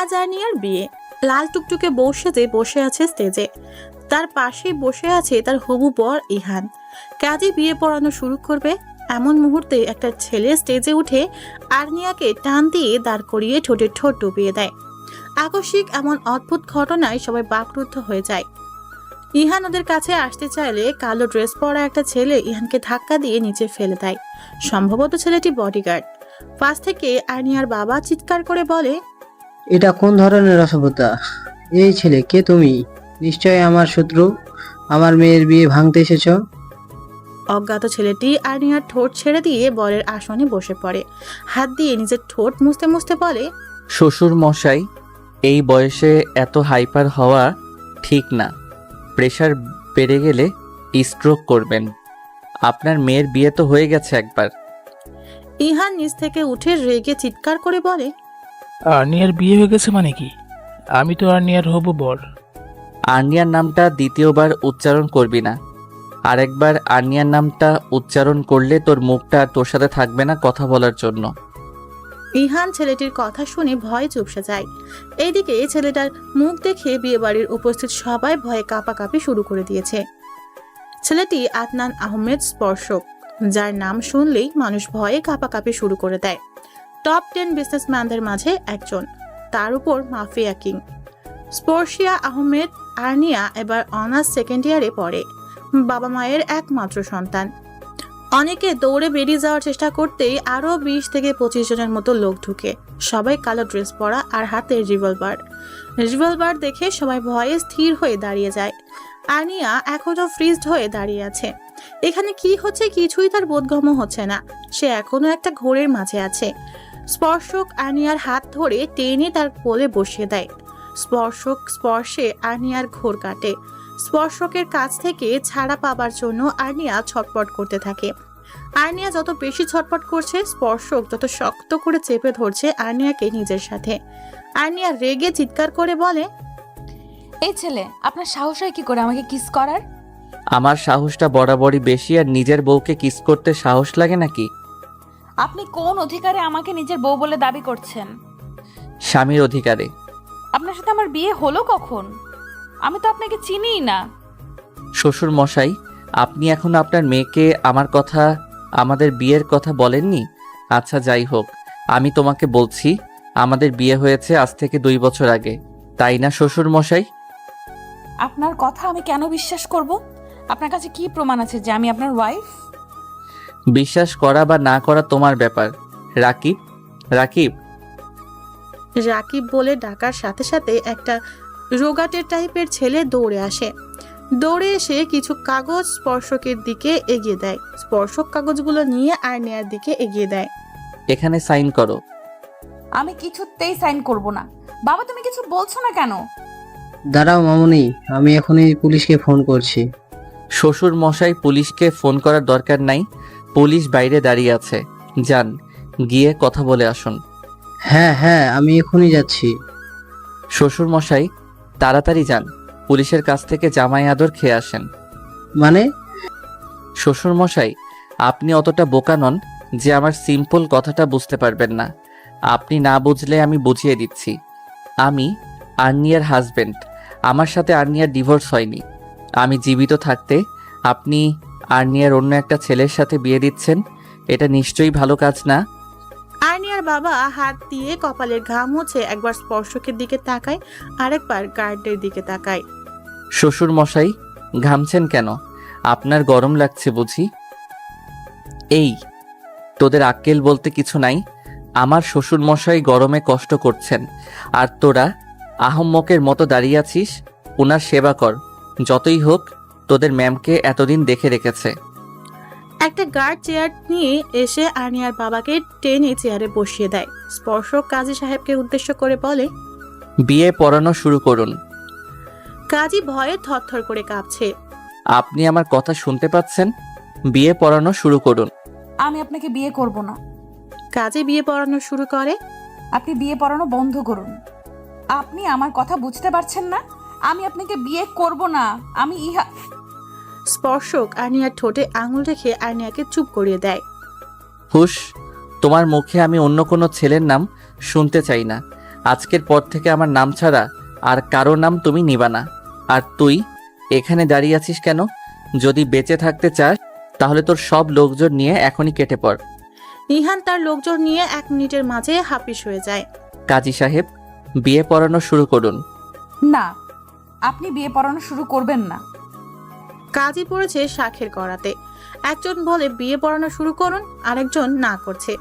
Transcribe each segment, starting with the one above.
আজ আর্নিয়ার বিয়ে। লাল টুকটুকে বউ সেজে বসে আছে স্টেজে। তার পাশেই বসে আছে তার হবু বর ইহান। কাজী বিয়ে পড়ানো শুরু করবে এমন মুহূর্তে একটা ছেলে স্টেজে উঠে আর্নিয়াকে টান দিয়ে দাঁড় করিয়ে ঠোঁটে ঠোঁট ডুবিয়ে দেয়। আকস্মিক এমন অদ্ভুত ঘটনায় সবাই বাকরুদ্ধ হয়ে যায়। ইহান ওদের কাছে আসতে চাইলে কালো ড্রেস পরা একটা ছেলে ইহানকে ধাক্কা দিয়ে নিচে ফেলে দেয়। সম্ভবত ছেলেটি বডিগার্ড। পাশ থেকে আর্নিয়ার বাবা চিৎকার করে বলে, এটা কোন ধরনের অসভ্যতা? এই ছেলে কে তুমি? নিশ্চয় আমার শত্রু। আমার মেয়ের বিয়ে ভাঙতে এসেছ। অজ্ঞাত ছেলেটি আর্নিয়ার ঠোঁট ছেড়ে দিয়ে বরের আসনে বসে পড়ে। হাত দিয়ে নিজের ঠোঁট মুছতে মুছতে বলে, শ্বশুর মশাই, এই বয়সে এত হাইপার হওয়া ঠিক না। প্রেশার বেড়ে গেলে স্ট্রোক করবেন। আপনার মেয়ের বিয়ে তো হয়ে গেছে একবার। ইহান নিচ থেকে উঠে রেগে চিৎকার করে বলে, আর্নিয়ার বিয়ে হয়ে গেছে মানে কি? আমি তো আর্নিয়ার হব বর। আর্নিয়ার নামটা দ্বিতীয়বার উচ্চারণ করবি না। আরেকবার আর্নিয়ার নামটা উচ্চারণ করলে তোর মুখটা আর তোর সাথে থাকবে না কথা বলার জন্য। ইহান ছেলেটির কথা শুনে ভয়ে চুপসে যায়। এইদিকে ছেলেটার মুখ দেখে বিয়েবাড়ির উপস্থিত সবাই ভয়ে কাঁপাকাঁপি শুরু করে দিয়েছে। ছেলেটি আদনান আহমেদ স্পর্শক, যার নাম শুনলেই মানুষ ভয়ে কাঁপাকাঁপি শুরু করে দেয়। টপ 10 বিজনেসম্যানদের মাঝে একজন, তার উপর mafia king. Sparshia Ahmed hernia এবার অনার্স সেকেন্ড ইয়ারে পড়ে। বাবা মায়ের একমাত্র সন্তান। অনেকে দৌড়ে বেরিয়ে যাওয়ার চেষ্টা করতেই আরো 20 থেকে 25 জনের মতো লোক ঢুকে। সবাই কালো ড্রেস পরা আর হাতে রিভলভার দেখে সবাই ভয়ে স্থির হয়ে দাঁড়িয়ে যায়। আর্নিয়া এখনো ফ্রিজড হয়ে দাঁড়িয়ে আছে। এখানে কি হচ্ছে কিছুই তার বোধগম্য হচ্ছে না। সে এখনো একটা ঘোরের মাঝে আছে। স্পর্শক আর্নিয়ার হাত ধরে টেনে তার কোলে বসিয়ে দেয়। স্পর্শে আর্নিয়ার ঘোর কাটে। স্পর্শকের কাছ থেকে ছাড়া পাবার জন্য আর্নিয়া ছটপট করতে থাকে। আর্নিয়া যত বেশি ছটপট করছে, স্পর্শক তত শক্ত করে চেপে ধরছে আর্নিয়াকে নিজের সাথে। আর্নিয়া রেগে চিৎকার করে বলে, এই ছেলে, আপনার সাহস হয় কি করে আমাকে কিস করার? আমার সাহসটা বরাবরই বেশি, আর নিজের বউকে কিস করতে সাহস লাগে নাকি? আপনি কোন অধিকারে আমাকে নিজের বউ বলে দাবি করছেন? স্বামীর অধিকারে। আপনার সাথে আমার বিয়ে হলো কখন? আমি তো আপনাকে চিনিই না। শ্বশুর মশাই, আপনি এখন আপনার মেয়েকে আমাদের বিয়ের কথা বলেননি? আচ্ছা যাই হোক, আমি তোমাকে বলছি, আমাদের বিয়ে হয়েছে আজ থেকে 2 বছর আগে, তাই না শ্বশুর মশাই? আপনার কথা আমি কেন বিশ্বাস করব? আপনার কাছে কি প্রমাণ আছে যে আমি আপনার ওয়াইফ? বিশ্বাস করা বা না করা তোমার ব্যাপার। রাকিব, রাকিব। রাকিব বলে ডাকার সাথে সাথে একটা রোগাটে টাইপের ছেলে দৌড়ে আসে। দৌড়ে এসে কিছু কাগজ স্পর্শকের দিকে এগিয়ে দেয়। স্পর্শক কাগজগুলো নিয়ে আর্নিয়ার দিকে এগিয়ে দেয়। এখানে সাইন করো। আমি কিছুতেই সাইন করব না। বাবা, তুমি কিছু বলছো না কেন? দাঁড়াও মামুনি, আমি এখনই পুলিশকে ফোন করছি। শ্বশুর মশাই, পুলিশকে ফোন করার দরকার নাই। পুলিশ বাইরে দাঁড়িয়ে আছে, যান গিয়ে কথা বলে আসুন। হ্যাঁ হ্যাঁ, আমি এখনই যাচ্ছি। শ্বশুর মশাই, তাড়াতাড়ি যান, পুলিশের কাছ থেকে জামাই আদর খেয়ে আসেন। মানে? শ্বশুর মশাই, আপনি অতটা বোকা নন যে আমার সিম্পল কথাটা বুঝতে পারবেন না। আপনি না বুঝলে আমি বুঝিয়ে দিচ্ছি। আমি আর্নিয়ার হাজবেন্ড। আমার সাথে আর্নিয়ার ডিভোর্স হয়নি। আমি জীবিত থাকতে আপনি আর্নিয়ার অন্য একটা ছেলের সাথে বিয়ে দিচ্ছেন, এটা নিশ্চয়ই ভালো কাজ না। আর্নিয়ার বাবা হাত দিয়ে কপালের ঘাম মুছে একবার স্পর্শকের দিকে তাকায়, আরেকবার গার্ডের দিকে তাকায়। শ্বশুর মশাই, ঘামছেন কেন? আপনার গরম লাগছে বুঝি? এই, তোদের আক্কেল বলতে কিছু নাই? আমার শ্বশুর মশাই গরমে কষ্ট করছেন, আর তোরা আহম্মকের মতো দাঁড়িয়ে আছিস। ওনার সেবা কর। যতই হোক, তোদের ম্যামকে এতদিন দেখে রেখেছে। একটা গার্ড চেয়ার নিয়ে এসে আর্নিয়ার বাবাকে টেনে চেয়ারে বসিয়ে দেয়। স্পর্শক কাজী সাহেবকে উদ্দেশ্য করে বলে, বিয়ে পড়ানো শুরু করুন। কাজী ভয়ে থরথর করে কাঁপছে। আপনি আমার কথা শুনতে পাচ্ছেন? বিয়ে পড়ানো শুরু করুন। আমি আপনাকে বিয়ে করব না। কাজী বিয়ে পড়ানো শুরু করে। আপনি বিয়ে পড়ানো বন্ধ করুন। আপনি আমার কথা বুঝতে পারছেন না? আমি আপনাকে বিয়ে করব না। আমি স্পর্শক আর্নিয়ার ঠোঁটে আঙুল রেখে আর্নিয়াকে চুপ করিয়ে দেয়। হুশ, তোমার মুখে আমি অন্য কোনো ছেলের নাম শুনতে চাই না। আজকের পর থেকে আমার নাম ছাড়া আর কারো নাম তুমি নিবা না। আর তুই এখানে দাঁড়িয়ে আছিস কেন? যদি বেঁচে থাকতে চাস তাহলে তোর সব লোকজন নিয়ে এখনই কেটে পড়। ইহান তার লোকজন নিয়ে 1 মিনিটের মাঝে হাপিস হয়ে যায়। কাজী সাহেব, বিয়ে পড়ানো শুরু করুন। না, আপনি বিয়ে পড়ানো শুরু করবেন না। কাজী পড়েছে শাখের করাতে। একজন বলে বিয়ে পড়ানো শুরু করুন, আরেকজন না করছে।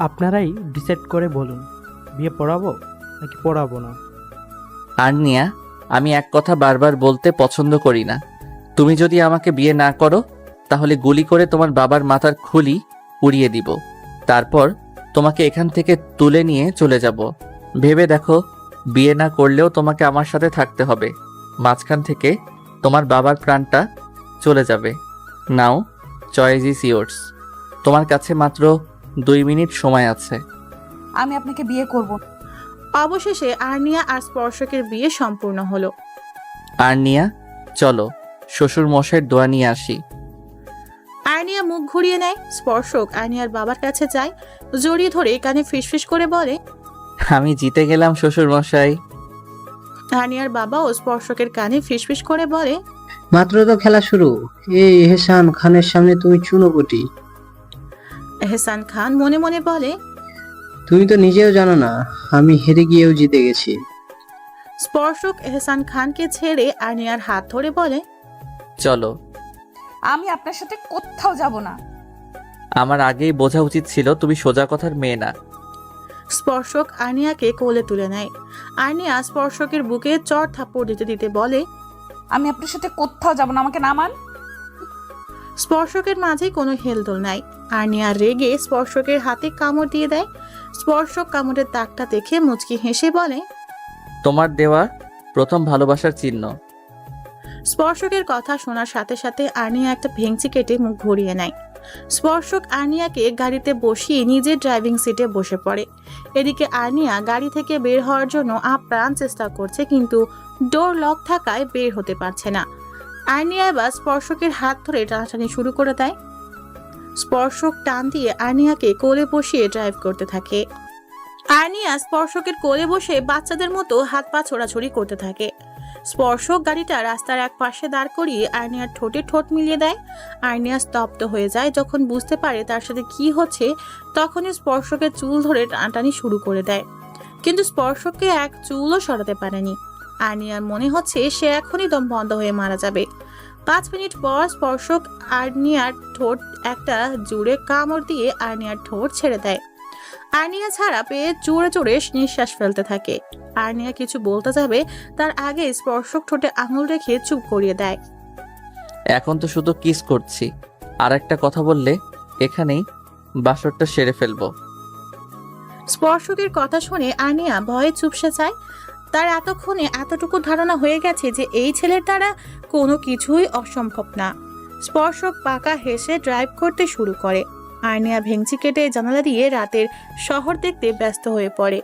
আপনারাই ডিসাইড করে বলুন, বিয়ে পড়াবো নাকি পড়াবো না। আর্নিয়া, আমি এক কথা বারবার বলতে পছন্দ করি না। তুমি যদি আমাকে বিয়ে না করো তাহলে গুলি করে তোমার বাবার মাথার খুলি উড়িয়ে দিব। তারপর তোমাকে এখান থেকে তুলে নিয়ে চলে যাব। ভেবে দেখো, বিয়ে না করলেও তোমাকে আমার সাথে থাকতে হবে। মাঝখান থেকে তোমার বাবার প্রাণটা চলে যাবে। নাও, চয়েস ইজ ইয়োর্স। তোমার কাছে মাত্র 2 মিনিট সময় আছে। আমি আপনাকে বিয়ে করব। অবশেষে আর্নিয়া আর স্পর্শকের বিয়ে সম্পূর্ণ হলো। আর্নিয়া, চলো শ্বশুর মশাইয়ের দোয়া নিয়ে আসি। আর্নিয়া মুখ ঘুরিয়ে নেয়। স্পর্শক আর্নিয়ার বাবার কাছে যায়, জড়িয়ে ধরে কানে ফিসফিস করে বলে, আমি জিতে গেলাম শ্বশুর মশাই। আর্নিয়ার বাবাও স্পর্শকের কানে ফিসফিস করে বলে, মাত্র তো খেলা শুরু, এই এহসান খানের সামনে তুমি চুনোপুটি। এহসান খান মনে মনে বলে, তুমি তো নিজেও জানো না আমি হেরে গিয়েও জিতে গেছি। স্পর্শক এহসান খানকে ছেড়ে আর্নিয়ার হাত ধরে বলে, চলো। আমি আপনার সাথে কোথাও যাব না। আমার আগেই বোঝা উচিত ছিল তুমি সোজা কথার মেয়ে না। স্পর্শক আর্নিয়াকে কোলে তুলে নেয়। আর্নিয়া স্পর্শকের বুকে চড় থাপ্পড় দিতে দিতে বলে, আমি আপনার সাথে কোথাও যাব না, আমাকে নামান। স্পর্শকের মাঝে কোনো হেলদোল নাই। আর্নিয়া রেগে স্পর্শকের হাতে কামড় দিয়ে দেয়। স্পর্শক কামড়ের দাগটা দেখে মুচকি হেসে বলে, তোমার দেওয়া প্রথম ভালোবাসার চিহ্ন। স্পর্শকের কথা শোনার সাথে সাথে আর্নিয়া একটা ভেঙচি কেটে মুখ ঘুরিয়ে নেয়। স্পর্শক আর্নিয়াকে গাড়িতে বসিয়ে নিজের ড্রাইভিং সিটে বসে পড়ে। এদিকে আর্নিয়া গাড়ি থেকে বের হওয়ার জন্য আপ্রাণ চেষ্টা করছে, কিন্তু ডোর লক থাকায় বের হতে পারছে না। আর্নিয়া এবার স্পর্শকের হাত ধরে টানাটানি শুরু করে দেয়। স্পর্শক টান দিয়ে আর্নিয়াকে কোলে বসিয়ে ড্রাইভ করতে থাকে। আর্নিয়া স্পর্শকের কোলে বসে বাচ্চাদের মতো হাত পা ছোড়াছুড়ি করতে থাকে। স্পর্শক গাড়িটা রাস্তার এক পাশে দাঁড় করিয়ে আর্নিয়ার ঠোঁটে ঠোঁট মিলিয়ে দেয়। আর্নিয়া স্তব্ধ হয়ে যায়। যখন বুঝতে পারে তার সাথে কি হচ্ছে, তখনই স্পর্শকের চুল ধরে টানাটানি শুরু করে দেয়, কিন্তু স্পর্শককে এক চুলও সরাতে পারেনি। আর্নিয়ার মনে হচ্ছে সে এখনই দম বন্ধ হয়ে মারা যাবে। 5 মিনিট পর স্পর্শক আর্নিয়ার ঠোঁট একটা জুড়ে কামড় দিয়ে আর্নিয়ার ঠোঁট ছেড়ে দেয়। আর্নিয়া ছাড়া পেয়ে জোরে জোরে নিঃশ্বাস ফেলতে থাকে। আর্নিয়া কিছু বলতে যাবে তার আগে স্পর্শক ঠোঁটে আঙুল রেখে চুপ করিয়ে দেয়। এখন তো শুধু কিস করছি, আর একটা কথা বললে এখানেই বাসরটা সেরে ফেলবো। স্পর্শকের কথা শুনে আর্নিয়া ভয়ে চুপসে যায়। তার এতক্ষণে এতটুকু ধারণা হয়ে গেছে যে এই ছেলের দ্বারা কোনো কিছুই অসম্ভব না। স্পর্শক পাকা হেসে ড্রাইভ করতে শুরু করে। আর্নিয়া ভেঙচি কেটে জানালা দিয়ে রাতের শহর দেখতে ব্যস্ত হয়ে পড়ে।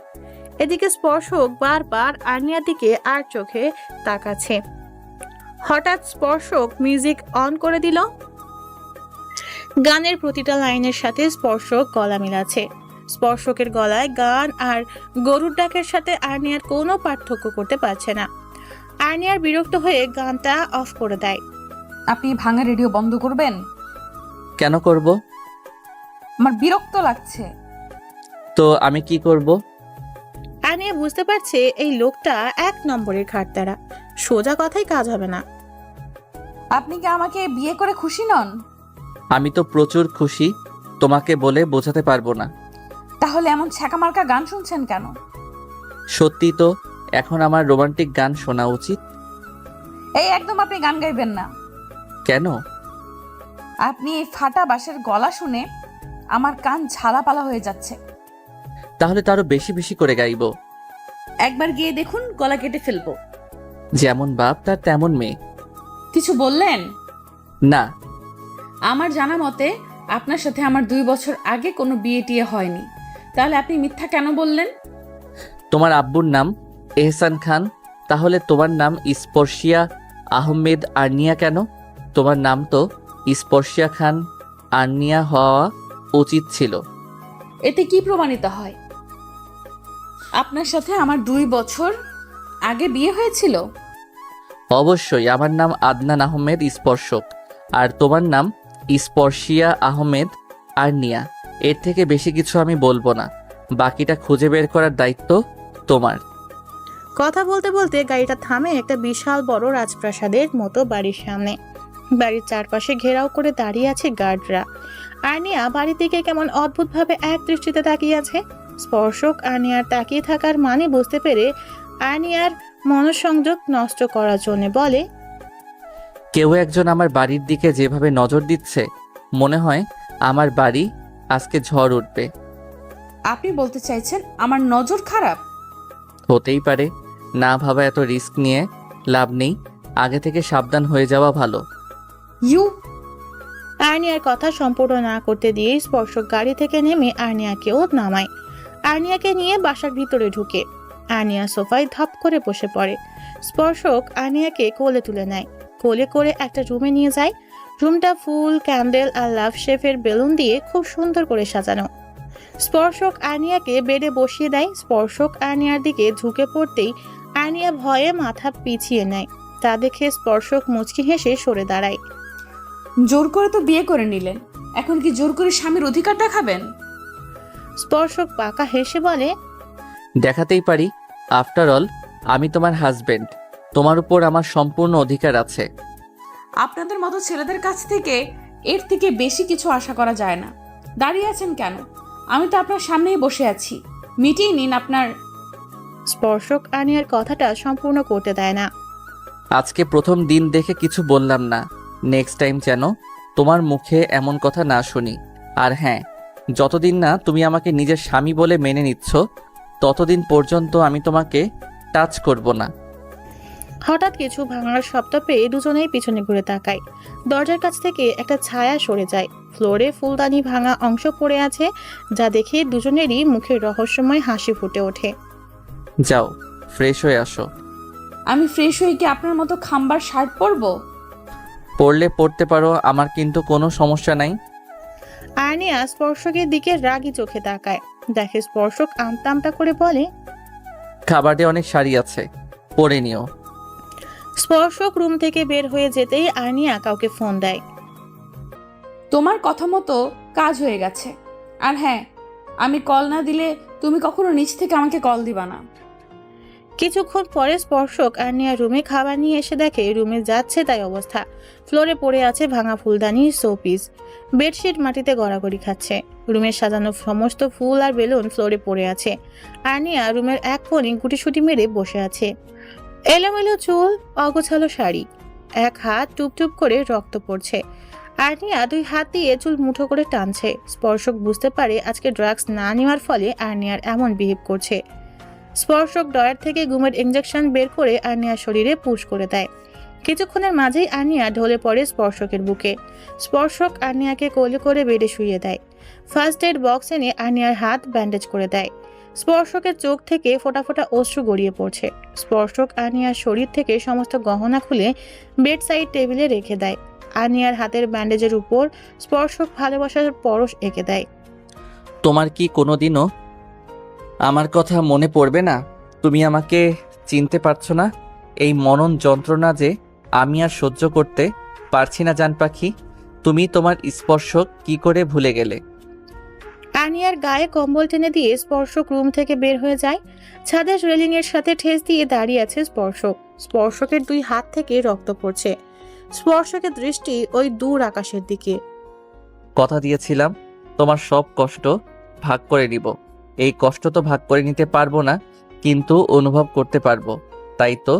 এদিকে স্পর্শক বারবার আর্নিয়ার দিকে আর চোখে তাকাচ্ছে। হঠাৎ স্পর্শক মিউজিক অন করে দিল। গানের প্রতিটা লাইনের সাথে স্পর্শক গলা মিলাচ্ছে। স্পর্শকের গলায় গান আর গরুর ডাকের সাথে আর্নিয়ার কোনো পার্থক্য করতে পারছে না। আর্নিয়ার বিরক্ত হয়ে গানটা অফ করে দেয়। আপনি ভাঙা রেডিও বন্ধ করবেন? কেন করব? আমার বিরক্ত লাগছে। তো আমি কি করব? আর্নিয়া বুঝতে পারছে এই লোকটা 1 নম্বরের খাটতারা, সোজা কথাই কাজ হবে না। আপনি কি আমাকে বিয়ে করে খুশি নন? আমি তো প্রচুর খুশি, তোমাকে বলে বোঝাতে পারবো না। তাহলে এমন ছ্যাঁকামার্কা গান শুনছেন কেন? সত্যি তো এখন আমার রোমান্টিক গান শোনা উচিত। এই একদম আপনি গান গাইবেন না। কেন? আপনি এই ফাটা বাঁশের গলা শুনে আমার কান ঝালাপালা হয়ে যাচ্ছে। তাহলে তো আরো বেশি বেশি করে গাইবো। একবার গিয়ে দেখুন, গলা কেটে ফেলবো। যেমন বাপ তার তেমন মেয়ে। কিছু বললেন? না। আমার জানা মতে আপনার সাথে আমার 2 বছর আগে কোনো বিয়ে টিয়ে হয়নি। তাহলে আপনি মিথ্যা কেন বললেন? তোমার আব্বুর নাম এহসান খান, তাহলে তোমার নাম স্পর্শিয়া আহমেদ আর্নিয়া কেন? তোমার নাম তো স্পর্শিয়া খান আর্নিয়া হওয়া উচিত ছিল। এতে কি প্রমাণিত হয়? আপনার সাথে আমার 2 বছর আগে বিয়ে হয়েছিল? অবশ্যই, আমার নাম আদনান আহমেদ স্পর্শক, আর তোমার নাম স্পর্শিয়া আহমেদ আর্নিয়া। এর থেকে বেশি কিছু আমি বলবো না, বাকিটা খুঁজে বের করার দায়িত্ব তোমার। কথা বলতে বলতে গাড়িটা থামে একটা বিশাল বড় রাজপ্রাসাদের মতো বাড়ির সামনে। বাড়ির চারপাশে ঘেরাও করে দাঁড়িয়ে আছে গার্ডরা। আর্নিয়া বাড়ির দিকে কেমন অদ্ভুতভাবে এক দৃষ্টিতে তাকিয়ে আছে। স্পর্শক আর্নিয়ার তাকিয়ে থাকার মানে বুঝতে পেরে আর্নিয়ার মনোসংযোগ নষ্ট করার জন্য বলে, কেউ একজন আমার বাড়ির দিকে যেভাবে নজর দিচ্ছে, মনে হয় আমার বাড়ি আজকে ঝড় উঠবে। আপনি বলতে চাইছেন আমার নজর খারাপ? হতেই পারে, না ভাবা এত রিস্ক নিয়ে লাভ নেই, আগে থেকে সাবধান হয়ে যাওয়া ভালো। ইউ আর্নিয়ার কথা সম্পূর্ণ না করতে দিয়ে স্পর্শক গাড়ি থেকে নেমে আর্নিয়াকেও নামায়। আর্নিয়াকে নিয়ে বাসার ভিতরে ঢুকে আর্নিয়া সোফায় ধপ করে বসে পড়ে। স্পর্শক আর্নিয়াকে কোলে তুলে নেয়, কোলে করে একটা রুমে নিয়ে যায়। রুমটা ফুল, ক্যান্ডেল আর লাভ শেফের বেলুন দিয়ে খুব সুন্দর করে সাজানো। স্পর্শক আর্নিয়াকে বেডে বসিয়ে দেয়। স্পর্শক আর্নিয়ার দিকে ঝুঁকে পড়তেই আর্নিয়া ভয়ে মাথা পিছিয়ে নেয়। তা দেখে স্পর্শক মুচকি হেসে সরে দাঁড়ায়। জোর করে তো বিয়ে করে নিলেন, এখন কি জোর করে স্বামীর অধিকারটা খাবেন? স্পর্শক বাঁকা হেসে বলে, দেখাতেই পারি, আফটার অল আমি তোমার হাজবেন্ড, তোমার উপর আমার সম্পূর্ণ অধিকার আছে। আপনাদের মতো ছেলেদের কাছ থেকে এর থেকে বেশি কিছু আশা করা যায় না। দাঁড়িয়ে আছেন কেন? আমি তো আপনার সামনেই বসে আছি, মিটিয়ে নিন আপনার। স্পর্শক আর্নিয়ার কথাটা সম্পূর্ণ করতে দেয় না। আজকে প্রথম দিন দেখে কিছু বললাম না, নেক্সট টাইম যেন তোমার মুখে এমন কথা না শুনি। আর হ্যাঁ, যতদিন না তুমি আমাকে নিজের স্বামী বলে মেনে নিচ্ছ, ততদিন পর্যন্ত আমি তোমাকে টাচ করব না। হঠাৎ কিছু ভাঙার শব্দ পেয়ে দুজনেই পিছনে ঘুরে তাকায়। দরজার কাছ থেকে একটা ছায়া সরে যায়। ফ্লোরে ফুলদানি ভাঙা অংশ পড়ে আছে, যা দেখে দুজনেরই মুখে রহস্যময় হাসি ফুটে ওঠে। যাও, ফ্রেশ হয়ে আসো। আমি ফ্রেশ হয়ে কি আপনার মতো খাম্বার শার্ট পরবো? পড়লে পড়তে পারো, আমার কিন্তু কোনো সমস্যা নাই। আর্নিয়া স্পর্শকের দিকে রাগী চোখে তাকায়। দেখে স্পর্শক আমতা আমতা করে বলে, খাবারে অনেক শাড়ি আছে, পরে নিও। স্পর্শক রুম থেকে বের হয়ে যেতেই আর্নিয়া কাউকে ফোন দেয়। তোমার কথা মতো কাজ হয়ে গেছে। আর হ্যাঁ, আমি কল না দিলে তুমি কখনো নিচ থেকে আমাকে কল দিবা না। কিছুক্ষণ পরে স্পর্শক আর্নিয়া রুমে খাবার নিয়ে এসে দেখে রুমে যাচ্ছে তাই অবস্থা। ফ্লোরে পড়ে আছে ভাঙা ফুলদানি, শোপিস, বেডশিট মাটিতে গড়াগড়ি খাচ্ছে। রুমের সাজানো সমস্ত ফুল আর বেলুন ফ্লোরে পড়ে আছে। আর্নিয়া রুমের এক কোণে গুটিসুটি মেরে বসে আছে। এলোমেলো চুল, অগোছালো শাড়ি, এক হাত টুপটুপ করে রক্ত পড়ছে। আর্নিয়া 2 হাত দিয়ে চুল মুঠো করে টানছে। স্পর্শক বুঝতে পারে আজকে ড্রাগস না নেওয়ার ফলে আর্নিয়ার এমন বিহেভ করছে। স্পর্শক ডয়ার থেকে ঘুমের ইনজেকশন বের করে আর্নিয়ার শরীরে পুশ করে দেয়। কিছুক্ষণের মাঝেই আর্নিয়া ঢলে পড়ে স্পর্শকের বুকে। স্পর্শক আর্নিয়াকে কোলে করে বেডে শুইয়ে দেয়। ফার্স্ট এড বক্স এনে আর্নিয়ার হাত ব্যান্ডেজ করে দেয়। স্পর্শকের চোখ থেকে ফোঁটা ফোঁটা অশ্রু গড়িয়ে পড়ছে। স্পর্শক আর্নিয়ার শরীর থেকে সমস্ত গহনা খুলে বেড সাইড টেবিলে রেখে দেয়। আর্নিয়ার হাতের ব্যান্ডেজের উপর স্পর্শক ভালোবাসার পরশ এঁকে দেয়। তোমার কি কোনোদিনও আমার কথা মনে পড়বে না? তুমি আমাকে চিনতে পারছো না? এই মনন যন্ত্রণা যে আমি আর সহ্য করতে পারছি না জান পাখি। তুমি তোমার স্পর্শ কি করে ভুলে গেলে? আর্নিয়ার গায়ে কম্বল টেনে দিয়ে স্পর্শক রুম থেকে বের হয়ে যায়। ছাদের রেলিং এর সাথে ঠেস দিয়ে দাঁড়িয়ে আছে স্পর্শক। স্পর্শকের 2 হাত থেকে রক্ত পড়ছে। স্পর্শকের দৃষ্টি ওই দূর আকাশের দিকে। কথা দিয়েছিলাম তোমার সব কষ্ট ভাগ করে নিব। এই কষ্ট তো ভাগ করে নিতে পারবো না, কিন্তু অনুভব করতে পারবো। তাই তো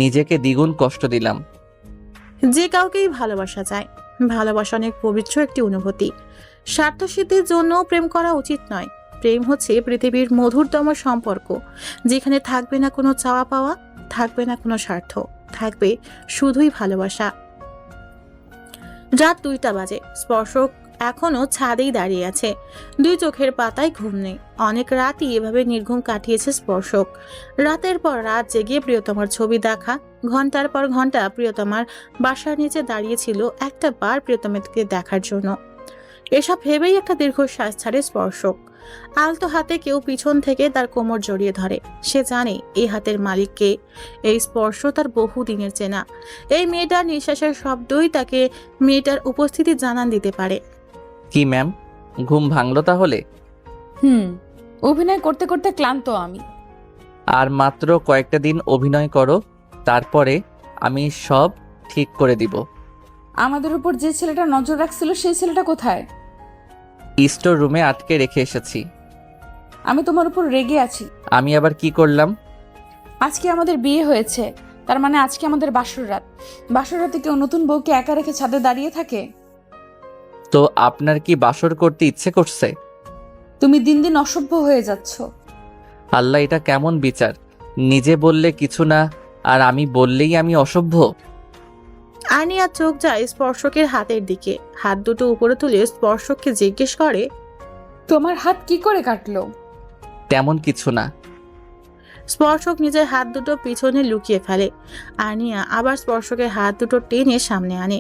নিজেকে দ্বিগুণ কষ্ট দিলাম। যে কাউকেই ভালোবাসা যায়। ভালোবাসা অনেক পবিত্র একটি অনুভূতি। স্বার্থসিদ্ধির জন্য প্রেম করা উচিত নয়। প্রেম হচ্ছে পৃথিবীর মধুরতম সম্পর্ক, যেখানে থাকবে না কোনো চাওয়া পাওয়া, থাকবে না কোনো স্বার্থ, থাকবে শুধুই ভালোবাসা। রাত 2টা বাজে। স্পর্শক এখনো ছাদেই দাঁড়িয়ে আছে। 2 চোখের পাতায় ঘুম নেই। অনেক রাতই এভাবে নির্ঘুম কাটিয়েছে স্পর্শক। রাতের পর রাত জেগে প্রিয়তমার ছবি দেখা, ঘন্টার পর ঘন্টা প্রিয়তমার বাসার নিচে দাঁড়িয়েছিল একটা বার প্রিয়তমাকে দেখার জন্য। এসব ভেবেই একটা দীর্ঘশ্বাস ছাড়ে স্পর্শক। আলতো হাতে কেউ পিছন থেকে তার কোমর জড়িয়ে ধরে। সে জানে এই হাতের মালিক কে। এই স্পর্শ তার বহুদিনের চেনা। এই মেয়েটার নিঃশ্বাসের শব্দই তাকে মেয়েটার উপস্থিতি জানান দিতে পারে। কি ম্যাম, ঘুম ভাঙলো তাহলে? অভিনয় করতে করতে ক্লান্ত আমি। আর মাত্র কয়েকটা দিন অভিনয় করো, তারপরে আমি সব ঠিক করে দিব। আমাদের উপর যে ছেলেটা নজর রাখছিল সেই ছেলেটা কোথায়? স্টোর রুমে আটকে রেখে এসেছি। আমি তোমার উপর রেগে আছি। আমি আবার কি করলাম? আজকে আমাদের বিয়ে হয়েছে, তার মানে আজকে আমাদের বাসর রাত। বাসর রাতে কেউ নতুন বউকে একা রেখে ছাদে দাঁড়িয়ে থাকে? তো আপনার কি বাসর করতে ইচ্ছে করছে? তুমি দিন দিন অসভ্য হয়ে যাচ্ছ। আল্লাহ, এটা কেমন বিচার? নিজে বললে কিছু না, আর আমি বললেই আমি অসভ্য? আনিয়া চোখ যায় স্পর্শকের হাতের দিকে। হাত দুটো উপরে তুলে স্পর্শককে জিজ্ঞেস করে, তোমার হাত কি করে কাটলো? তেমন কিছু না। স্পর্শক নিজের হাত দুটো পিছনে লুকিয়ে ফেলে। আনিয়া আবার স্পর্শকের হাত দুটো টেনে সামনে আনে।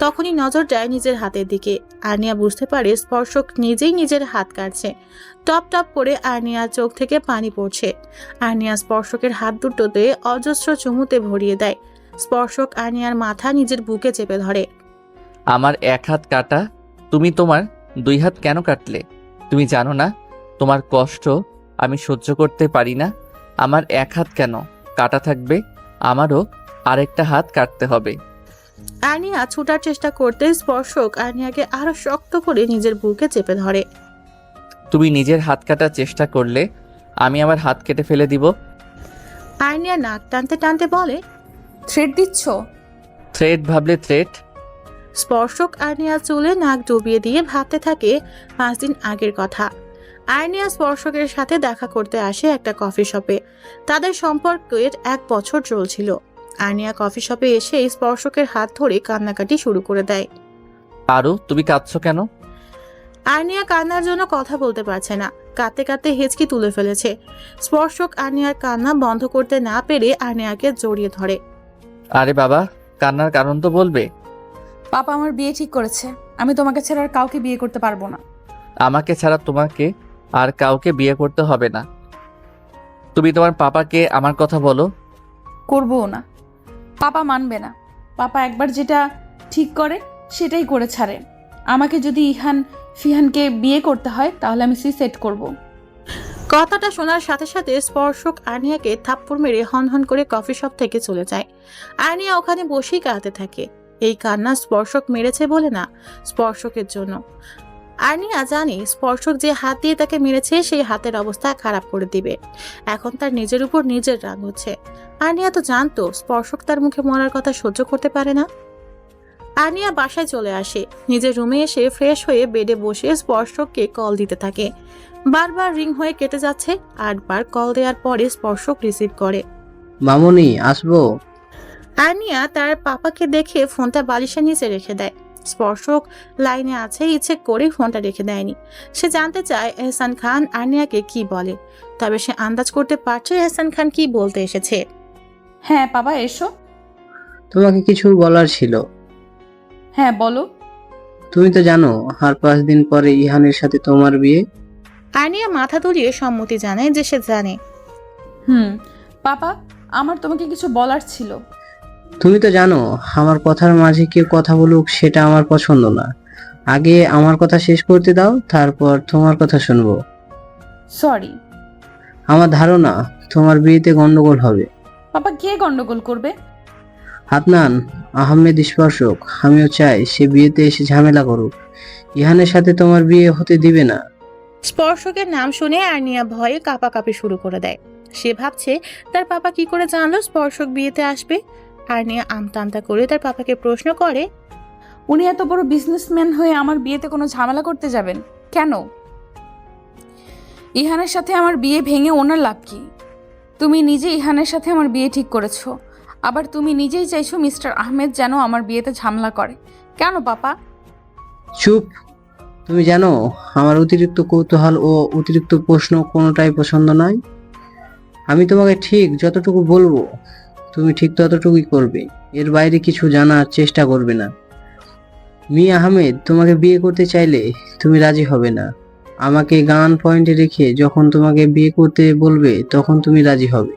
তখনই নজর যায় নিজের হাতের দিকে। আনিয়া বুঝতে পারে স্পর্শক নিজেই নিজের হাত কাটছে। টপ টপ করে আনিয়ার চোখ থেকে পানি পড়ছে। আনিয়া স্পর্শকের হাত দুটোতে অজস্র চুমুতে ভরিয়ে দেয়। স্পর্শক আনিয়ার মাথা নিজের বুকে চেপে ধরে। আমার এক হাত কাটা, তুমি তোমার 2 হাত কেন কাটলে? তুমি জানো না তোমার কষ্ট আমি সহ্য করতে পারি না? আমার এক হাত কেন কাটা থাকবে? আমারও আরেকটা হাত কাটতে হবে। আনিয়া ছুটার চেষ্টা করতে স্পর্শক আনিয়াকে আরো শক্ত করে নিজের বুকে চেপে ধরে। তুমি নিজের হাত কাটার চেষ্টা করলে আমি আমার হাত কেটে ফেলে দিব। আনিয়া নাক টানতে টানতে বলে, থ্রেট দিচ্ছ? থ্রেট ভাবলে থ্রেট। স্পর্শক আর্নিয়া চুলে নাক ডুবিয়ে দিয়ে ভাবতে থাকে 5 দিন আগের কথা। আর্নিয়া স্পর্শকের সাথে দেখা করতে আসে একটা কফি শপে। তাদের সম্পর্কের 1 বছর চলছিল। আর্নিয়া কফি শপে এসে স্পর্শকের হাত ধরে কান্নাকাটি শুরু করে দেয়। আরু, তুমি কাঁদছো কেন? আর্নিয়া কান্নার জন্য কথা বলতে পারছে না। কাঁদতে কাঁদতে হেঁচকি তুলে ফেলেছে। স্পর্শক আর্নিয়ার কান্না বন্ধ করতে না পেরে আর্নিয়াকে জড়িয়ে ধরে। আরে বাবা, কান্নার কারণ তো বলবে। পাপা আমার বিয়ে ঠিক করেছে। আমি তোমাকে ছাড়া আর কাউকে বিয়ে করতে পারবো না। আমাকে ছাড়া তোমাকে আর কাউকে বিয়ে করতে হবে না। তুমি তোমার পাপাকে আমার কথা বলো। করবও না। পাপা মানবে না। পাপা একবার যেটা ঠিক করে সেটাই করে ছাড়ে। আমাকে যদি ইহান ফিহানকে বিয়ে করতে হয় তাহলে আমি সুইসাইড করব। কথাটা শোনার সাথে সাথে স্পর্শক আর্নিয়াকে থাপ্পড় মেরে হনহন করে কফি শপ থেকে চলে যায়। আর্নিয়া ওখানে বসেই কাঁদতে থাকে। এই কান্না স্পর্শক মেরেছে বলে না, স্পর্শকের জন্য। আর্নিয়া জানে স্পর্শক যে হাত দিয়ে তাকে মেরেছে সেই হাতের অবস্থা খারাপ করে দিবে। এখন তার নিজের উপর নিজের রাগ হচ্ছে। আর্নিয়া তো জানতো স্পর্শক তার মুখে মরার কথা সহ্য করতে পারে না। আর্নিয়া বাসায় চলে আসে। নিজের রুমে এসে ফ্রেশ হয়ে বেডে বসে স্পর্শককে কল দিতে থাকে। বারবার রিং হয়ে কেটে যাচ্ছে। 8 বার কল দেওয়ার পরে স্পর্শক রিসিভ করে। মামুনি, আসবো? আর্নিয়া তার পাপাকে দেখে ফোনটা বালিশের নিচে রেখে দেয়। স্পর্শক লাইনে আছে, ইচ্ছে করে ফোনটা রেখে দেয়নি। সে জানতে চায় এহসান খান আর্নিয়াকে কি বলে। তবে সে আন্দাজ করতে পারছে এহসান খান কি বলতে এসেছে। হ্যাঁ বাবা, এসো। তোমাকে কিছু বলার ছিল। হ্যাঁ বলো। তুমি তো জানো আর 5 দিন পরে ইহানের সাথে তোমার বিয়ে। আর্নিয়া মাথা দুলিয়ে সম্মতি জানায় যে সে জানে। পাপা, আমার তোমাকে কিছু বলার ছিল। তুমি তো জানো আমার কথার মাঝে কেউ কথা বলুক সেটা আমার পছন্দ না। আগে আমার কথা শেষ করতে দাও, তারপর তোমার কথা শুনবো। সরি। আমার ধারণা তোমার বিয়েতে গন্ডগোল হবে। পাপা, কে গন্ডগোল করবে? আদনান আহমেদ স্পর্শক। আমিও চাই সে বিয়েতে এসে ঝামেলা করুক। ইহানের সাথে তোমার বিয়ে হতে দিবে না। স্পর্শকের নাম শুনে আর্নিয়া ভয়ে কাঁপাকাঁপি শুরু করে দেয়। সে ভাবছে তার পাপা কি করে জানলো স্পর্শক বিয়েতে আসবে। আর্নিয়া আমতা আমতা করে তার পাপাকে প্রশ্ন করে, উনি এত বড় বিজনেসম্যান হয়ে আমার বিয়েতে কোনো ঝামেলা করতে যাবেন কেন? ইহানের সাথে আমার বিয়ে ভেঙে ওনার লাভ কি? তুমি নিজে ইহানের সাথে আমার বিয়ে ঠিক করেছো, আবার তুমি নিজেই চাইছো মিস্টার আহমেদ যেন আমার বিয়েতে ঝামেলা করে। কেন পাপা? চুপ। তুমি জানো আমার অতিরিক্ত কৌতূহল ও অতিরিক্ত প্রশ্ন কোনোটাই পছন্দ নয়। আমি তোমাকে ঠিক যতটুকু বলবো তুমি ঠিক ততটুকুই করবে। এর বাইরে কিছু জানার চেষ্টা করবে না। মিয়া আহমেদ তোমাকে বিয়ে করতে চাইলে তুমি রাজি হবে না। আমাকে গান পয়েন্টে রেখে যখন তোমাকে বিয়ে করতে বলবে তখন তুমি রাজি হবে।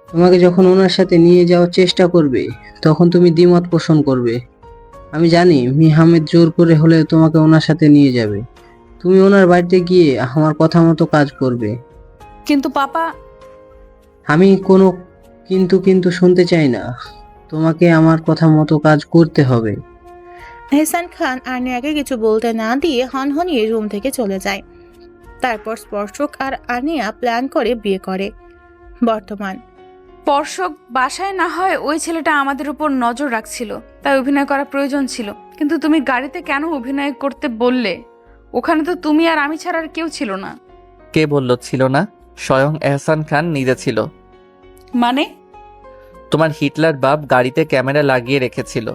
তোমাকে যখন ওনার সাথে নিয়ে যাওয়ার চেষ্টা করবে তখন তুমি দ্বিমত পোষণ করবে। আমি জানি মিয়া আহমেদ জোর করে হলেও তোমাকে ওনার সাথে নিয়ে যাবে। তুমি ওনার বাড়িতে গিয়ে আমার কথা মতো কাজ করবে। কিন্তু পাপা, আমি কোনো কিন্তু কিন্তু শুনতে চাই না। তোমাকে আমার কথা মতো কাজ করতে হবে। এহসান খান আর্নিয়াকে কিছু বলতে না দিয়ে হনহনিয়ে রুম থেকে চলে যায়। তারপর স্পর্শক আর আর্নিয়া প্ল্যান করে বিয়ে করে। বর্তমান স্পর্শক বাসায় না হয় ওই ছেলেটা আমাদের উপর নজর রাখছিল, তাই অভিনয় করা প্রয়োজন ছিল। কিন্তু তুমি গাড়িতে কেন অভিনয় করতে বললে? ওখানে তো তুমি আর আমি ছাড়া আর কেউ ছিল না। কে বলল ছিল না? স্বয়ং এহসান খান নিজে ছিল। মানে? তোমার হিটলার বাপ গাড়িতে ক্যামেরা লাগিয়ে রেখেছিল।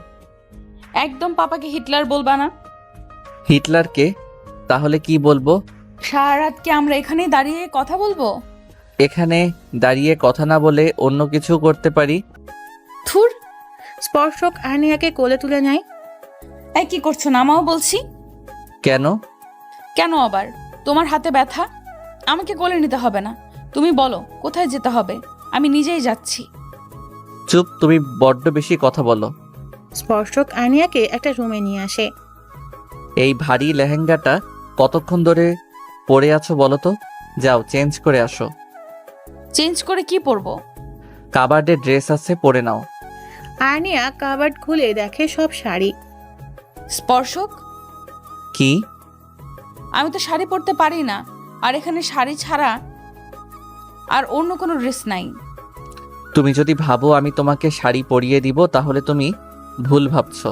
একদম পাপাকে হিটলার বলবা না। হিটলারকে? তাহলে কি বলবো? সারা রাত কি আমরা এখানেই দাঁড়িয়ে কথা বলবো? এখানে দাঁড়িয়ে কথা না বলে অন্য কিছু করতে পারি। থুর। স্পর্শক আর্নিয়াকে কোলে তুলে নেয়। এই কি করছো? নামাও বলছি। কেন? কেন আবার? তোমার হাতে ব্যথা? আমাকে কোলে নিতে হবে না। তুমি বলো কোথায় যেতে হবে, আমি নিজেই যাচ্ছি। চুপ, তুমি বড্ড বেশি কথা বলো। স্পর্শক আর্নিয়াকে একটা রুমে নিয়ে আসে। এই ভারী লেহেঙ্গাটা কতক্ষণ ধরে পরে আছো বলো তো? যাও চেঞ্জ করে আসো। চেঞ্জ করে কি পরবো? কাবার্ডে ড্রেস আছে, পরে নাও। আর্নিয়া কাবার্ড খুলে দেখে সব শাড়ি। স্পর্শক, কি? আমি তো শাড়ি পরতে পারি না, আর এখানে শাড়ি ছাড়া আর অন্য কোনো ড্রেস নাই। তুমি যদি ভাবো আমি তোমাকে শাড়ি পরিয়ে দিব তাহলে তুমি ভুল ভাবছো,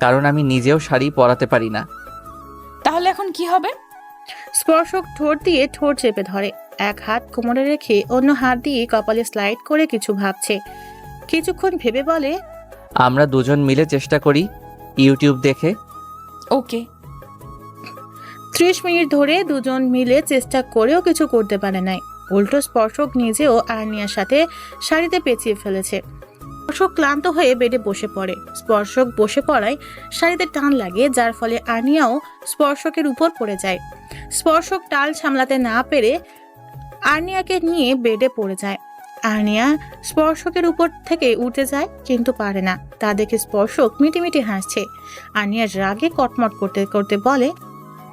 কারণ আমি নিজেও শাড়ি পরাতে পারি না। তাহলে এখন কি হবে? স্পর্শক ঠোঁট দিয়ে ঠোঁট চেপে ধরে, এক হাত কোমরে রেখে অন্য হাত দিয়ে কপালে স্লাইড করে কিছু ভাবছে। কিছুক্ষণ ভেবে বলে, আমরা দুজন মিলে চেষ্টা করি ইউটিউব দেখে। ওকে। 30 মিনিট ধরে দুজন মিলে চেষ্টা করেও কিছু করতে পারে নাই। উল্টো স্পর্শক নিজেও আর্নিয়ার সাথে শাড়িতে পেঁচিয়ে ফেলেছে। স্পর্শক ক্লান্ত হয়ে বেডে বসে পড়ে। স্পর্শক বসে পড়ায় শাড়িতে টান লাগে, যার ফলে আর্নিয়াও স্পর্শকের উপর পড়ে যায়। স্পর্শক টাল সামলাতে না পেরে আর্নিয়াকে নিয়ে বেডে পড়ে যায়। আর্নিয়া স্পর্শকের উপর থেকে উঠে যায় কিন্তু পারে না। তা দেখে স্পর্শক মিটিমিটি হাসছে। আর্নিয়া রাগে কটমট করতে করতে বলে,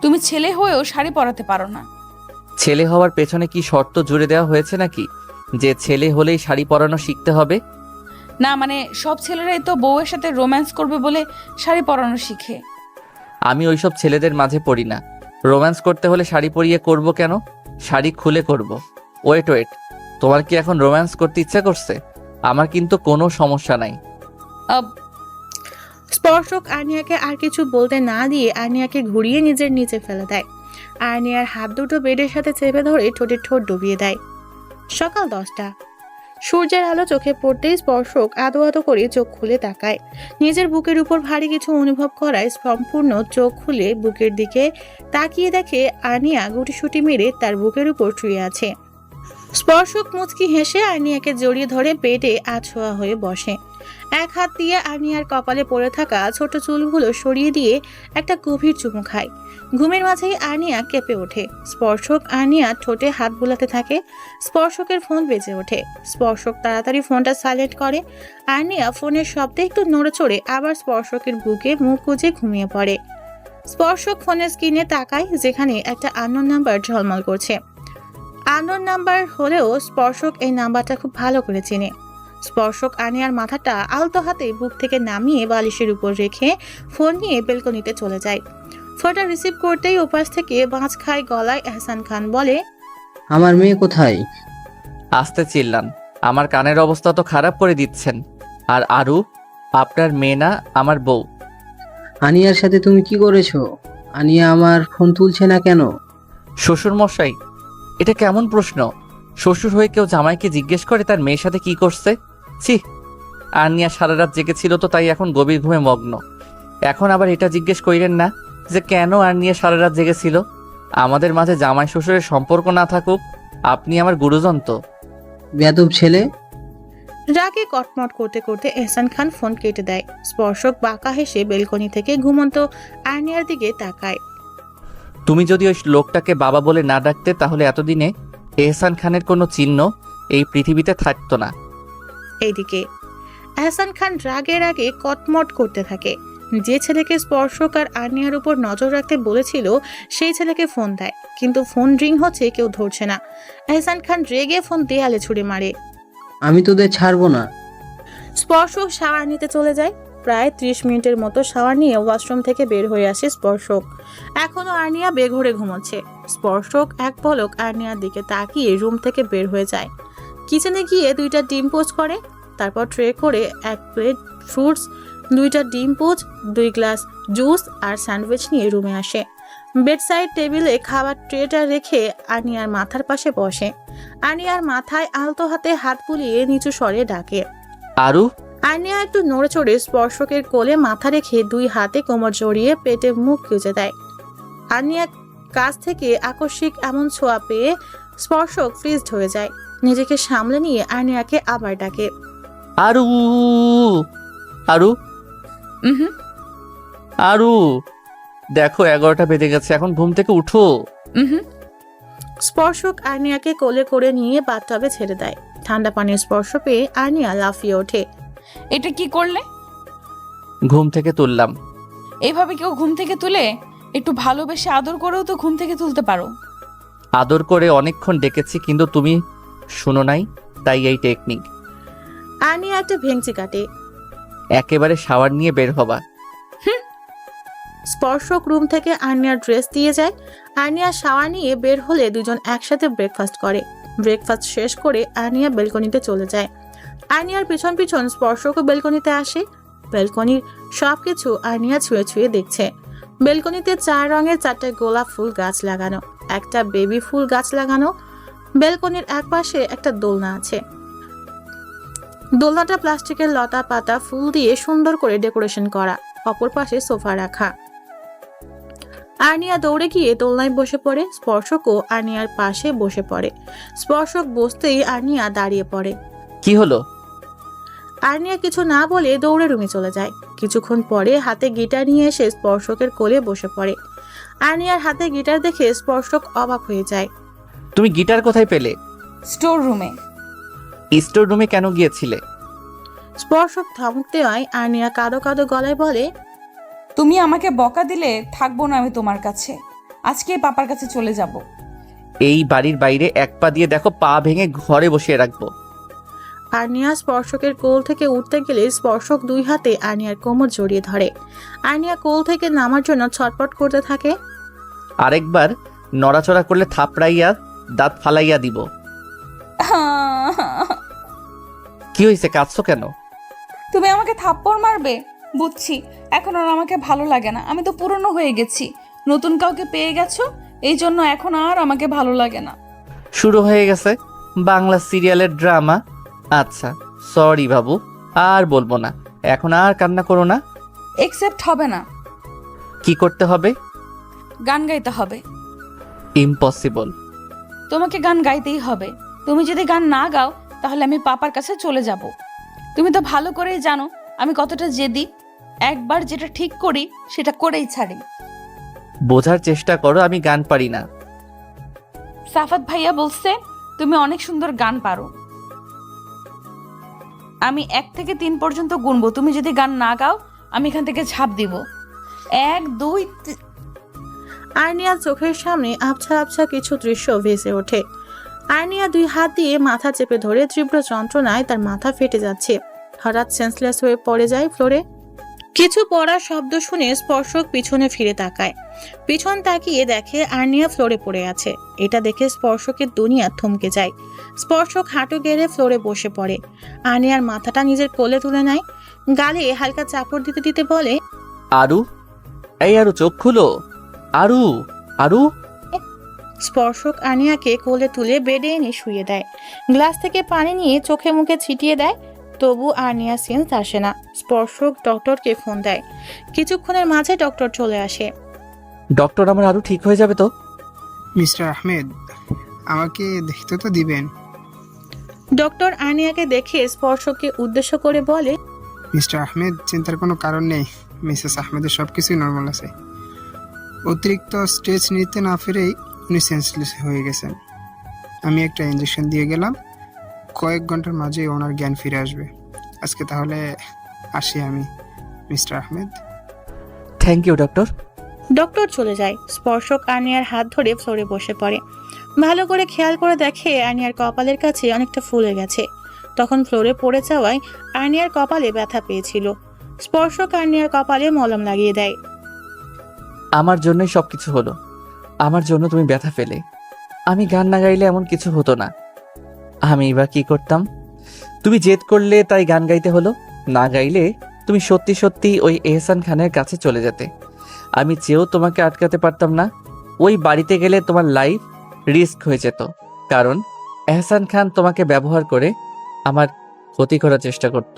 তুমি ছেলে হয়েও শাড়ি পরাতে পারো না। ছেলে হওয়ার পেছনে কি শর্ত জুড়ে দেওয়া হয়েছে নাকি যে ছেলে হলেই শাড়ি পরানো শিখতে হবে? না মানে সব ছেলেরাই তো বউয়ের সাথে রোম্যান্স করবে বলে শাড়ি পরানো শিখে। আমি ওইসব ছেলেদের মাঝে পড়ি না। রোম্যান্স করতে হলে শাড়ি পরিয়ে করব কেন? শাড়ি খুলে করব। ওয়েট ওয়েট, তোমার কি এখন রোম্যান্স করতে ইচ্ছা করছে? আমার কিন্তু কোনো সমস্যা নাই। স্পর্শক আর্নিয়াকে আর কিছু বলতে না দিয়ে আর্নিয়াকে ঘুরিয়ে নিজের নিচে ফেলে দেয়। আর্নিয়ার হাত দুটো বেডের সাথে চেপে ধরে ঠোঁটে ঠোঁট ডুবিয়ে দেয়। সকাল 10টা। সূর্যের আলো চোখে পড়তেই স্পর্শক আদো আদো করে চোখ খুলে তাকায়। নিজের বুকের উপর ভারী কিছু অনুভব করায় সম্পূর্ণ চোখ খুলে বুকের দিকে তাকিয়ে দেখে আর্নিয়া গুটিসুটি মেরে তার বুকের উপর শুয়ে আছে। স্পর্শক মুচকি হেসে আর্নিয়াকে জড়িয়ে ধরে বেডে আছোয়া হয়ে বসে। এক হাত দিয়ে আর্নিয়ার কপালে পড়ে থাকা ছোট চুলগুলো সরিয়ে দিয়ে একটা গভীর চুমু খায়। ঘুমের মাঝেই আর্নিয়া কেঁপে ওঠে। স্পর্শক আর্নিয়ার ঠোঁটে হাত বুলাতে থাকে। স্পর্শকের ফোন বেজে ওঠে। স্পর্শক তাড়াতাড়ি ফোনটা সাইলেন্ট করে। আর্নিয়া ফোনের শব্দে একটু নড়ে চড়ে আবার স্পর্শকের বুকে মুখ গুজে ঘুমিয়ে পড়ে। স্পর্শক ফোনের স্ক্রিনে তাকায়, যেখানে একটা আননোন নাম্বার ঝলমল করছে। আননোন নাম্বার হলেও স্পর্শক এই নাম্বারটা খুব ভালো করে চেনে। স্পর্শক আর্নিয়ার মাথাটা আলতো হাতে বুক থেকে নামিয়ে বালিশের উপর রেখে ফোন নিয়ে বেলকনিতে চলে যায়। ফোনটা রিসিভ করতেই ওপাশ থেকে বাঁচ খায় গলায় এহসান খান বলে, আমার মেয়ে কোথায়? আস্তে চিল্লান, আমার কানের অবস্থা তো খারাপ করে দিচ্ছেন। আর আরু আপনার মেয়ে না, আমার বউ। আনিয়ার সাথে তুমি কি করেছো? আনিয়া আমার ফোন তুলছে না কেন? শ্বশুর মশাই, এটা কেমন প্রশ্ন? শ্বশুর হয়ে কেউ জামাইকে জিজ্ঞেস করে তার মেয়ের সাথে কি করছে? ছি! আর্নিয়া সারা রাত জেগেছিল তো তাই এখন গভীর ঘুমে মগ্ন। এখন আবার এটা জিজ্ঞেস করিলেন না যে কেন আর্নিয়া সারা রাত জেগেছিল? আমাদের মাঝে জামাই শ্বশুরের সম্পর্ক না থাকুক, আপনি আমার গুরুজন তো। বেয়াদব ছেলে। রাগে কটমট করতে করতে এহসান খান ফোন কেটে দেয়। স্পর্শক বাঁকা হেসে বেলকনি থেকে ঘুমন্ত আর্নিয়ার দিকে তাকায়। তুমি যদি ওই লোকটাকে বাবা বলে না ডাকতে তাহলে এতদিনে এহসান খানের কোনো চিহ্ন এই পৃথিবীতে থাকতো না। এইদিকে এহসান খান রাগে রাগে কটমট করতে থাকে। যে ছেলেকে স্পর্শক আর আর্নিয়ার উপর নজর রাখতে বলেছিল সেই ছেলেকে ফোন দেয়, কিন্তু ফোন রিং হচ্ছে, কেউ ধরছে না। এহসান খান রেগে ফোন দেয়ালে ছুড়ে মারে। আমি তোদের ছাড়বো না। স্পর্শক শাওয়ার নিতে চলে যায়। প্রায় 30 মিনিটের মতো শাওয়ার নিয়ে ওয়াশরুম থেকে বের হয়ে আসে স্পর্শক। এখনো আর্নিয়া বেঘরে ঘুমোচ্ছে। স্পর্শক এক পলক আর্নিয়ার দিকে তাকিয়ে রুম থেকে বের হয়ে যায়। কিচেনে গিয়ে 2টা ডিম পোস্ট করে, তারপর ট্রে করে 1 প্লেট ফ্রুটস, 2টা ডিম পোস্ট, 2 গ্লাস জুস আর স্যান্ডউইচ নিয়ে রুমে আসে। বেডসাইড টেবিলে খাবার ট্রেটা রেখে আর্নিয়ার মাথার পাশে বসে। আর্নিয়ার মাথায় আলতো হাতে হাত বুলিয়ে নিচু স্বরে ডাকে। আরু, আর্নিয়া একটু নড়ে চড়ে স্পর্শকের কোলে মাথা রেখে 2 হাতে কোমর জড়িয়ে পেটে মুখ গুজে দেয়। আর্নিয়ার কাছ থেকে আকস্মিক এমন ছোঁয়া পেয়ে স্পর্শক ফ্রিজড হয়ে যায়। নিজেকে সামলে নিয়ে আর্নিয়াকে আবার ডাকে। আরু, আরু, হুম। আরু, দেখো 11টা বেজে গেছে, এখন ঘুম থেকে উঠো। হুম। স্পর্শক আর্নিয়াকে কোলে করে নিয়ে বাথটবে ছেড়ে দেয়। ঠান্ডা পানির স্পর্শ পেয়ে আর্নিয়া লাফিয়ে ওঠে। এটা কি করলে? ঘুম থেকে তুললাম। এইভাবে কেউ ঘুম থেকে তুলে? একটু ভালোবেসে আদর করেও তো ঘুম থেকে তুলতে পারো। আদর করে অনেকক্ষণ ডেকেছি, কিন্তু তুমি শুনো নাই, তাই এই টেকনিক। আর্নিয়া একটা ভেঙচি কাটে। একেবারে শাওয়ার নিয়ে বের হবা। স্পর্শক রুম থেকে আর্নিয়ার ড্রেস দিয়ে যায়। আর্নিয়া শাওয়ার নিয়ে বের হলে দুজন একসাথে ব্রেকফাস্ট করে। ব্রেকফাস্ট শেষ করে আর্নিয়া বেলকনিতে চলে যায়। আর্নিয়ার পিছন পিছন স্পর্শকও বেলকনিতে আসে। বেলকনির সবকিছু আর্নিয়া ছুঁয়ে ছুঁয়ে দেখছে। বেলকনিতে 4 রঙের 4টে গোলাপ ফুল গাছ লাগানো, একটা বেবি ফুল গাছ লাগানো। বেলকনির একপাশে একটা দোলনা আছে। দোলনাটা প্লাস্টিকের লতা পাতা ফুল দিয়ে সুন্দর করে ডেকোরেশন করা। অপর পাশে সোফা রাখা। আর্নিয়া দৌড়ে গিয়ে দোলনায় বসে পড়ে। স্পর্শকও আর্নিয়ার পাশে বসে পড়ে। স্পর্শক বসতেই আর্নিয়া দাঁড়িয়ে পড়ে। কি হলো? আর্নিয়া কিছু না বলে দৌড়ে রুমে চলে যায়। কিছুক্ষণ পরে হাতে গিটার নিয়ে এসে স্পর্শকের কোলে বসে পড়ে। আর্নিয়ার হাতে গিটার দেখে স্পর্শক অবাক হয়ে যায়। তুমি গিটার কোথায় পেলে? স্টোর রুমে। স্টোর রুমে কেন গিয়েছিলে? স্পর্শক ধমক দেওয়ায় আর্নিয়া কাঁদো কাঁদো গলায় বলে, তুমি আমাকে বকা দিলে থাকবো না আমি তোমার কাছে। আজকে পাপার কাছে চলে যাব। এই বাড়ির বাইরে 1 পা দিয়ে দেখো, পা ভেঙে ঘরে বসিয়ে রাখবো। আর্নিয়া স্পর্শকের কোল থেকে উঠতে গেলে স্পর্শক 2 হাতে আর্নিয়ার কোমর জড়িয়ে ধরে। আর্নিয়া কোল থেকে নামার জন্য ছটপট করতে থাকে। আরেকবার নড়াচড়া করলে থাপড়াইয়া দাঁত ফালাইয়া দিব। কি হয়েছে, কাঁদছো কেন? তুমি আমাকে থাপ্পড় মারবে? বুঝছি, এখন আর আমাকে ভালো লাগে না। আমি তো পুরনো হয়ে গেছি। নতুন কাউকে পেয়ে গেছো, এই জন্য এখন আর আমাকে ভালো লাগে না। শুরু হয়ে গেছে বাংলা সিরিয়ালের ড্রামা। আচ্ছা সরি বাবু, আর বলবো না। এখন আর কান্না করো না। একসেপ্ট হবে না। কি করতে হবে? গান গাইতে হবে। ইম্পসিবল। তোমাকে গান গাইতেই হবে। তুমি যদি গান না গাও তাহলে আমি পাপার কাছে চলে যাব। তুমি তো ভালো করেই জানো আমি কতটা জেদি। একবার যেটা ঠিক করি সেটা করেই ছাড়ি। বোঝার চেষ্টা করো, আমি গান পারি না। সাফাত ভাইয়া বলছে তুমি অনেক সুন্দর গান পারো। আমি 1 থেকে 3 পর্যন্ত গুনবো। তুমি যদি গান না গাও আমি এখান থেকে ঝাঁপ দিব। 1 2 আর্নিয়ার চোখের সামনে আবছা আবছা কিছু দৃশ্য ভেসে ওঠে। আর্নিয়া 2 হাত দিয়ে মাথা চেপে ধরে তীব্র যন্ত্রণায় তার মাথা ফেটে যাচ্ছে। হঠাৎ সেন্সলেস হয়ে পড়ে যায় ফ্লোরে। কিছু পড়ার শব্দ শুনে স্পর্শক পিছনে ফিরে তাকায়। পিছন তাকিয়ে দেখে আর্নিয়া ফ্লোরে পড়ে আছে। এটা দেখে স্পর্শকের দুনিয়া থমকে যায়। স্পর্শক হাঁটু গেড়ে ফ্লোরে বসে পড়ে। আর্নিয়ার মাথাটা নিজের কোলে তুলে নেয়। গালে হালকা চাপড় দিতে দিতে বলে, আরু, এই আরু চোখ খুলো। আরু, আরু। স্পর্শক আর্নিয়াকে কোলে তুলে বেডে এনে শুয়ে দেয়। গ্লাস থেকে পানি নিয়ে চোখে মুখে ছিটিয়ে দেয়। তবু আর্নিয়া সেন্স আসে না। স্পর্শক ডক্টরকে ফোন দেয়। কিছুক্ষণের মাঝে ডক্টর চলে আসে। ডক্টর, আমার আরু ঠিক হয়ে যাবে তো? মিস্টার আহমেদ, আমাকে দেখতে তো দিবেন। ডক্টর আর্নিয়াকে দেখে স্পর্শককে উদ্দেশ্য করে বলে, মিস্টার আহমেদ, চিন্তার কোনো কারণ নেই। মিসেস আহমেদের সব কিছুই নর্মাল আছে। অতিরিক্ত স্ট্রেস নিতে না ফিরেই উনি সেন্সলেস হয়ে গেছেন। আমি একটা ইঞ্জেকশন দিয়ে গেলাম, কয়েক ঘন্টার মাঝেই ওনার জ্ঞান ফিরে আসবে। আজকে তাহলে আসি আমি, Mr Ahmed. Thank you doctor. Doctor চলে যায়। স্পর্শক আর্নিয়ার হাত ধরে ফ্লোরে বসে পড়ে। ভালো করে খেয়াল করে দেখে আর্নিয়ার কপালের কাছে অনেকটা ফুলে গেছে। তখন ফ্লোরে পড়ে যাওয়ায় আর্নিয়ার কপালে ব্যথা পেয়েছিল। স্পর্শক আর্নিয়ার কপালে মলম লাগিয়ে দেয়। আমার জন্যই সবকিছু হলো। আমার জন্য তুমি ব্যথা পেলে। আমি গান না গাইলে এমন কিছু হতো না। আমি এবার কি করতাম? তুমি জেদ করলে তাই গান গাইতে হলো। না গাইলে তুমি সত্যি সত্যি ওই এহসান খানের কাছে চলে যেতে। আমি চেয়েও তোমাকে আটকাতে পারতাম না। ওই বাড়িতে গেলে তোমার লাইফ রিস্ক হয়ে যেত, কারণ এহসান খান তোমাকে ব্যবহার করে আমার ক্ষতি করার চেষ্টা করত।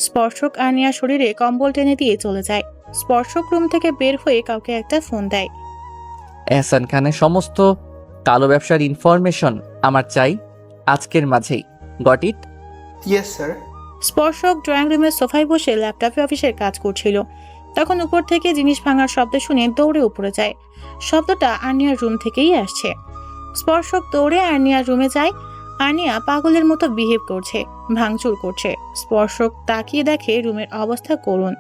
স্পর্শক আর্নিয়ার শরীরে কম্বল টেনে দিয়ে চলে যায়। স্পর্শক রুম থেকে বের হয়ে কাউকে একটা ফোন দেয়। এহসান খানের সমস্ত কালো ব্যবসার ইনফরমেশন আমার চাই আজকের মাঝেই। Got it? Yes sir. স্পর্শক ড্রয়িং রুমের সোফায় বসে ল্যাপটপে অফিসের কাজ করছিল। তখন উপর থেকে জিনিস ভাঙার শব্দ শুনে দৌড়ে উপরে যায়। শব্দটা আর্নিয়ার রুম থেকেই আসছে। স্পর্শক দৌড়ে আর্নিয়ার রুমে যায়। আর্নিয়া পাগলের মতো বিহেভ করছে, ভাঙচুর করছে। স্পর্শক তাকিয়ে দেখে রুমের অবস্থা করুণ।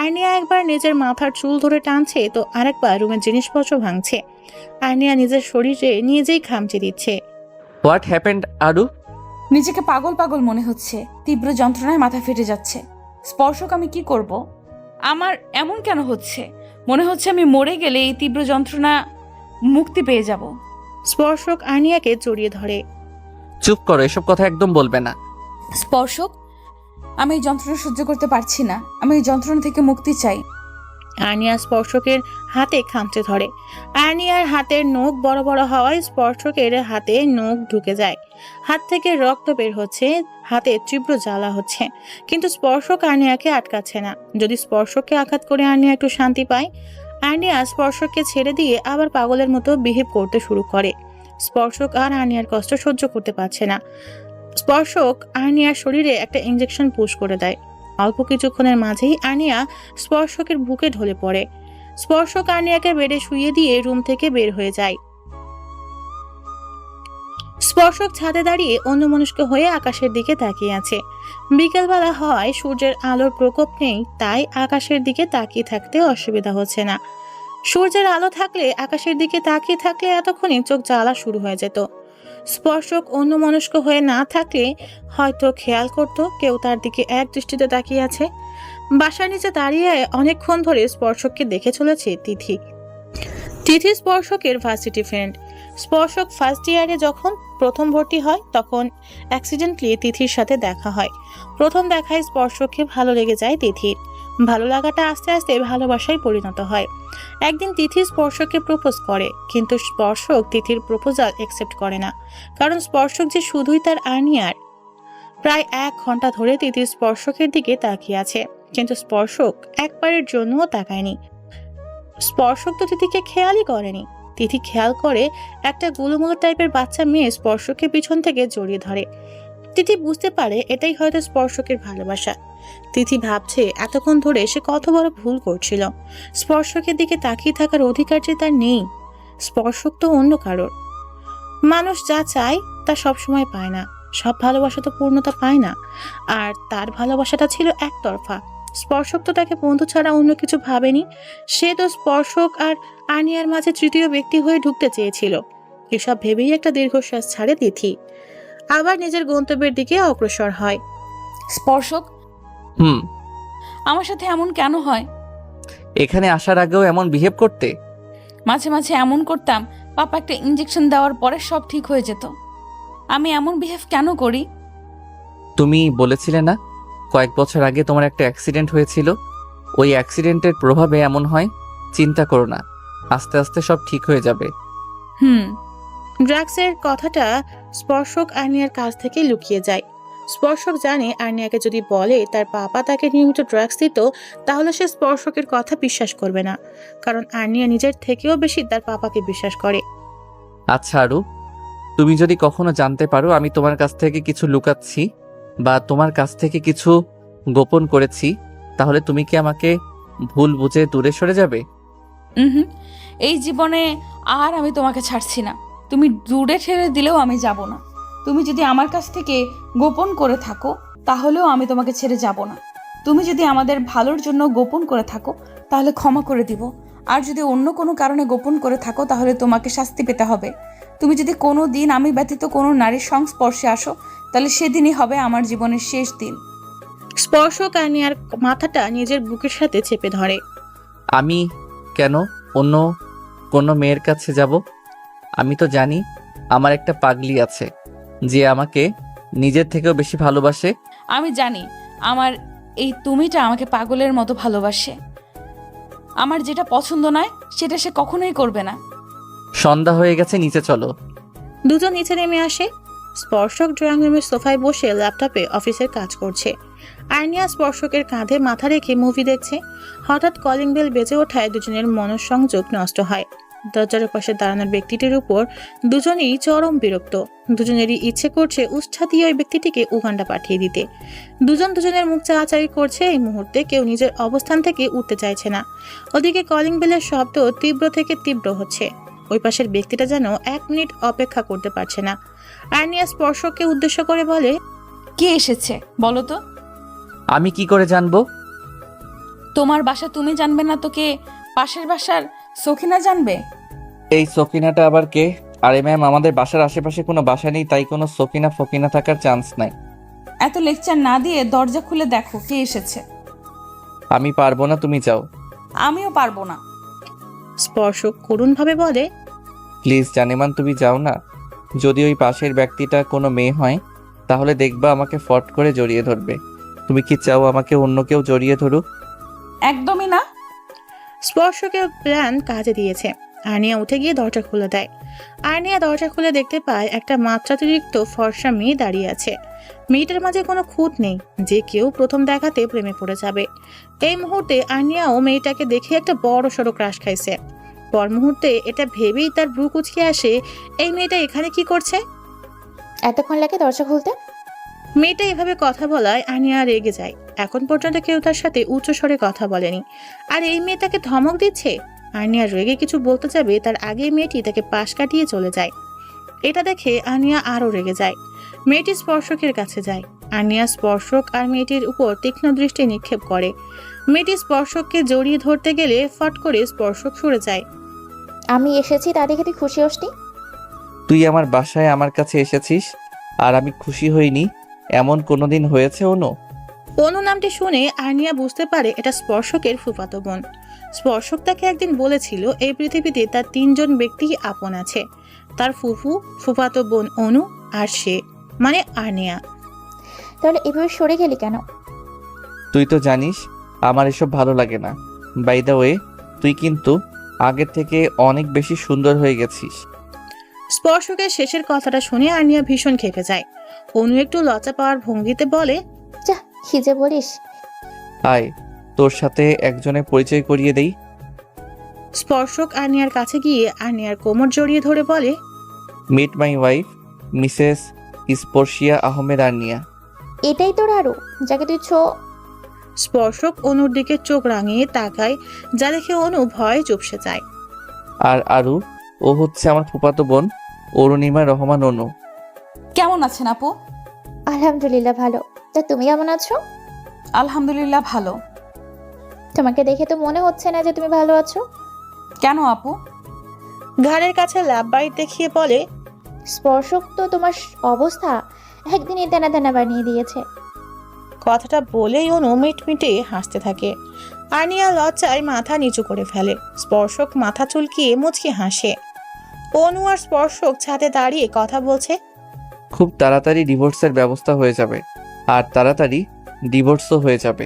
আর্নিয়া একবার নিজের মাথার চুল ধরে টানছে তো আরেকবার রুমের জিনিসপত্র ভাঙছে। আর্নিয়া নিজের শরীরে নিজেই খামচে দিচ্ছে। হোয়াট হ্যাপেন্ড আরু? নিজেকে পাগল পাগল মনে হচ্ছে। তীব্র যন্ত্রণায় মাথা ফেটে যাচ্ছে। স্পর্শক, আমি কি করব? আমার এমন কেন হচ্ছে? মনে হচ্ছে আমি মরে গেলে এই তীব্র যন্ত্রণা মুক্তি পেয়ে যাব। স্পর্শক আর্নিয়াকে জড়িয়ে ধরে। চুপ করো, এসব কথা একদম বলবে না। স্পর্শক, আমি এই যন্ত্রণা সহ্য করতে পারছি না। আমি এই যন্ত্রণা থেকে মুক্তি চাই। আর্নিয়া স্পর্শকের হাতে খামচে ধরে। আর্নিয়ার হাতের নখ বড় বড় হওয়ায় স্পর্শকের হাতে নখ ঢুকে যায়। হাত থেকে রক্ত বের হচ্ছে, হাতে তীব্র জ্বালা হচ্ছে, কিন্তু স্পর্শক আর্নিয়াকে আটকাচ্ছে না। যদি স্পর্শককে আঘাত করে আর্নিয়া একটু শান্তি পায়, আর্নিয়া স্পর্শককে ছেড়ে দিয়ে আবার পাগলের মতো বিহেভ করতে শুরু করে। স্পর্শক আর আর্নিয়ার কষ্ট সহ্য করতে পারছে না। স্পর্শক আর্নিয়ার শরীরে একটা ইঞ্জেকশন পুশ করে দেয়। অল্প কিছুক্ষণের মাঝেই আর্নিয়া স্পর্শকের বুকে ঢলে পড়ে। স্পর্শক আর্নিয়াকে বেডে শুইয়ে দিয়ে রুম থেকে বের হয়ে যায়। স্পর্শক ছাদে দাঁড়িয়ে অন্যমনস্ক হয়ে আকাশের দিকে তাকিয়ে আছে। বিকেলবেলা হওয়ায় সূর্যের আলোর প্রকোপ নেই, তাই আকাশের দিকে তাকিয়ে থাকতে অসুবিধা হচ্ছে না। সূর্যের আলো থাকলে আকাশের দিকে তাকিয়ে থাকলে এতক্ষণে চোখ জ্বালা শুরু হয়ে যেত। স্পর্শক অন্যমনস্ক হয়ে না থাকলে হয়তো খেয়াল করত কেউ তার দিকে এক দৃষ্টিতে তাকিয়ে আছে। বাসার নিচে দাঁড়িয়ে অনেকক্ষণ ধরে স্পর্শককে দেখে চলেছে তিথি। তিথি স্পর্শকের ভার্সিটি ফ্রেন্ড। স্পর্শক ফার্স্ট ইয়ারে যখন প্রথম ভর্তি হয় তখন অ্যাক্সিডেন্টলি তিথির সাথে দেখা হয়। প্রথম দেখায় স্পর্শককে ভালো লেগে যায় তিথির। ভালো লাগাটা আস্তে আস্তে ভালোবাসায় পরিণত হয়। একদিন তিথি স্পর্শককে প্রপোজ করে, কিন্তু স্পর্শক তিথির প্রপোজাল অ্যাকসেপ্ট করে না, কারণ স্পর্শক যে শুধুই তার আর্নিয়ার। প্রায় 1 ঘন্টা ধরে তিথি স্পর্শকের দিকে তাকিয়ে আছে, কিন্তু স্পর্শক একবারের জন্যও তাকায়নি। স্পর্শক তো তিথিকে খেয়ালই করেনি। তিথি খেয়াল করে একটা গুলুমুলু টাইপের বাচ্চা মেয়ে স্পর্শকের পিছন থেকে জড়িয়ে ধরে। তিথি বুঝতে পারে এটাই হয়তো স্পর্শকের ভালোবাসা। তিথি ভাবছে এতক্ষণ ধরে সে কত বড় ভুল করছিল। স্পর্শকের দিকে তাকিয়ে থাকার অধিকার যে তার নেই। স্পর্শক তো অন্য কারোর। মানুষ যা চায় তা সবসময় পায় না, সব ভালোবাসা তো পূর্ণতা পায় না। আর তার ভালোবাসাটা ছিল একতরফা। স্পর্শক তো তাকে বন্ধু ছাড়া অন্য কিছু ভাবেনি। সে তো স্পর্শক আর আর্নিয়ার মাঝে তৃতীয় ব্যক্তি হয়ে ঢুকতে চেয়েছিল। এসব ভেবেই একটা দীর্ঘশ্বাস ছাড়ে তিথি। আবার নিজের গন্তব্যের দিকে অগ্রসর হয়। স্পর্শক, আমার সাথে এমন কেন হয়? এখানে আসার আগেও এমন বিহেভ করতে? মাঝে মাঝে এমন করতাম, পাপা একটা ইঞ্জেকশন দেওয়ার পরে সব ঠিক হয়ে যেত। আমি এমন বিহেভ কেন করি? তুমি বলেছিলে না কয়েক বছর আগে তোমার একটা অ্যাক্সিডেন্ট হয়েছিল? ওই অ্যাক্সিডেন্টের প্রভাবে এমন হয়। চিন্তা করো না, আস্তে আস্তে সব ঠিক হয়ে যাবে। ড্রাগসের কথাটা স্পর্শক আর্নিয়ার কাছ থেকে লুকিয়ে যায়। স্পর্শক জানে আর্নিয়াকে যদি বলে তার পাপা তাকে নিয়মিত ড্রাগস দিত, তাহলে সে স্পর্শকের কথা বিশ্বাস করবে না, কারণ আর্নিয়া নিজের থেকেও বেশি তার পাপাকে বিশ্বাস করে। আচ্ছা আরু, তুমি যদি কখনো জানতে পারো আমি তোমার কাছ থেকে কিছু লুকাচ্ছি বা তোমার কাছ থেকে কিছু গোপন করেছি, তাহলে তুমি কি আমাকে ভুল বুঝে দূরে সরে যাবে? হুম, এই জীবনে আর আমি তোমাকে ছাড়ছি না। তুমি দূরে ঠেলে দিলেও আমি যাব না। তুমি যদি আমার কাছ থেকে গোপন করে থাকো তাহলেও আমি তোমাকে ছেড়ে যাব না। তুমি যদি আমাদের ভালোর জন্য গোপন করে থাকো তাহলে ক্ষমা করে দিব, আর যদি অন্য কোনো কারণে গোপন করে থাকো তাহলে তোমাকে শাস্তি পেতে হবে। তুমি যদি কোনো দিন আমি ব্যতীত কোনো নারীর সংস্পর্শে আসো তাহলে সেদিনই হবে আমার জীবনের শেষ দিন। স্পর্শক আর্নিয়ার মাথাটা নিজের বুকের সাথে চেপে ধরে। আমি কেন অন্য কোনো মেয়ের কাছে যাব? আমি তো জানি আমার একটা পাগলি আছে যে আমাকে নিজের থেকেও বেশি ভালোবাসে। আমি জানি আমার এই তুমিটা আমাকে পাগলের মতো ভালোবাসে। আমার যেটা পছন্দ নয় সেটা সে কখনোই করবে না। সন্ধ্যা হয়ে গেছে, নিচে চলো। দুজন নিচে নেমে আসে। স্পর্শক ড্রয়িং রুমের সোফায় বসে ল্যাপটপে অফিসের কাজ করছে। আর্নিয়া স্পর্শকের কাঁধে মাথা রেখে মুভি দেখছে। হঠাৎ কলিং বেল বেজে ওঠায় দুজনের মনঃসংযোগ নষ্ট হয়। দরজার পাশে দাঁড়ানোর ব্যক্তিটির উপর দুজনেই চরম বিরক্ত। দুজনেরই ইচ্ছে করছে উষ্ঠা দিয়ে ওই ব্যক্তিটিকে উগান্ডা পাঠিয়ে দিতে। দুজন দুজনের মুখ চাওয়াচাওয়ি করছে। এই মুহূর্তে কেউ নিজের অবস্থান থেকে উঠতে চাইছে না। ওদিকে কলিং বেলের শব্দ তীব্র থেকে তীব্র হচ্ছে। ওই পাশের ব্যক্তিটা যেন 1 মিনিট অপেক্ষা করতে পারছে না। আর্নিয়া স্পর্শককে উদ্দেশ্য করে বলে, কে এসেছে বলো তো? আমি কি করে জানবো? তোমার বাসা তুমি জানবে না তো কে পাশের বাসার সখিনা জানবে? এই সকিনাটা আবার কে? আরে ম্যাম, আমাদের বাসার আশেপাশে কোনো বাসা নেই, তাই কোনো সকিনা ফকিনা থাকার চান্স নাই। এত লেকচার না দিয়ে দরজা খুলে দেখো কে এসেছে। আমি পারবো না, তুমি যাও। আমিও পারবো না। স্পর্শক করুণভাবে বলে, প্লিজ জানেমান, তুমি যাও না। যদি ওই পাশের ব্যক্তিটা কোনো মেয়ে হয় তাহলে দেখবা আমাকে ফট করে জড়িয়ে ধরবে। তুমি কি চাও আমাকে অন্য কেউ জড়িয়ে ধরুক? একদমই না। স্পর্শকের প্ল্যান কাজে দিয়েছে। আর্নিয়া উঠে গিয়ে দরজা খুলে দেয়। আর্নিয়া দরজা খুলে দেখতে পায় একটা মাত্রাতিরিক্ত ফর্সা মেয়ে দাঁড়িয়ে আছে। মেয়েটার মাঝে কোনো খুঁত নেই যে কেউ প্রথম দেখাতে প্রেমে পড়ে যাবে। এই মুহূর্তে আর্নিয়াও মেয়েটাকে দেখে একটা বড় সড়ো ক্রাশ খাইছে। পর মুহূর্তে এটা ভেবেই তার ব্রু কুচকে আসে, এই মেয়েটা এখানে কি করছে? এতক্ষণ লাগে দরজা খুলতে? মেয়েটা এভাবে কথা বলায় আর্নিয়া রেগে যায়। এখন পর্যন্ত কেউ তার সাথে উচ্চ স্বরে কথা বলেনি, আর এই মেয়ে তাকে ধমক দিচ্ছে। আর্নিয়া রেগে কিছু বলতে যাবে তার আগে মেয়েটি তাকে পাশ কাটিয়ে চলে যায়। এটা দেখে আর্নিয়া আরও রেগে যায়। মেয়েটি স্পর্শকের কাছে যায়। আর্নিয়া স্পর্শক আর মেয়েটির উপর তীক্ষ্ণ দৃষ্টি নিক্ষেপ করে। মেয়েটি স্পর্শককে জড়িয়ে ধরতে গেলে ফট করে স্পর্শক সরে যায়। আমি এসেছি তা দেখে তুই খুশি হসনি? তুই আমার বাসায় আমার কাছে এসেছিস আর আমি খুশি হইনি, এমন কোনোদিন হয়েছে অনু? অনু নামটি শুনে আর্নিয়া বুঝতে পারে এটা স্পর্শকের ফুফাতো বোন। স্পর্শক তাকে একদিন বলেছিল এই পৃথিবীতে তার 3 জন ব্যক্তিই আপন আছে, তার ফুফু, ফুফাতো বোন অনু আর সে মানে আর্নিয়া। তাহলে এভাবে সরে গেলি কেন? তুই তো জানিস আমার এসব ভালো লাগে না। বাই দ্য ওয়ে, তুই কিন্তু আগের থেকে অনেক বেশি সুন্দর হয়ে গেছিস। স্পর্শকের শেষের কথাটা শুনে আর্নিয়া ভীষণ খেপে যায়। অনু একটু লজ্জা পাওয়ার ভঙ্গিতে বলে, যা কি যে বলিস। আয় তোর সাথে একজনের পরিচয় করিয়ে দেই। স্পর্শক আর্নিয়ার কাছে গিয়ে আর্নিয়ার কোমর জড়িয়ে ধরে বলে, meet my wife Mrs Sparshia Ahmed Arnia. এটাই তোর আরো, যাকে তুই স্পর্শক অনুর দিকে চোখ রাঙিয়ে তাকায়, যা দেখে অনু ভয়ে চুপসে যায়। আর আরু, ও হচ্ছে আমার ফুফাতো বোন অরুণিমা রহমান অনু। কেমন আছেন আপু? আলহামদুলিল্লাহ ভালো। তা তুমি কেমন আছো? আলহামদুলিল্লাহ ভালো। তোমাকে দেখে তো মনে হচ্ছে না যে তুমি ভালো আছো। কেন আপু? ঘাড়ের কাছে ল্যাব বাইট দেখিয়ে বলে, স্পর্শক তো তোমার অবস্থা একদিনই তেনা তেনা বানিয়ে দিয়েছে। কথাটা বলেই অনু মিটমিটে হাসতে থাকে। আর্নিয়া লজ্জায় মাথা নিচু করে ফেলে। স্পর্শক মাথা চুলকিয়ে মুচকি হাসে। অনু আর স্পর্শক ছাদে দাঁড়িয়ে কথা বলছে। খুব তাড়াতাড়ি ডিভোর্সের ব্যবস্থা হয়ে যাবে, আর তাড়াতাড়ি ডিভোর্সও হয়ে যাবে।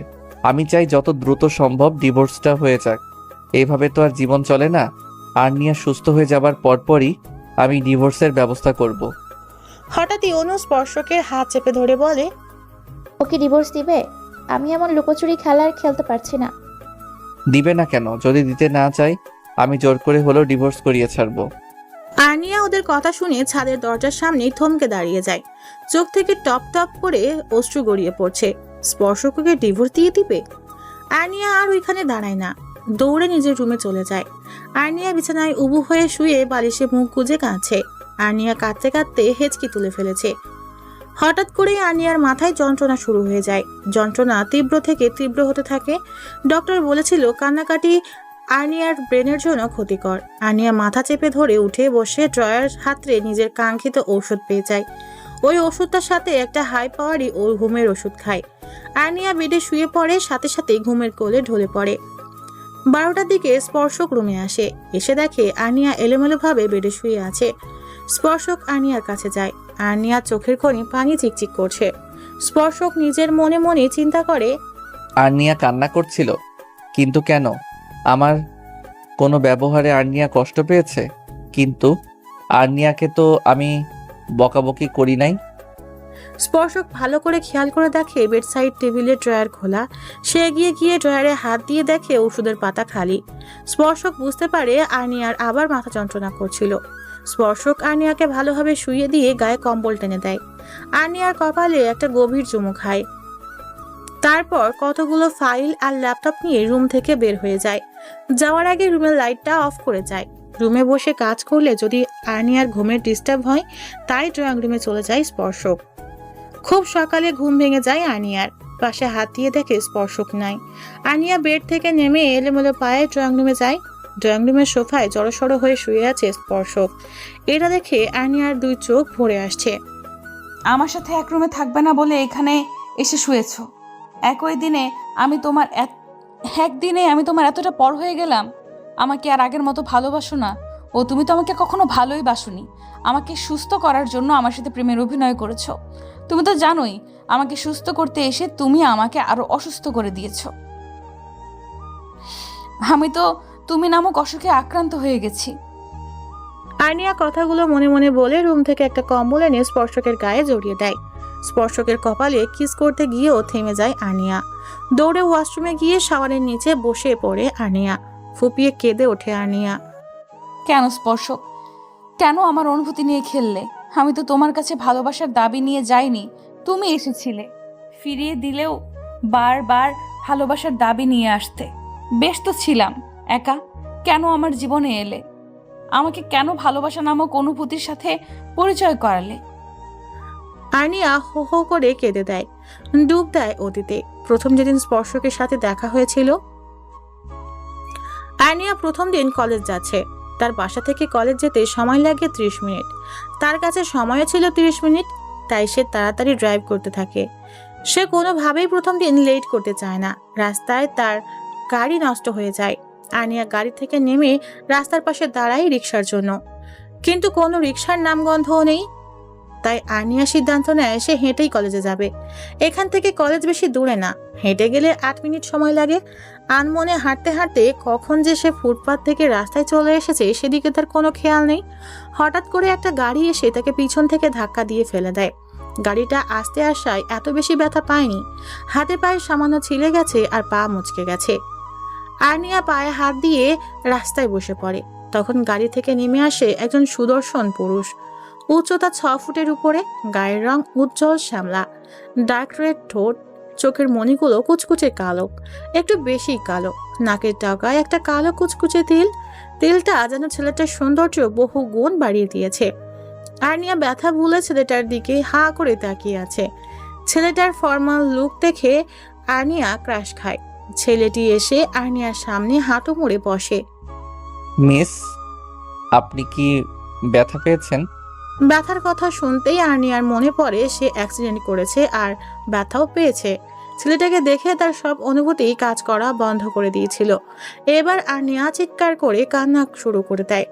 আমি চাই যত দ্রুত সম্ভব ডিভোর্সটা হয়ে যাক। এইভাবে তো আর জীবন চলে না। আর্নিয়া সুস্থ হয়ে যাবার পরপরই আমি ডিভোর্সের ব্যবস্থা করব। হঠাৎই অনু স্পর্শকের হাত চেপে ধরে বলে, ওকে ডিভোর্স দিবে? আমি এমন লুকোচুরি খেলা আর খেলতে পারছি না। দিবে না কেন? যদি দিতে না চাই আমি জোর করে হলেও ডিভোর্স করিয়ে ছাড়বো। আর্নিয়া ওদের কথা শুনে ছাদের দরজার সামনে থমকে দাঁড়িয়ে যায়। চোখ থেকে টপ টপ করে অশ্রু গড়িয়ে পড়ছে। স্পর্শককে ডিভোর্স দিয়ে দিবে? আর্নিয়া আর ওইখানে দাঁড়ায় না, দৌড়ে নিজের রুমে চলে যায়। আর্নিয়া বিছানায় উবু হয়ে শুয়ে বালিশে মুখ গুজে কাঁদছে। আর্নিয়া কাঁদতে কাঁদতে হেঁচকি তুলে ফেলেছে। হঠাৎ করেই আর্নিয়ার মাথায় যন্ত্রণা শুরু হয়ে যায়। যন্ত্রণা তীব্র থেকে তীব্র হতে থাকে। ডক্টর বলেছিল কান্নাকাটি আর্নিয়ার ব্রেনের জন্য ক্ষতিকর। আর্নিয়া মাথা চেপে ধরে উঠে বসে ড্রয়ার হাতড়ে নিজের কাঙ্ক্ষিত ঔষধ পেয়ে যায়। ওই ওষুধটার সাথে একটা হাই পাওয়ারই ও ঘুমের ওষুধ খায়। আর্নিয়া বেডে শুয়ে পড়ে, সাথে সাথে ঘুমের কোলে ঢলে পড়ে। 12টার দিকে স্পর্শক রুমে আসে। এসে দেখে আর্নিয়া এলোমেলোভাবে বেডে শুয়ে আছে। স্পর্শক আর্নিয়ার কাছে যায়। আর্নিয়া চোখের কোণে পানি চিকচিক করছে। স্পর্শক নিজের মনে মনে চিন্তা করে, আর্নিয়া কান্না করছিল, কিন্তু কেন? আমার কোনো ব্যবহারে আর্নিয়া কষ্ট পেয়েছে, কিন্তু আর্নিয়াকে তো আমি বকাবকি করি নাই। স্পর্শক ভালো করে খেয়াল করে দেখে বেডসাইড টেবিলের ড্রয়ার খোলা। সে এগিয়ে গিয়ে ড্রয়ারে হাত দিয়ে দেখে ওষুধের পাতা খালি। স্পর্শক বুঝতে পারে আর্নিয়ার আবার মাথা যন্ত্রণা করছিল। স্পর্শক আর্নিয়াকে ভালোভাবে শুইয়ে দিয়ে গায়ে কম্বল টেনে দেয়। আর্নিয়ার কপালে একটা গভীর চুমু খায়। তারপর কতগুলো ফাইল আর ল্যাপটপ নিয়ে রুম থেকে বের হয়ে যায়। যাওয়ার আগে রুমের লাইটটা অফ করে যায়। রুমে বসে কাজ করলে যদি আর্নিয়ার ঘুমের ডিস্টার্ব হয়, তাই ড্রয়িং রুমে চলে যায় স্পর্শক। খুব সকালে ঘুম ভেঙে যায় আর্নিয়ার। পাশে হাত দিয়ে দেখে স্পর্শক নাই। আর্নিয়া বেড থেকে নেমে এলোমেলো পায়ে ড্রয়িং রুমে যায়। ড্রয়িং রুমের সোফায় জড়সড় হয়ে শুয়ে আছে স্পর্শক। এটা দেখে আর্নিয়ার দুই চোখ ভরে আসছে। আমার সাথে এক রুমে থাকবে না বলে এখানে এসে শুয়েছো। একদিনে আমি তোমার এতটা পর হয়ে গেলাম। আমাকে আর আগের মতো ভালোবাসো না। ও তুমি তো আমাকে কখনো ভালোই বাসোনি। আমাকে সুস্থ করার জন্য আমার সাথে প্রেমের অভিনয় করেছো। তুমি তো জানোই আমাকে সুস্থ করতে এসে তুমি আমাকে আরো অসুস্থ করে দিয়েছো। আমি তো তুমি নামক অসুখে আক্রান্ত হয়ে গেছি। আর্নিয়া কথাগুলো মনে মনে বলে রুম থেকে একটা কম্বল এনে স্পর্শকের গায়ে জড়িয়ে দেয়। স্পর্শকের কপালে কিস করতে গিয়েও থেমে যায় আর্নিয়া। দৌড়ে ওয়াশরুমে গিয়ে শাওয়ারের নিচে বসে পড়ে আর্নিয়া। ফুপিয়ে কেঁদে ওঠে আর্নিয়া। কেন স্পর্শক, কেন আমার অনুভূতি নিয়ে খেললে? আমি তো তোমার কাছে ভালোবাসার দাবি নিয়ে যাইনি, তুমি এসেছিলে। ফিরিয়ে দিলেও বারবার ভালোবাসার দাবি নিয়ে আসতে। বেশ তো ছিলাম একা, কেন আমার জীবনে এলে? আমাকে কেন ভালোবাসা নামক অনুভূতির সাথে পরিচয় করালে? আর্নিয়া হো হো করে কেঁদে দেয়, ডুব দেয় অতীতে। প্রথম যেদিন স্পর্শকের সাথে দেখা হয়েছিল। আর্নিয়া প্রথম দিন কলেজ যাচ্ছে। তার বাসা থেকে কলেজ যেতে সময় লাগে 30 মিনিট। তার কাছে সময়ও ছিল 30 মিনিট, তাই সে তাড়াতাড়ি ড্রাইভ করতে থাকে। সে কোনোভাবেই প্রথম দিন লেট করতে চায় না। রাস্তায় তার গাড়ি নষ্ট হয়ে যায়। আর্নিয়া গাড়ি থেকে নেমে রাস্তার পাশে দাঁড়ায় রিক্সার জন্য, কিন্তু কোনো রিক্সার নামগন্ধও নেই। তাই আর্নিয়া সিদ্ধান্ত নেয় সে হেঁটেই কলেজে যাবে। এখান থেকে কলেজ বেশি দূরে না, হেঁটে গেলে 8 মিনিট সময় লাগে। আনমনে হাঁটতে হাঁটতে কখন যে সে ফুটপাত থেকে রাস্তায় চলে এসেছে সেদিকে তার কোনো খেয়াল নেই। হঠাৎ করে একটা গাড়ি এসে তাকে পিছন থেকে ধাক্কা দিয়ে ফেলে দেয়। গাড়িটা আসতে আসায় এত বেশি ব্যথা পায়নি। হাতে পায়ে সামান্য ছিলে গেছে আর পা মুচকে গেছে। আর্নিয়া পায়ে হাত দিয়ে রাস্তায় বসে পড়ে। তখন গাড়ি থেকে নেমে আসে একজন সুদর্শন পুরুষ। উচ্চতা 6 ফুটের উপরে, গায়ের রং উজ্জ্বল শ্যামলা, ডার্ক রেড ঠোঁট, চোখের মণিগুলো কুচকুচে কালো, একটু বেশি কালো। নাকের ডগায় একটা কালো কুচকুচে তিল। তিলটা যেন ছেলেটার সৌন্দর্য বহু গুণ বাড়িয়ে দিয়েছে। আর্নিয়া ব্যথা ভুলে ছেলেটার দিকে হা করে তাকিয়ে আছে। ছেলেটার ফর্মাল লুক দেখে আর্নিয়া ক্রাশ খায়। ছেলেটি এসে আর্নিয়ার সামনে হাঁটু মুড়ে বসে। মিস, আপনি কি ব্যথা পেয়েছেন? ব্যথার কথা শুনতেই আর্নিয়ার মনে পড়ে সে অ্যাক্সিডেন্ট করেছে আর ব্যথাও পেয়েছে। ছেলেটাকে দেখে তার সব অনুভূতি কাজ করা বন্ধ করে দিয়েছিল। এবার আর্নিয়া চিৎকার করে কান্না শুরু করে দেয়।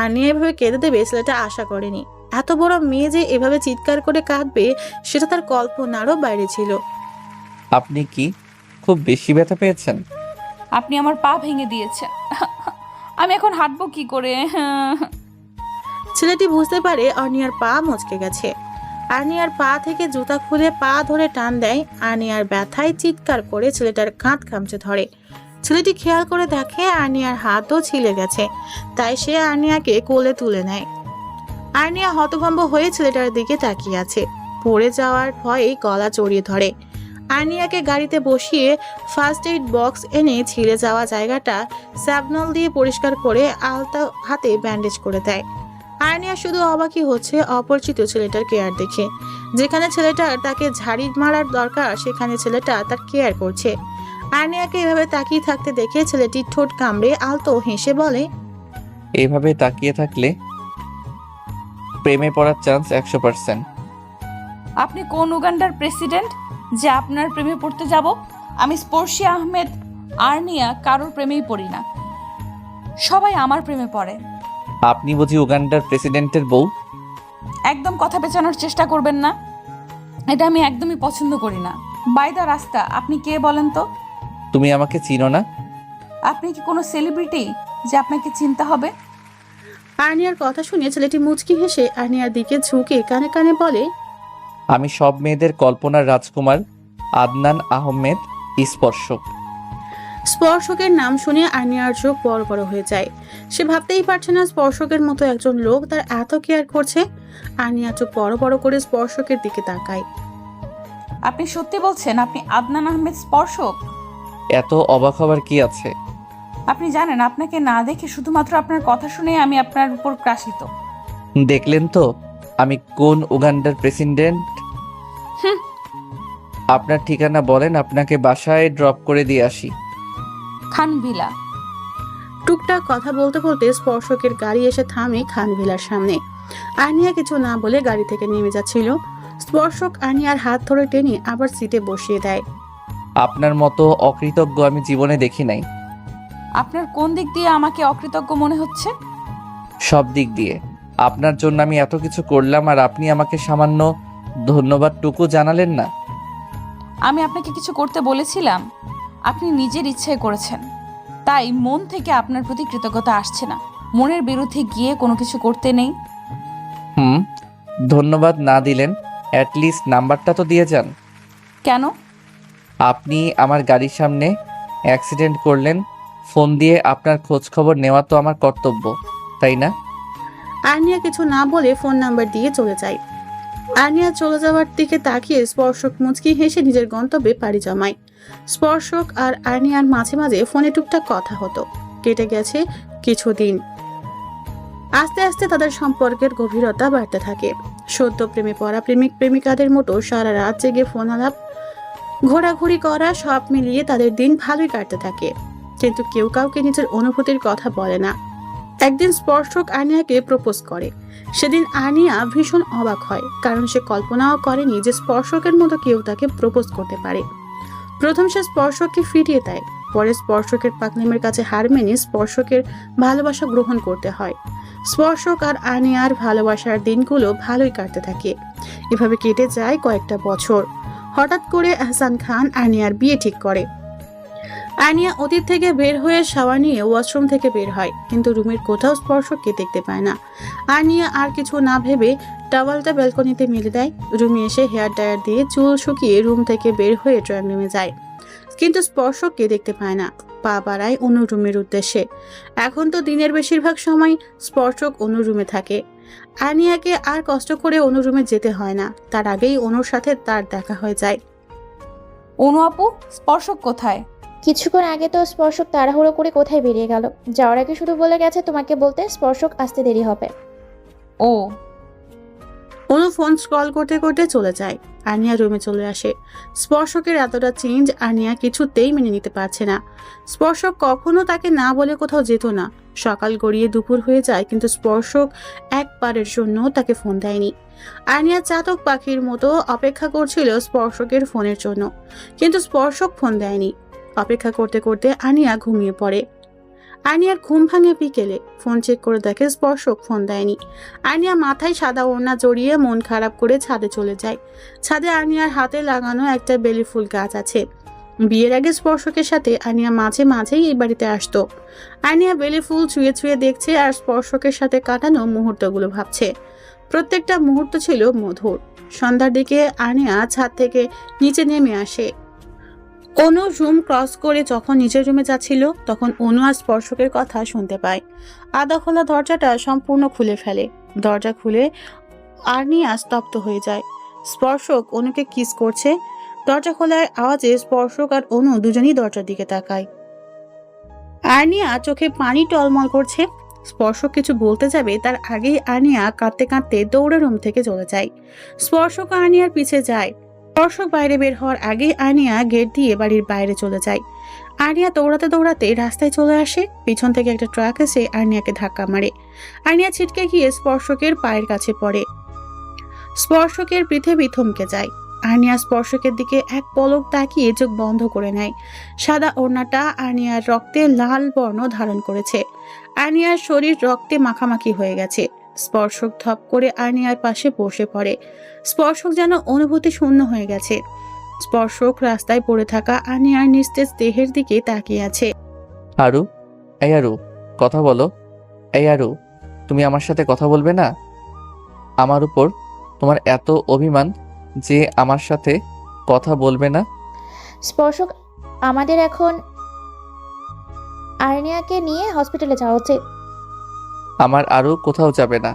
আর্নিয়া এভাবে কেঁদে দেবে ছেলেটা আশা করেনি। এত বড় মেয়ে যে এভাবে চিৎকার করে কাঁদবে সেটা তার কল্পনারও বাইরে ছিল। আপনি কি খুব বেশি ব্যথা পেয়েছেন? আপনি আমার পা ভেঙে দিয়েছেন। আমি এখন হাঁটবো কি করে? ছেলেটি বুঝতে পারে আর্নিয়ার পা মচকে গেছে। আর্নিয়ার পা থেকে জুতা খুলে পা ধরে টান দেয়। আর্নিয়ার ব্যথায় চিৎকার করে ছেলেটার কাঁধ খামচে ধরে। ছেলেটি খেয়াল করে দেখে আর্নিয়ার হাতও ছিলে গেছে, তাই সে আর্নিয়াকে কোলে তুলে নেয়। আর্নিয়া হতভম্ব হয়ে ছেলেটার দিকে তাকিয়ে আছে, পড়ে যাওয়ার ভয়ে গলা জড়িয়ে ধরে। আর্নিয়াকে গাড়িতে বসিয়ে ফার্স্ট এইড বক্স এনে ছিঁড়ে যাওয়া জায়গাটা স্যাবনল দিয়ে পরিষ্কার করে আলতা হাতে ব্যান্ডেজ করে দেয়। আর্নিয়া শুধু অবাকই হচ্ছে অপরিচিত ছেলেটার কেয়ার দেখে। যেখানে ছেলেটার তাকে ঝাড়ি মারার দরকার সেখানে ছেলেটা তার কেয়ার করছে। আর্নিয়াকে এভাবে তাকিয়ে থাকতে দেখে ছেলেটি ঠোঁট কামড়ে আলতো হেসে বলে, এইভাবে তাকিয়ে থাকলে প্রেমে পড়ার চান্স 100%। আপনি কোন উগান্ডার প্রেসিডেন্ট যে আপনার প্রেমে পড়তে যাব? আমি স্পর্শী আহমেদ আর্নিয়া কারোর প্রেমেই পড়ি না, সবাই আমার প্রেমে পড়ে। আপনি বুঝি উগান্ডার প্রেসিডেন্টের বউ? একদম কথা পেঁচানোর চেষ্টা করবেন না, এটা আমি একদমই পছন্দ করি না। বাই দা রাস্তা, আপনি কে বলেন তো? তুমি আমাকে চিনো না? আপনি কি কোনো সেলিব্রিটি যে আপনাকে চিনতে হবে? আর্নিয়ার কথা শুনে ছেলেটি মুচকি হেসে আর্নিয়ার দিকে ঝুঁকে কানে কানে বলে, আমি সব মেয়েদের কল্পনার রাজকুমার আদনান আহমেদ স্পর্শক। স্পর্শকের নাম শুনে আর্নিয়ার চোখ বড় বড় হয়ে যায়। সে ভাবতেই পারছে না স্পর্শকের মতো একজন লোক তার এত কেয়ার করছে। আর্নিয়া চোখ বড় বড় করে স্পর্শকের দিকে তাকায়। আপনি সত্যি বলছেন আপনি আদনান আহমেদ স্পর্শক? এত অবাক হবার কি আছে? আপনি জানেন আপনাকে না দেখে শুধুমাত্র আপনার কথা শুনে আমি আপনার উপর ক্রাশিত। দেখলেন তো আমি কোন উগান্ডার প্রেসিডেন্ট। হুম। আপনার ঠিকানা বলেন, আপনাকে বাসায় ড্রপ করে দিয়ে আসি। খানভিলা। টুকটাক কথা বলতে বলতে স্পর্শকের গাড়ি এসে থামে খানভিলার সামনে। আর্নিয়া কিছু না বলে গাড়ি থেকে নেমে যাচ্ছিল। স্পর্শক আর্নিয়ার হাত ধরে টেনে আবার সিটে বসিয়ে দেয়। আপনার মতো অকৃতজ্ঞ আমি জীবনে দেখি নাই। আপনার কোন দিক দিয়ে আমাকে অকৃতজ্ঞ মনে হচ্ছে? সব দিক দিয়ে। আপনার জন্য আমি এত কিছু করলাম আর আপনি আমাকে সামান্য ধন্যবাদটুকু জানালেন না। আমি আপনাকে কিছু করতে বলেছিলাম? আপনি নিজের ইচ্ছায় করেছেন, তাই মন থেকে আপনার প্রতি কৃতজ্ঞতা আসছে না। মনের বিরুদ্ধে গিয়ে কোনো কিছু করতে নেই। ধন্যবাদ না দিলেন অ্যাটলিস্ট নাম্বারটা তো দিয়ে যান। কেন? আপনি আমার গাড়ির সামনে অ্যাক্সিডেন্ট করলেন, ফোন দিয়ে আপনার খোঁজ খবর নেওয়া তো আমার কর্তব্য, তাই না? আর্নিয়া কিছু না বলে ফোন নাম্বার দিয়ে চলে যায়। আর্নিয়া চলে যাওয়ার দিকে তাকিয়ে স্পর্শক মুচকি হেসে নিজের গন্তব্যে পাড়ি জমায়। স্পর্শক আর আর্নিয়ার মাঝে মাঝে ফোনে টুকটাক কথা হতো। কেটে গেছে কিছুদিন। আস্তে আস্তে তাদের সম্পর্কের গভীরতা বাড়তে থাকে। সদ্য প্রেমে পড়া প্রেমিক প্রেমিকাদের মতো সারা রাত জেগে ফোন আলাপ, ঘোরাঘুরি করা, সব মিলিয়ে তাদের দিন ভালোই কাটতে থাকে। কিন্তু কেউ কাউকে নিজের অনুভূতির কথা বলে না। একদিন স্পর্শক আর্নিয়াকে প্রপোজ করে। সেদিন আর্নিয়া ভীষণ অবাক হয়, কারণ সে কল্পনাও করেনি যে স্পর্শকের মতো কেউ তাকে প্রপোজ করতে পারে। প্রথম সে স্পর্শককে ফিরিয়ে দেয়, পরে স্পর্শকের পাকনামের কাছে হার মেনে স্পর্শকের ভালোবাসা গ্রহণ করতে হয়। স্পর্শক আর আর্নিয়ার ভালোবাসার দিনগুলো ভালোই কাটতে থাকে। এভাবে কেটে যায় কয়েকটা বছর। হঠাৎ করে আহসান খান আর্নিয়ার বিয়ে ঠিক করে। আর্নিয়া অতীত থেকে বের হয়ে শাওয়ার নিয়ে ওয়াশরুম থেকে বের হয়, কিন্তু রুমের কোথাও স্পর্শককে দেখতে পায় না। আর্নিয়া আর কিছু না ভেবে টাওয়ালটা ব্যালকনিতে মেলে দেয়। রুমে এসে হেয়ার ড্রায়ার দিয়ে চুল শুকিয়ে রুম থেকে বের হয়ে ড্রয়িং রুমে যায়, কিন্তু স্পর্শককে দেখতে পায় না। পা বাড়ায় অন্য রুমের উদ্দেশ্যে। এখন তো দিনের বেশিরভাগ সময় স্পর্শক অন্য রুমে থাকে। আর্নিয়াকে আর কষ্ট করে অন্য রুমে যেতে হয় না, তার আগেই অনুর সাথে তার দেখা হয়ে যায়। অনু আপু, স্পর্শক কোথায়? কিছুক্ষণ আগে তো স্পর্শক তাড়াহুড়ো করে কোথায় বেরিয়ে গেল। যাওয়ার আগে শুধু বলে গেছে তোমাকে বলতে স্পর্শক আসতে দেরি হবে। ও। অনু ফোন স্ক্রল করতে করতে চলে যায়। আর্নিয়া রুমে চলে আসে। স্পর্শকের এতটা চেঞ্জ আর্নিয়া কিছুতেই মেনে নিতে পারছে না। স্পর্শক কখনো তাকে না বলে কোথাও যেত না। সকাল গড়িয়ে দুপুর হয়ে যায়, কিন্তু স্পর্শক একবারের জন্য তাকে ফোন দেয়নি। আর্নিয়া চাতক পাখির মতো অপেক্ষা করছিল স্পর্শকের ফোনের জন্য, কিন্তু স্পর্শক ফোন দেয়নি। অপেক্ষা করতে করতে আর্নিয়া ঘুমিয়ে পড়ে। আর্নিয়ার ঘুম ভাঙে বিকেলে। ফোন চেক করে দেখে স্পর্শক ফোন দেয়নি। আর্নিয়া মাথায় সাদা ওড়না জড়িয়ে মন খারাপ করে ছাদে চলে যায়। ছাদে আর্নিয়ার হাতে লাগানো একটা বেলি ফুল গাছ আছে। বিয়ের আগে স্পর্শকের সাথে আর্নিয়া মাঝে মাঝেই এই বাড়িতে আসতো। আর্নিয়া বেলি ফুল ছুঁয়ে ছুঁয়ে দেখছে আর স্পর্শকের সাথে কাটানো মুহূর্তগুলো ভাবছে। প্রত্যেকটা মুহূর্ত ছিল মধুর। সন্ধ্যার দিকে আর্নিয়া ছাদ থেকে নিচে নেমে আসে। অনু রুম ক্রস করে যখন নিজের রুমে যাচ্ছিল তখন অনু আর স্পর্শকের কথা শুনতে পায়। আদা খোলা দরজাটা সম্পূর্ণ খুলে ফেলে। দরজা খুলে আর্নিয়া স্তব্ধ হয়ে যায়। স্পর্শক অনুকে কিস করছে। দরজা খোলার আওয়াজে স্পর্শক আর অনু দুজনেই দরজার দিকে তাকায়। আর্নিয়া চোখে পানি টলমল করছে। স্পর্শক কিছু বলতে যাবে তার আগেই আর্নিয়া কাঁদতে কাঁদতে দৌড়ে রুম থেকে চলে যায়। স্পর্শক আর্নিয়ার পিছে যায়। স্পর্শক বাইরে বের হওয়ার আগেই আর্নিয়া গেট দিয়ে বাড়ির বাইরে চলে যায়। আর্নিয়া দৌড়াতে দৌড়াতে রাস্তায় চলে আসে। পিছন থেকে একটা ট্রাক এসে আর্নিয়াকে ধাক্কা মারে। আর্নিয়া ছিটকে গিয়ে স্পর্শকের পায়ের কাছে পড়ে। স্পর্শকের পৃথিবী থমকে যায়। আর্নিয়া স্পর্শকের দিকে এক পলক তাকিয়ে চোখ বন্ধ করে নেয়। সাদা ওড়নাটা আর্নিয়ার রক্তে লাল বর্ণ ধারণ করেছে। আর্নিয়ার শরীর রক্তে মাখামাখি হয়ে গেছে। স্পর্শক ধপ করে আর্নিয়ার পাশে বসে পড়ে। স্পর্শক যেন অনুভূতি শূন্য হয়ে গেছে। স্পর্শক রাস্তায় পড়ে থাকা আর্নিয়ার নিস্তেজ দেহের দিকে তাকিয়ে আছে। আরু, এই আরু, কথা বলো। এই আরু, তুমি আমার সাথে কথা বলবে না? আমার উপর তোমার এত অভিমান যে আমার সাথে কথা বলবে না? স্পর্শক, আমাদের এখন আর্নিয়াকে নিয়ে হসপিটালে যাওয়া উচিত। আমার আরু কোথাও যাবে না।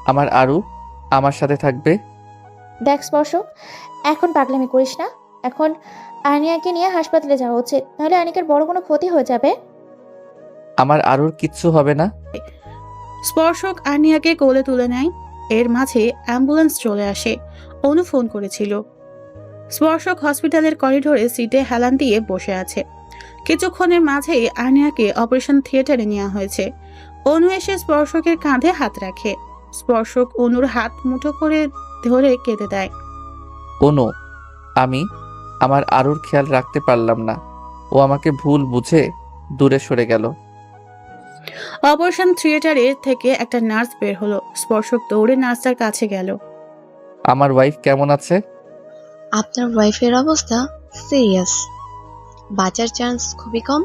আমার আরু আমার সাথে থাকবে। দেখ স্পর্শক, এখন পাগলামি করিস না। এখন আর্নিয়াকে নিয়ে হাসপাতালে যাওয়া উচিত, নাহলে আর্নিকার বড় কোনো ক্ষতি হয়ে যাবে। আমার আরুর কিচ্ছু হবে না। স্পর্শক আর্নিয়াকে কোলে তুলে নেয়। এর মাঝে অ্যাম্বুলেন্স চলে আসে। অনু ফোন করেছিল। স্পর্শক হসপিটালের করিডোরে সিটে হেলান দিয়ে বসে আছে। কিছুক্ষণের মাঝেই আর্নিয়াকে অপারেশন থিয়েটারে নেওয়া হয়েছে। অনু এসে স্পর্শকের কাঁধে হাত রাখে। স্পর্শক অনুর হাত মুঠো করে ধরে কেঁদে দেয়। অনু, আমি আমার আরুর খেয়াল রাখতে পারলাম না। ও আমাকে ভুল বুঝে দূরে সরে গেল। অপারেশন থিয়েটারে থেকে একটা নার্স বের হলো। স্পর্শক দৌড়ে নার্সটার কাছে গেল। আমার ওয়াইফ কেমন আছে? আপনার ওয়াইফের অবস্থা সিরিয়াস, বাঁচার চান্স খুবই কম।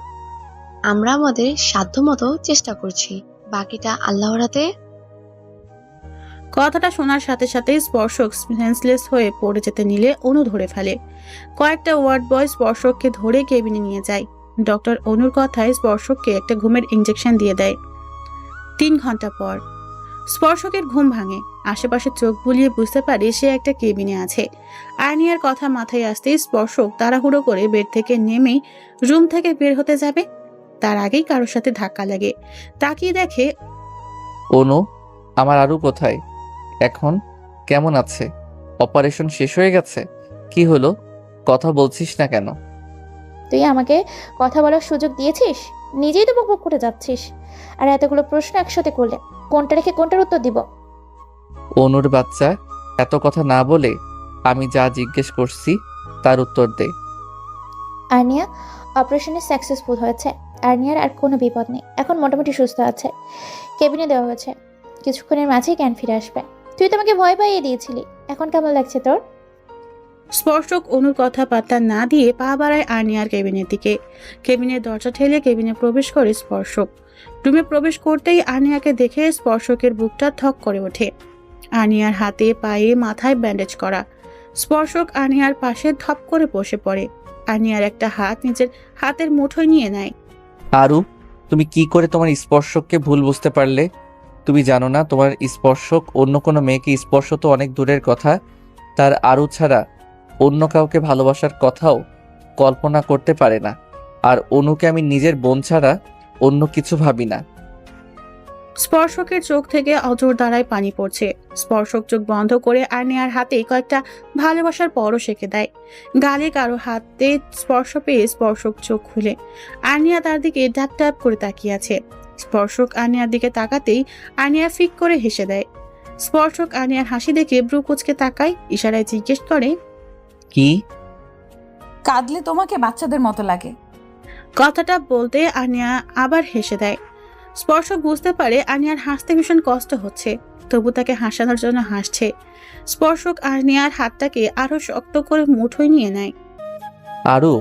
আমরা আমাদের সাধ্যমতো চেষ্টা করছি, বাকিটা আল্লাহর হাতে। কথাটা শোনার সাথে সাথে স্পর্শক সেন্সলেস হয়ে পড়ে যেতে নিলে অনু ধরে ফেলে। কয়েকটা ওয়ার্ড বয় স্পর্শককে ধরে কেবিনে নিয়ে যায়। ডক্টর অনুর কথায় স্পর্শককে একটা ঘুমের ইঞ্জেকশন দিয়ে দেয়। 3 ঘন্টা পর স্পর্শকের ঘুম ভাঙে। আশেপাশে চোখ বুলিয়ে বুঝতে পারে সে একটা কেবিনে আছে। আর্নিয়ার কথা মাথায় আসতেই স্পর্শক তাড়াহুড়ো করে বেড থেকে নেমে রুম থেকে বের হতে যাবে। তার আগেই কারোর সাথে ধাক্কা লাগে। তাকিয়ে দেখে অনু, আমার আরু কোথায়? এখন কেমন আছে? অপারেশন শেষ হয়ে গেছে? কি হলো, কথা বলছিস না কেন? তুই আমাকে কথা বলার সুযোগ দিয়েছিস, নিজেই তো বকবক করে যাচ্ছিস। আর এতগুলো প্রশ্ন একসাথে করলে কোনটা রেখে কোনটার উত্তর দিব? অনুর বাচ্চা, এত কথা না বলে আমি যা জিজ্ঞেস করছি তার উত্তর দে। আর্নিয়া অপারেশনে সাকসেসফুল হয়েছে। আর্নিয়ার আর কোনো বিপদ নেই, এখন মোটামুটি সুস্থ আছে। কেবিনে দেওয়া হয়েছে, কিছুক্ষণের মাঝেই জ্ঞান ফিরে আসবে। তুই তো আমাকে ভয় পাইয়ে দিয়েছিলি, এখন কেমন লাগছে তোর? স্পর্শক অনুর কথা পাত্তা না দিয়ে পা বাড়ায় আর্নিয়ার কেবিনের দিকে। কেবিনের দরজা ঠেলে কেবিনে প্রবেশ করে স্পর্শক। রুমে প্রবেশ করতেই আর্নিয়াকে দেখে স্পর্শকের বুকটা থক করে ওঠে। আর্নিয়ার হাতে পায়ে মাথায় ব্যান্ডেজ করা। স্পর্শক আর্নিয়ার পাশে ধপ করে বসে পড়ে। আর্নিয়ার একটা হাত নিজের হাতের মুঠোয় নিয়ে নেয়। আরু, তুমি কি করে তোমার স্পর্শককে ভুল বুঝতে পারলে? তুমি জানো না তোমার স্পর্শক অন্য কোনো মেয়েকে স্পর্শ তো অনেক দূরের কথা, তার আরু ছাড়া অন্য কাউকে ভালোবাসার কথাও কল্পনা করতে পারে না। আর অনুকে আমি নিজের বোন ছাড়া অন্য কিছু ভাবি না। স্পর্শকের চোখ থেকে অজর দ্বারায় পানি পড়ছে। স্পর্শক চোখ বন্ধ করে আর্নিয়ার হাতে কয়েকটা ভালোবাসার পরশ এঁকে দেয়। গালে কারো হাতে স্পর্শ পেয়ে স্পর্শক চোখ খুলে। আর্নিয়া তার দিকে ড্যাপ ট্যাপ করে তাকিয়ে আছে। স্পর্শক আর্নিয়ার দিকে তাকাতেই আর্নিয়া ফিক করে হেসে দেয়। স্পর্শক আর্নিয়ার হাসি দেখে ব্রু কুচকে তাকায়, ইশারায় জিজ্ঞেস করে, কি? কাঁদলে তোমাকে বাচ্চাদের মতো লাগে। কথাটা বলতে আর্নিয়া আবার হেসে দেয়। স্পর্শক বুঝতে পারে আর্নিয়ার হাসতে ভীষণ কষ্ট হচ্ছে, তবু তাকে হাসানোর জন্য হাসছে। স্পর্শক আর্নিয়ার হাতটাকে আরো শক্ত করে মুঠোয় নিয়ে নেয়। আরু,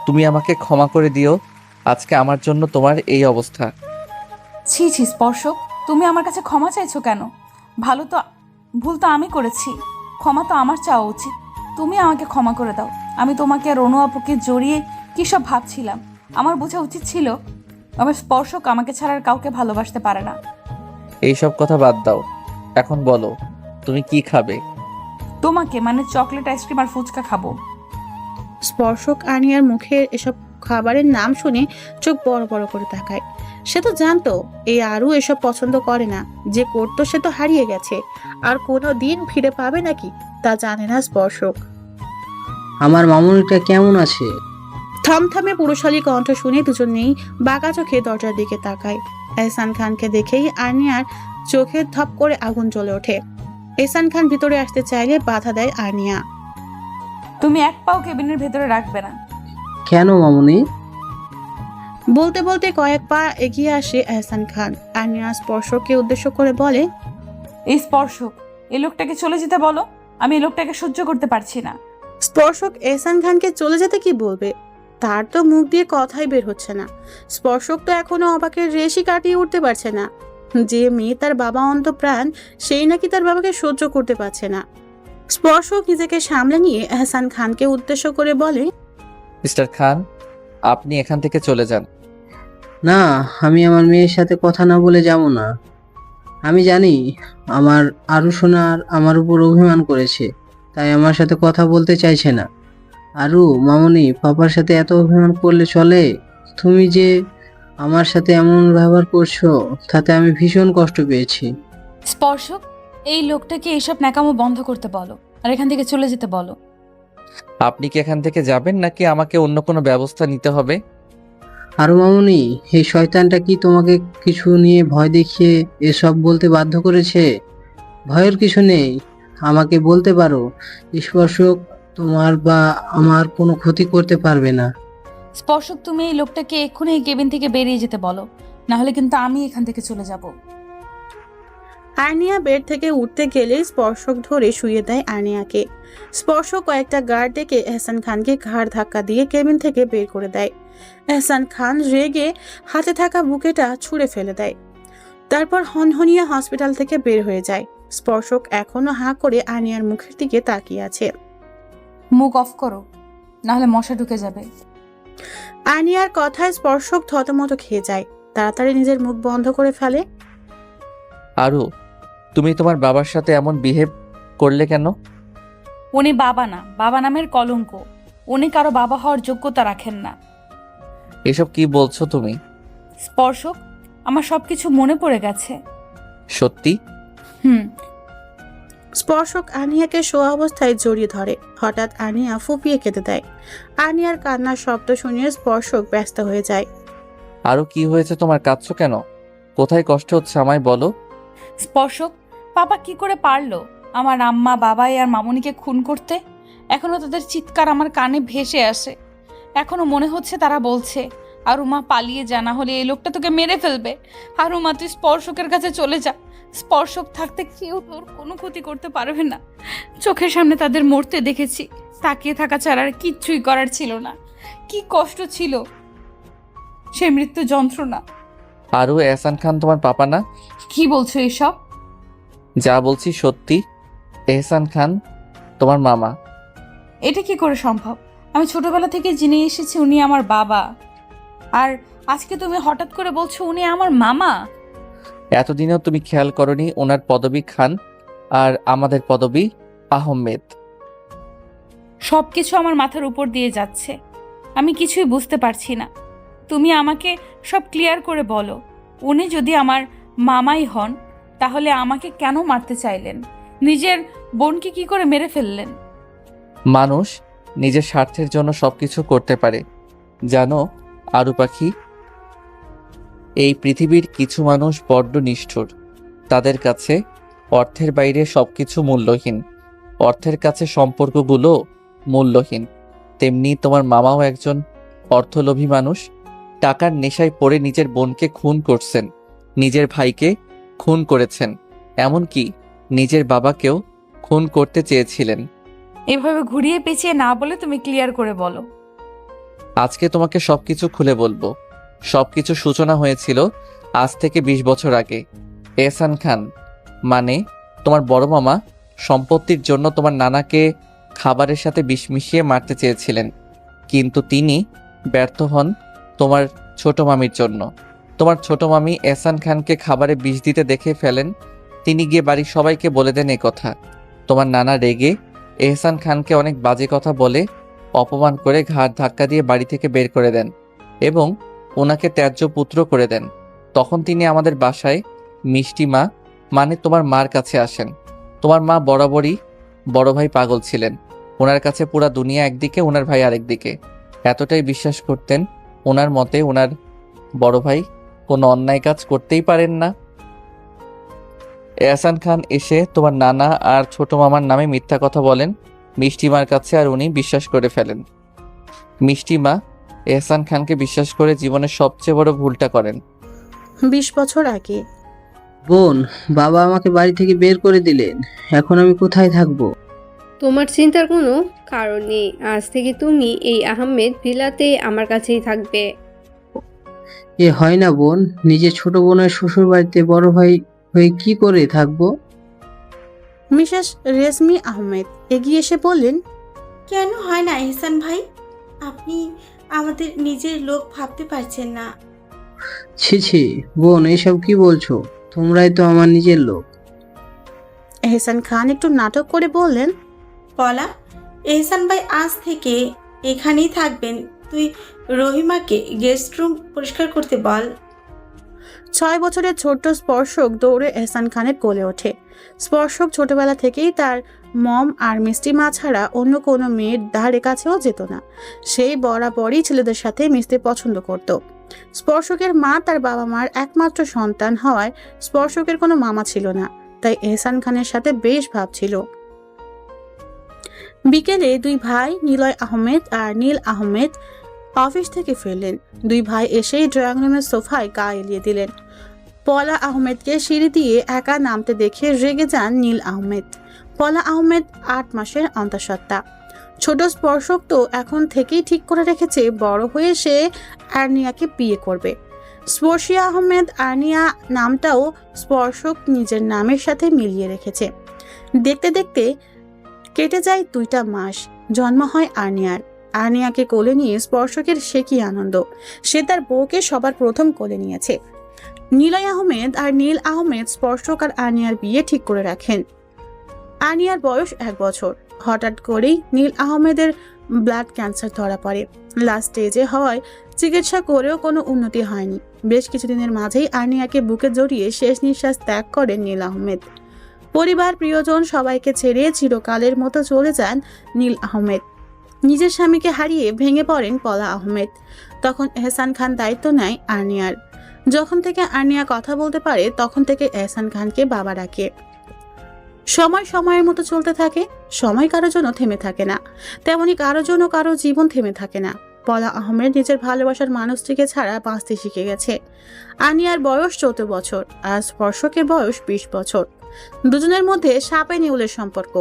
তুমি আমাকে ক্ষমা করে দিও, আজকে আমার জন্য তোমার এই অবস্থা। ছি ছি স্পর্শক, তুমি আমার কাছে ক্ষমা চাইছো কেন? ভুল তো আমি করেছি, ক্ষমা তো আমার চাওয়া উচিত। তুমি আমাকে ক্ষমা করে দাও। আমি তোমাকে আর অনু আপুকে জড়িয়ে কী সব ভাবছিলাম। আমার বোঝা উচিত ছিল আমার স্পর্শক আমাকে ছাড়া আর কাউকে ভালোবাসতে পারে না। এইসব কথা বাদ দাও, এখন বলো তুমি কি খাবে? তোমাকে মানে চকলেট, আইসক্রিম আর ফুচকা খাবো। স্পর্শক আনিয়ার মুখের এসব খাবারের নাম শুনে চোখ বড় বড় করে তাকায়। সে তো জানতো এই আরু এসব পছন্দ করে না, যে করতো সে তো হারিয়ে গেছে, আর কোনো দিন ফিরে পাবে নাকি তা জানে না স্পর্শক। আমার মামুনিটা কেমন আছে? থমথমে পুরুষালী কণ্ঠ শুনে দুজনেই বাঁকা চোখে দরজার দিকে তাকায়। এহসান খানকে দেখেই আনিয়ার চোখে ধপ করে আগুন জ্বলে ওঠে। এহসান খান ভিতরে আসতে চাইলে বাধা দেয় আনিয়া। তুমি এক পাও কেবিনের ভেতরে রাখবে না। কেন মামুনি? বলতে বলতে কয়েক পা এগিয়ে আসে এহসান খান। আনিয়া স্পর্শককে উদ্দেশ্য করে বলে, এই স্পর্শক, এই লোকটাকে চলে যেতে বলো। আমি এই লোকটাকে সহ্য করতে পারছি না। স্পর্শক এহসান খানকে চলে যেতে কি বলবে? তার তো মুখ দিয়ে কথাই বের হচ্ছে না। স্পর্শক তো এখনো অবাকের রেশই কাটিয়ে উঠতে পারছে না। যে মেয়ে তার বাবা অন্তঃপ্রাণ, সেই নাকি তার বাবাকে সহ্য করতে পারছে না। স্পর্শক নিজেকে সামলে নিয়ে এহসান খানকে উদ্দেশ্য করে বলে, মিস্টার খান, আপনি এখান থেকে চলে যান। না, আমি আমার মেয়ের সাথে কথা না বলে যাব না। আমি জানি আমার আরু সোনার আমার উপর অভিমান করেছে, তাই আমার সাথে কথা বলতে চাইছে না। আরু মামুনি, পাপার সাথে এত অভিমান করলে চলে? তুমি যে আমার সাথে এমন ব্যবহার করছো, তাতে আমি ভীষণ কষ্ট পেয়েছি। স্পর্শক, এই লোকটাকে এইসব ন্যাকামো বন্ধ করতে বলো আর এখান থেকে চলে যেতে বলো। আপনি কি এখান থেকে যাবেন নাকি আমাকে অন্য কোনো ব্যবস্থা নিতে হবে? আরু মামুনি, এই শয়তানটা কি তোমাকে কিছু নিয়ে ভয় দেখিয়ে এসব বলতে বাধ্য করেছে? ভয়ের কিছু নেই, আমাকে বলতে পারো। স্পর্শক তোমার বা আমার কোনো ক্ষতি করতে পারবে না। স্পর্শক, তুমি এই লোকটাকে এক্ষুনি এই কেবিন থেকে বেরিয়ে যেতে বলো, না হলে কিন্তু আমি এখান থেকে চলে যাব। আর্নিয়া বেড থেকে উঠতে গেলে স্পর্শক ধরে শুইয়ে দেয় আর্নিয়াকে। স্পর্শক কয়েকটা গার্ড ডেকে এহসান খানকে ঘাড় ধাক্কা দিয়ে কেবিন থেকে বের করে দেয়। এহসান খান রেগে হাতে থাকা বুকেটা ছুঁড়ে ফেলে দেয়। তারপর হনহনিয়া হসপিটাল থেকে বের হয়ে যায়। স্পর্শক এখনো হাঁ করে আর্নিয়ার মুখের দিকে তাকিয়ে আছে। মুখ অফ করো, না হলে মশা ঢুকে যাবে। আর্নিয়ার কথায় স্পর্শক থতমত খেয়ে যায়। তাড়াতাড়ি নিজের মুখ বন্ধ করে ফেলে। আরু, তুমি তোমার বাবার সাথে এমন বিহেভ করলে কেন? উনি বাবা না, বাবা নামের কলঙ্ক। উনি কারো বাবা হওয়ার যোগ্যতা রাখেন না। এসব কি বলছো তুমি? স্পর্শক, আমার সবকিছু মনে পড়ে গেছে। সত্যি? স্পর্শক আনিয়াকে শোয়া অবস্থায় জড়িয়ে ধরে। হঠাৎ আনিয়া ফুপিয়ে কেঁদে দেয়। আনিয়ার কান্নার শব্দ শুনিয়ে স্পর্শক ব্যস্ত হয়ে যায়। আরু, কি হয়েছে তোমার? কাঁদছো কেন? কোথায় কষ্ট হচ্ছে আমায় বলো। স্পর্শক, পাপা কি করে পারলো আমার আম্মা, বাবাই আর মামুনিকে খুন করতে? এখনো তাদের চিৎকার আমার কানে ভেসে আসে। এখনো মনে হচ্ছে তারা বলছে, আরুমা পালিয়ে যা, না হলে এই লোকটা তোকে মেরে ফেলবে। আরুমা, তুই স্পর্শকের কাছে চলে যা। স্পর্শক থাকতে কেউ তোর কোনো ক্ষতি করতে পারবে না। চোখের সামনে তাদের মরতে দেখেছি, তাকিয়ে থাকা ছাড়া আর কিচ্ছুই করার ছিল না। কি কষ্ট ছিল সে মৃত্যু যন্ত্রণা। আরু, এহসান খান তোমার পাপা না? কি বলছো এসব? যা বলছি সত্যি। এহসান খান তোমার মামা। এটা কি করে সম্ভব? আমি ছোটবেলা থেকে জেনে এসেছি উনি আমার বাবা, আর আজকে তুমি হঠাৎ করে বলছো উনি আমার মামা। এতদিনেও তুমি খেয়াল করনি ওনার পদবী খান আর আমাদের পদবী আহমেদ। সবকিছু আমার মাথার উপর দিয়ে যাচ্ছে, আমি কিছুই বুঝতে পারছি না। তুমি আমাকে সব ক্লিয়ার করে বলো। উনি যদি আমার মামাই হন, তাহলে আমাকে কেন মারতে চাইলেন? নিজের বোনকে কি করে মেরে ফেললেন? মানুষ নিজের স্বার্থের জন্য সবকিছু করতে পারে জানো আরু পাখি। এই পৃথিবীর কিছু মানুষ বড্ড নিষ্ঠুর। তাদের কাছে অর্থের বাইরে সবকিছু মূল্যহীন, অর্থের কাছে সম্পর্কগুলো মূল্যহীন। তেমনি তোমার মামাও একজন অর্থলোভী মানুষ। টাকার নেশায় পড়ে নিজের বোনকে খুন করছেন, নিজের ভাইকে খুন করেছেন, এমনকি নিজের বাবাকেও খুন করতে চেয়েছিলেন। এভাবে ঘুরিয়ে পেঁচিয়ে না বলে তুমি ক্লিয়ার করে বলো। আজকে তোমাকে সবকিছু খুলে বলবো। সবকিছু সূচনা হয়েছিল আজ থেকে 20 বছর আগে। এহসান খান মানে তোমার বড় মামা সম্পত্তির জন্য তোমার নানাকে খাবারের সাথে বিষ মিশিয়ে মারতে চেয়েছিলেন, কিন্তু তিনি ব্যর্থ হন তোমার ছোট মামির জন্য। তোমার ছোট মামি এহসান খানকে খাবারে বিষ দিতে দেখে ফেলেন। তিনি গিয়ে বাড়ির সবাইকে বলে দেন এই কথা। তোমার নানা রেগে এহসান খানকে অনেক বাজে কথা বলে অপমান করে ঘাড় ধাক্কা দিয়ে বাড়ি থেকে বের করে দেন এবং ওনাকে ত্যায্য পুত্র করে দেন। তখন তিনি আমাদের বাসায় মিষ্টি মা মানে তোমার মার কাছে আসেন। তোমার মা বরাবরই বড় ভাই পাগল ছিলেন। ওনার কাছে পুরা দুনিয়া একদিকে, ওনার ভাই আরেকদিকে। এতটাই বিশ্বাস করতেন ওনার মতে ওনার বড় ভাই কোনো অন্যায় কাজ করতেই পারেন না। এহসান খান এসে তোমার নানা আর ছোট মামার নামে মিথ্যা কথা বলেন মিষ্টিমার কাছে, আর উনি বিশ্বাস করে ফেলেন। মিষ্টিমা এহসান খানকে বিশ্বাস করে জীবনের সবচেয়ে বড় ভুলটা করেন। 20 বছর আগে। বোন, বাবা আমাকে বাড়ি থেকে বের করে দিলেন। এখন আমি কোথায় থাকবো? তোমার চিন্তার কোনো কারণ নেই। আজ থেকে তুমি এই আহমেদ ভিলাতে আমার কাছেই থাকবে। এ হয় না বোন, নিজের ছোট বোনের শ্বশুর বাড়িতে বড় ভাই হয়ে কি করে থাকবো? মিসেস রেজমি আহমেদ এগিয়ে এসে বললেন, কেন হয় না এহসান ভাই? আপনি আমাদের নিজের লোক ভাবতে পারছেন না? ছি ছি বোন, এইসব কি বলছো? তোমরাই তো আমার নিজের লোক। এহসান খান একটু নাটক করে বললেন, পলা, এহসান ভাই আজ থেকে এখানেই থাকবেন। তুই রহিমাকে গেস্ট রুম পরিষ্কার করতে বল। 6 বছরের ছোট্ট স্পর্শক দৌড়ে এহসান খানের কোলে ওঠে। স্পর্শক ছোটবেলা থেকেই তার মম আর মিষ্টি মা ছাড়া অন্য কোনো মেয়ের ধারে কাছেও যেত না। সেই বরাবরই ছেলেদের সাথে মিশতে পছন্দ করত। স্পর্শকের মা তার বাবা মার একমাত্র সন্তান হওয়ায় স্পর্শকের কোনো মামা ছিল না, তাই এহসান খানের সাথে বেশ ভাব ছিল। বিকেলে দুই ভাই নিলয় আহমেদ আর নীল আহমেদ অফিস থেকে ফিরলেন। দুই ভাই এসেই ড্রয়িং রুমের সোফায় গা এলিয়ে দিলেন। পলা আহমেদকে সিঁড়ি দিয়ে একা নামতে দেখে রেগে যান নীল আহমেদ। পলা আহমেদ 8 মাসের অন্তঃসত্ত্বা। ছোট স্পর্শক তো এখন থেকেই ঠিক করে রেখেছে বড় হয়ে সে আর্নিয়াকে বিয়ে করবে। স্পর্শিয়া আহমেদ আর্নিয়া নামটাও স্পর্শক নিজের নামের সাথে মিলিয়ে রেখেছে। দেখতে দেখতে কেটে যায় 2টা মাস। জন্ম হয় আর্নিয়ার। আর্নিয়াকে কোলে নিয়ে স্পর্শকের সে কি আনন্দ! সে তার বউকে সবার প্রথম কোলে নিয়েছে। নিলয় আহমেদ আর নীল আহমেদ স্পর্শক আর আর্নিয়ার বিয়ে ঠিক করে রাখেন। আর্নিয়ার বয়স 1 বছর। হঠাৎ করেই নীল আহমেদের ব্লাড ক্যান্সার ধরা পড়ে। লাস্ট স্টেজে হওয়ায় চিকিৎসা করেও কোনো উন্নতি হয়নি। বেশ কিছুদিনের মাঝেই আর্নিয়াকে বুকে জড়িয়ে শেষ নিঃশ্বাস ত্যাগ করেন নীল আহমেদ। পরিবার প্রিয়জন সবাইকে ছেড়ে চিরকালের মতো চলে যান নীল আহমেদ। নিজের স্বামীকে হারিয়ে ভেঙে পড়েন পলা আহমেদ। তখন এহসান খান দায়িত্ব নেয় আর্নিয়ার। যখন থেকে আর্নিয়া কথা বলতে পারে তখন থেকে এহসান খানকে বাবা ডাকে। সময় সময়ের মতো চলতে থাকে। সময় কারোর জন্য থেমে থাকে না, তেমনি কারোর জন্য কারো জীবন থেমে থাকে না। পলা আহমেদ নিজের ভালোবাসার মানুষটিকে ছাড়া বাঁচতে শিখে গেছে। আর্নিয়ার বয়স 14 বছর আর স্পর্শকের বয়স 20 বছর। দুজনের মধ্যে সাপে নেউলের সম্পর্ক।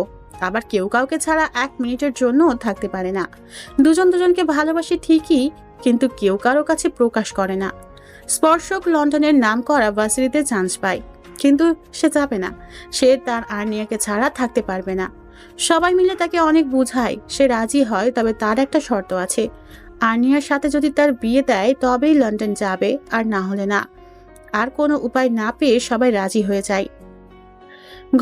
আবার কেউ কাউকে ছাড়া 1 মিনিটের জন্য থাকতে পারে না। দুজন দুজনকে ভালোবাসে ঠিকই, কিন্তু কেউ কারো কাছে প্রকাশ করে না। স্পর্শক লন্ডনের নামকরা ভার্সিটিতে চান্স পায়, কিন্তু সে যাবে না। সে তার আর্নিয়াকে ছাড়া থাকতে পারবে না। সবাই মিলে তাকে অনেক বুঝায়। সে রাজি হয়, তবে তার একটা শর্ত আছে। আর্নিয়ার সাথে যদি তার বিয়ে দেয় তবেই লন্ডন যাবে, আর না হলে না। আর কোনো উপায় না পেয়ে সবাই রাজি হয়ে যায়।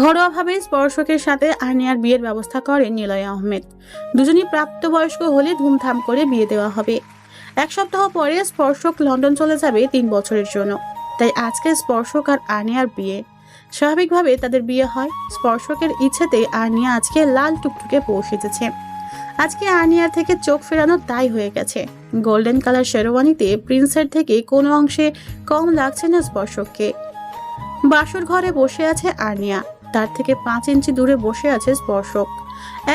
ঘরোয়াভাবে স্পর্শকের সাথে আর্নিয়ার বিয়ের ব্যবস্থা করেন নিলয় আহমেদ। দুজনই প্রাপ্তবয়স্ক হলে ধুমধাম করে বিয়ে দেওয়া হবে। 1 সপ্তাহ পরে স্পর্শক লন্ডন চলে যাবে 3 বছরের জন্য। তাই আজকে স্পর্শক আর আর্নিয়ার বিয়ে। স্বাভাবিকভাবে তাদের বিয়ে হয়। স্পর্শকের ইচ্ছেতে আর্নিয়া আজকে লাল টুকটুকে বউ সেজেছে। আজকে আর্নিয়ার থেকে চোখ ফেরানো তাই হয়ে গেছে। গোল্ডেন কালার শেরওয়ানিতে প্রিন্সের থেকে কোনো অংশে কম লাগছে না স্পর্শককে। বাসর ঘরে বসে আছে আর্নিয়া, তার থেকে 5 ইঞ্চি দূরে বসে আছে স্পর্শক।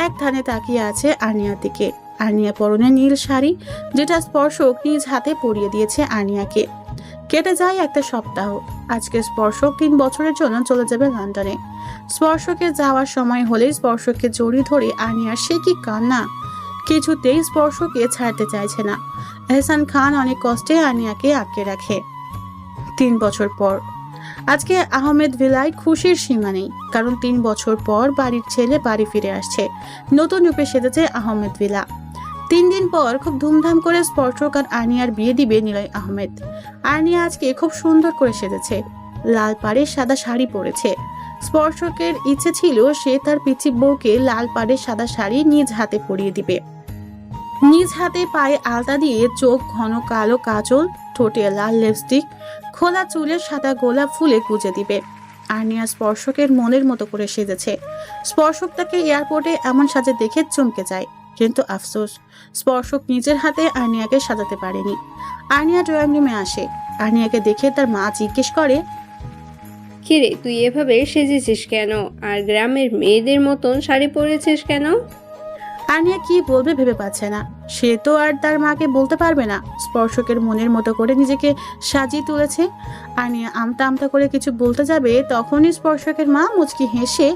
এক ধানে তাকিয়ে আছে আর্নিয়ার দিকে। আর্নিয়া পরনে নীল শাড়ি, যেটা স্পর্শক নিজ হাতে পরিয়ে দিয়েছে আর্নিয়াকে। কেটে যায় 1 সপ্তাহ। আজকে স্পর্শক 3 বছরের জন্য চলে যাবে লন্ডনে। স্পর্শকের যাওয়ার সময় হলে স্পর্শককে জড়িয়ে ধরে আর্নিয়ার সে কি কান্না! কিছুতেই স্পর্শকে ছাড়তে চাইছে না। এহসান খান অনেক কষ্টে আর্নিয়াকে আটকে রাখে। 3 বছর পর আজকে আহমেদ ভিলায় খুশির সীমা নেই, কারণ 3 বছর পর বাড়ির ছেলে বাড়ি ফিরে আসছে। নতুন রূপে সেজেছে আহমেদ ভিলা। 3 দিন পর খুব ধুমধাম করে স্পর্শক আর আনিয়ার বিয়ে দিবে নিলয় আহমেদ। আনিয়া আজকে খুব সুন্দর করে সেজেছে, লাল পাড়ের সাদা শাড়ি পরেছে। স্পর্শকের ইচ্ছে ছিল সে তার পিচি বউকে লাল পাড়ের সাদা শাড়ি নিজ হাতে পরিয়ে দিবে। নিজ হাতে পায়ে আলতা দিয়ে চোখ ঘন কালো কাজল, ঠোঁটে লাল লিপস্টিক, খোলা চুলের সাদা গোলাপ ফুলে গুজে দিবে। আনিয়া স্পর্শকের মনের মতো করে সেজেছে। স্পর্শক তাকে এয়ারপোর্টে এমন সাজে দেখে চমকে যায়, কিন্তু আফসোস স্পর্শক নিজের হাতে আনিয়াকে সাজাতে পারেনি। আনিয়া ড্রয়িং রুমে আসে। আনিয়াকে দেখে তার মা জিজ্ঞেস করে, কিরে তুই এভাবে সেজেছিস কেন, আর গ্রামের মেয়েদের মতন শাড়ি পরেছিস কেন? আনিয়া কি বলবে ভেবে পাচ্ছে না। সে তো আর তার মাকে বলতে পারবে না স্পর্শকের মনের মতো করে নিজেকে সাজিয়ে তুলেছে। আনিয়া আমতা আমতা করে কিছু বলতে যাবে, তখনই স্পর্শকের মা মুচকি হেসে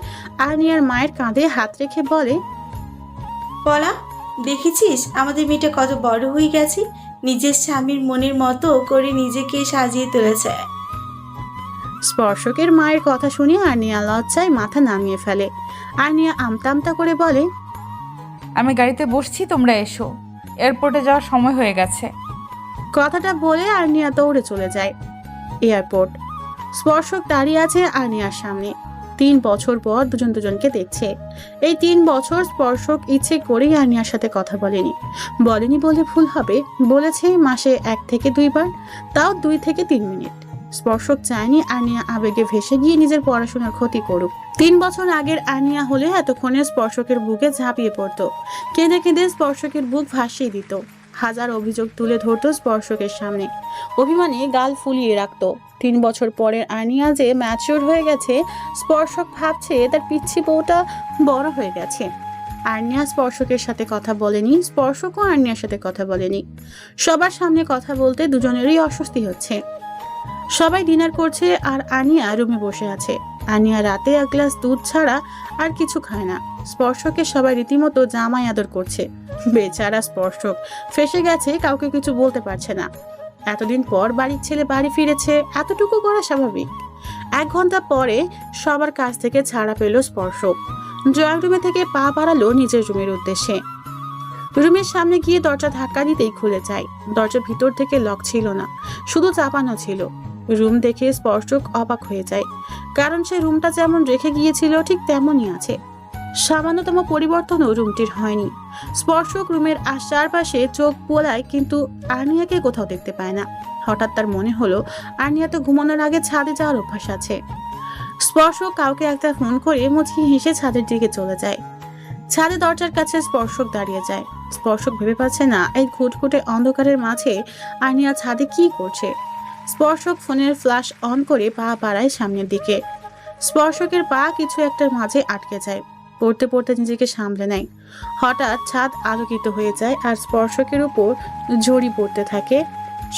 আনিয়ার মায়ের কাঁধে হাত রেখে বলে, বলা, দেখেছিস আমাদের মেয়েটা কত বড় হয়ে গেছে, নিজের স্বামীর মনের মতো করে নিজেকে সাজিয়ে তুলেছে। স্পর্শকের মায়ের কথা শুনে আনিয়া লজ্জায় মাথা নামিয়ে ফেলে। আনিয়া আমতা আমতা করে বলে, আমি গাড়িতে বসছি, তোমরা এসো, এয়ারপোর্টে যাওয়ার সময় হয়ে গেছে। কথাটা বলে আনিয়া দৌড়ে চলে যায়। এয়ারপোর্ট। স্পর্শক দাঁড়িয়ে আছে আনিয়ার সামনে। 3 বছর পর দুজন দুজনকে দেখছে। এই 3 বছর স্পর্শক ইচ্ছে করেই আনিয়ার সাথে কথা বলেনি বলে ভুল হবে, বলেছে মাসে 1 থেকে 2 বার, তাও 2 থেকে 3 মিনিট। স্পর্শক চায়নি আনিয়া আবেগে ভেসে গিয়ে নিজের পড়াশোনার ক্ষতি করুক। 3 বছর আগের আনিয়া হলে এতক্ষণে স্পর্শকের বুকে ঝাঁপিয়ে পড়তো, কেঁদে কেঁদে স্পর্শকের বুক ভাসিয়ে দিত, হাজার অভিযোগ তুলে ধরতো স্পর্শকের সামনে, অভিমানে গাল ফুলিয়ে রাখতো। 3 বছর পরের আনিয়া যে ম্যাচিওর হয়ে গেছে, স্পর্শক ভাবছে তার পিচ্ছি বউটা বড় হয়ে গেছে। আর্নিয়া স্পর্শকের সাথে কথা বলেনি, স্পর্শকও আর্নিয়ার সাথে কথা বলেনি। সবার সামনে কথা বলতে দুজনেরই অস্বস্তি হচ্ছে। সবাই ডিনার করছে আর আনিয়া রুমে বসে আছে। আনিয়া রাতে 1 গ্লাস দুধ ছাড়া আর কিছু খায় না। স্পর্শকে সবাই রীতিমতো জামাই আদর করছে। বেচারা স্পর্শক ফেসে গেছে, কাউকে কিছু বলতে পারছে না। এতদিন পর বাড়ির ছেলে বাড়ি ফিরেছে, এতটুকু করা স্বাভাবিক। 1 ঘন্টা পরে সবার কাছ থেকে ছাড়া পেল স্পর্শক। ড্রয়িং রুমে থেকে পা বাড়ালো নিজের রুমের উদ্দেশ্যে। রুমের সামনে গিয়ে দরজা ধাক্কা দিতেই খুলে যায়। দরজা ভিতর থেকে লক ছিল না, শুধু চাপানো ছিল। রুম দেখে স্পর্শক অবাক হয়ে যায়, কারণ সে রুমটা যেমন রেখে গিয়েছিল ঠিক তেমনই আছে। সামান্যতম পরিবর্তনও রুমটির হয়নি। স্পর্শক রুমের চারপাশে চোখ বোলায়, কিন্তু আর্নিয়াকে কোথাও দেখতে পায় না। হঠাৎ তার মনে হলো আর্নিয়া তো ঘুমানোর আগে ছাদে যাওয়ার অভ্যাস আছে। স্পর্শক কাউকে একটা ফোন করে মুচকি হেসে ছাদের দিকে চলে যায়। ছাদে দরজার কাছে স্পর্শক দাঁড়িয়ে যায়। স্পর্শক ভেবে পাচ্ছে না এই ঘুটঘুটে অন্ধকারের মাঝে আর্নিয়া ছাদে কি করছে। স্পর্শক ফোনের ফ্ল্যাশ অন করে পা বাড়ায় সামনের দিকে। স্পর্শকের পা কিছু একটার মাঝে আটকে যায়। পড়তে পড়তে নিজেকে সামলে নেয়। হঠাৎ ছাদ আলোকিত হয়ে যায় আর স্পর্শকের উপর ঝড়ি পড়তে থাকে।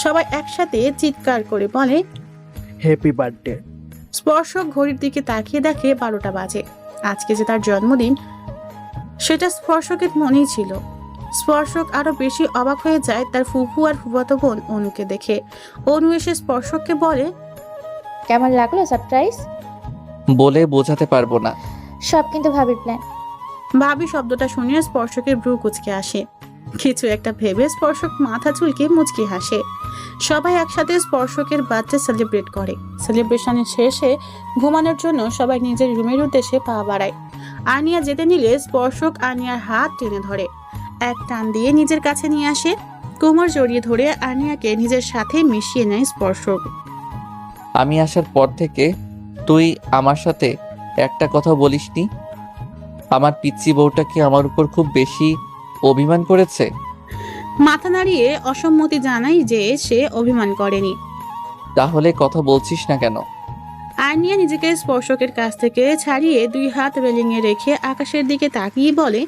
সবাই একসাথে চিৎকার করে বলে, হ্যাপি বার্থডে। স্পর্শক ঘড়ির দিকে তাকিয়ে দেখে 12টা বাজে। আজকে যে তার জন্মদিন, সেটা স্পর্শকের মনেই ছিল। স্পর্শক আরো বেশি অবাক হয়ে যায় তার ফুফু আর ফুফাতো বোন অনুকে দেখে। অনু এসে স্পর্শককে বলে, কেমন লাগলো সারপ্রাইজ? বলে বোঝাতে পারবো না। সব কিন্তু ভাবির প্ল্যান। ভাবি শব্দটা শুনে স্পর্শকের ভ্রু কুঁচকে আসে। কিছু একটা ভেবে স্পর্শক মাথা চুলকে মুচকি হাসে। সবাই একসাথে স্পর্শকের বার্থডে সেলিব্রেট করে। সেলিব্রেশনের শেষে ঘুমানোর জন্য সবাই নিজের রুমের উদ্দেশ্যে পা বাড়ায়। আনিয়া যেতে নিলে স্পর্শক আনিয়ার হাত টেনে ধরে, এক টান দিয়ে নিজের কাছে নিয়ে আসে। কোমর জড়িয়ে ধরে আনিয়াকে নিজের সাথে মিশিয়ে নেয় স্পর্শক। আমি আসার পর থেকে তুই আমার সাথে একটা কথা বলিসনি। আমার পিচ্চি বউটা কি আমার উপর খুব বেশি অভিমান করেছে? মাথা নাড়িয়ে অসম্মতি জানাই যে সে অভিমান করেনি। তাহলে কথা বলছিস না কেন? আনিয়া নিজেকে স্পর্শকের কাছ থেকে ছাড়িয়ে 2 হাত রেলিংয়ে রেখে আকাশের দিকে তাকিয়ে বলে,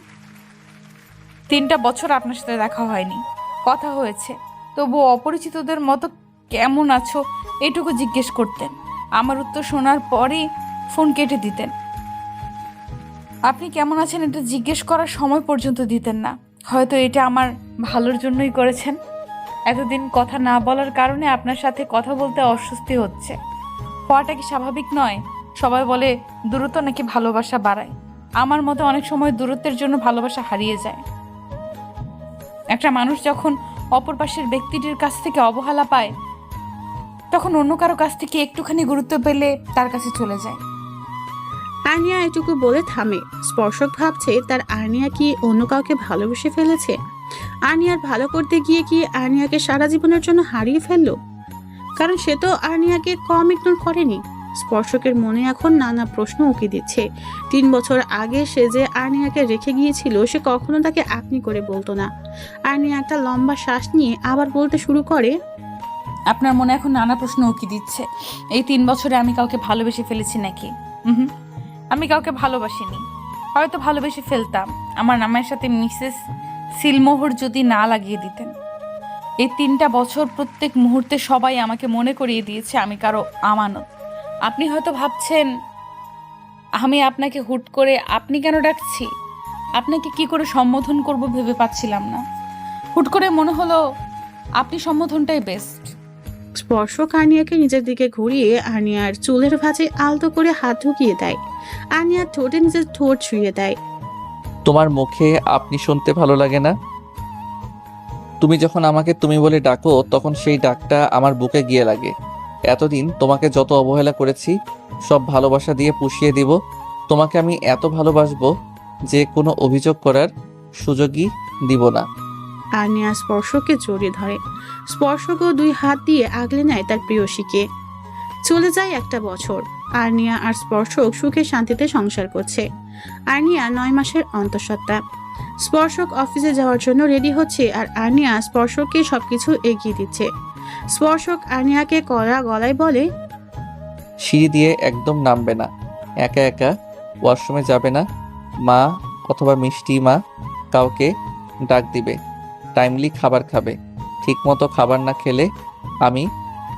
3টা বছর আপনার সাথে দেখা হয়নি, কথা হয়েছে, তবু অপরিচিতদের মতো কেমন আছো এটুকু জিজ্ঞেস করতেন। আমার উত্তর শোনার পরেই ফোন কেটে দিতেন। আপনি কেমন আছেন এটা জিজ্ঞেস করার সময় পর্যন্ত দিতেন না। হয়তো এটা আমার ভালোর জন্যই করেছেন। এতদিন কথা না বলার কারণে আপনার সাথে কথা বলতে অস্বস্তি হচ্ছে। হওয়াটা কি স্বাভাবিক নয়? সবাই বলে দূরত্ব নাকি ভালোবাসা বাড়ায়। আমার মতে অনেক সময় দূরত্বের জন্য ভালোবাসা হারিয়ে যায়। একটা মানুষ যখন অপর পাশের ব্যক্তিটির কাছ থেকে অবহেলা পায়, তখন অন্য কারো কাছ থেকে একটুখানি গুরুত্ব পেলে তার কাছে চলে যায়। আর্নিয়া এটুকু বলে থামে। স্পর্শক ভাবছে তার আর্নিয়া কি অন্য কাউকে ভালোবেসে ফেলেছে? আর্নিয়ার ভালো করতে গিয়ে কি আর্নিয়াকে সারা জীবনের জন্য হারিয়ে ফেললো? কারণ সে তো আর্নিয়াকে কম ইগনোর করেনি। স্পর্শকের মনে এখন নানা প্রশ্ন উকি দিচ্ছে। 3 বছর আগে সে যে আর্নিয়াকে রেখে গিয়েছিল, সে কখনো তাকে আপনি করে বলতো না। আর্নিয়া একটা লম্বা শ্বাস নিয়ে আবার বলতে শুরু করে, আপনার মনে এখন নানা প্রশ্ন উকি দিচ্ছে। এই 3 বছরে আমি কাউকে ভালোবেসে ফেলেছি নাকি? আমি কাউকে ভালোবাসিনি। হয়তো ভালোবেসে ফেলতাম, আমার নামের সাথে মিসেস সিলমোহর যদি না লাগিয়ে দিতেন। এই 3টা বছর প্রত্যেক মুহূর্তে সবাই আমাকে মনে করিয়ে দিয়েছে আমি কারো আমানত। আপনি হয়তো ভাবছেন আমি আপনাকে হুট করে আপনি কেন ডাকছি। আপনাকে কি করে সম্বোধন করব ভেবে পাচ্ছিলাম না। হুট করে মনে হলো আপনি সম্বোধনটাই বেস্ট। স্পর্শক আর্নিয়াকে নিজের দিকে ঘুরিয়ে আর্নিয়ার চুলের ভাঁজে আলতো করে হাত ঢুকিয়ে দেয়। আর্নিয়ার ঠোঁটে নিজের ঠোঁট ছুঁয়ে দেয়। তোমার মুখে আপনি শুনতে ভালো লাগে না? তুমি যখন আমাকে তুমি বলে ডাকো, তখন সেই ডাকটা আমার বুকে গিয়ে লাগে। এতদিন তোমাকে যত অবহেলা করেছি, সব ভালোবাসা দিয়ে পুষিয়ে দিব। তোমাকে আমি এত ভালোবাসবো যে কোনো অভিযোগ করার সুযোগই দিব না। আর্নিয়া স্পর্শকে জড়িয়ে ধরে। স্পর্শকও 2 হাত দিয়ে আগলে নেয় তার প্রিয়সীকে। চলে যায় 1 বছর। আর্নিয়া আর স্পর্শক সুখে শান্তিতে সংসার করছে। আর্নিয়া 9 মাসের অন্তঃসত্ত্বা। স্পর্শক অফিসে যাওয়ার জন্য রেডি হচ্ছে আর আর্নিয়া স্পর্শককে সবকিছু এগিয়ে দিচ্ছে। স্পর্শক আর্নিয়াকে কড়া গলায় বলে, সিঁড়ি দিয়ে একদম নামবে না, একা একা ওয়াশরুমে যাবে না, মা অথবা মিষ্টি মা কাউকে ডাক দিবে, টাইমলি খাবার খাবে। ঠিকমতো খাবার না খেলে আমি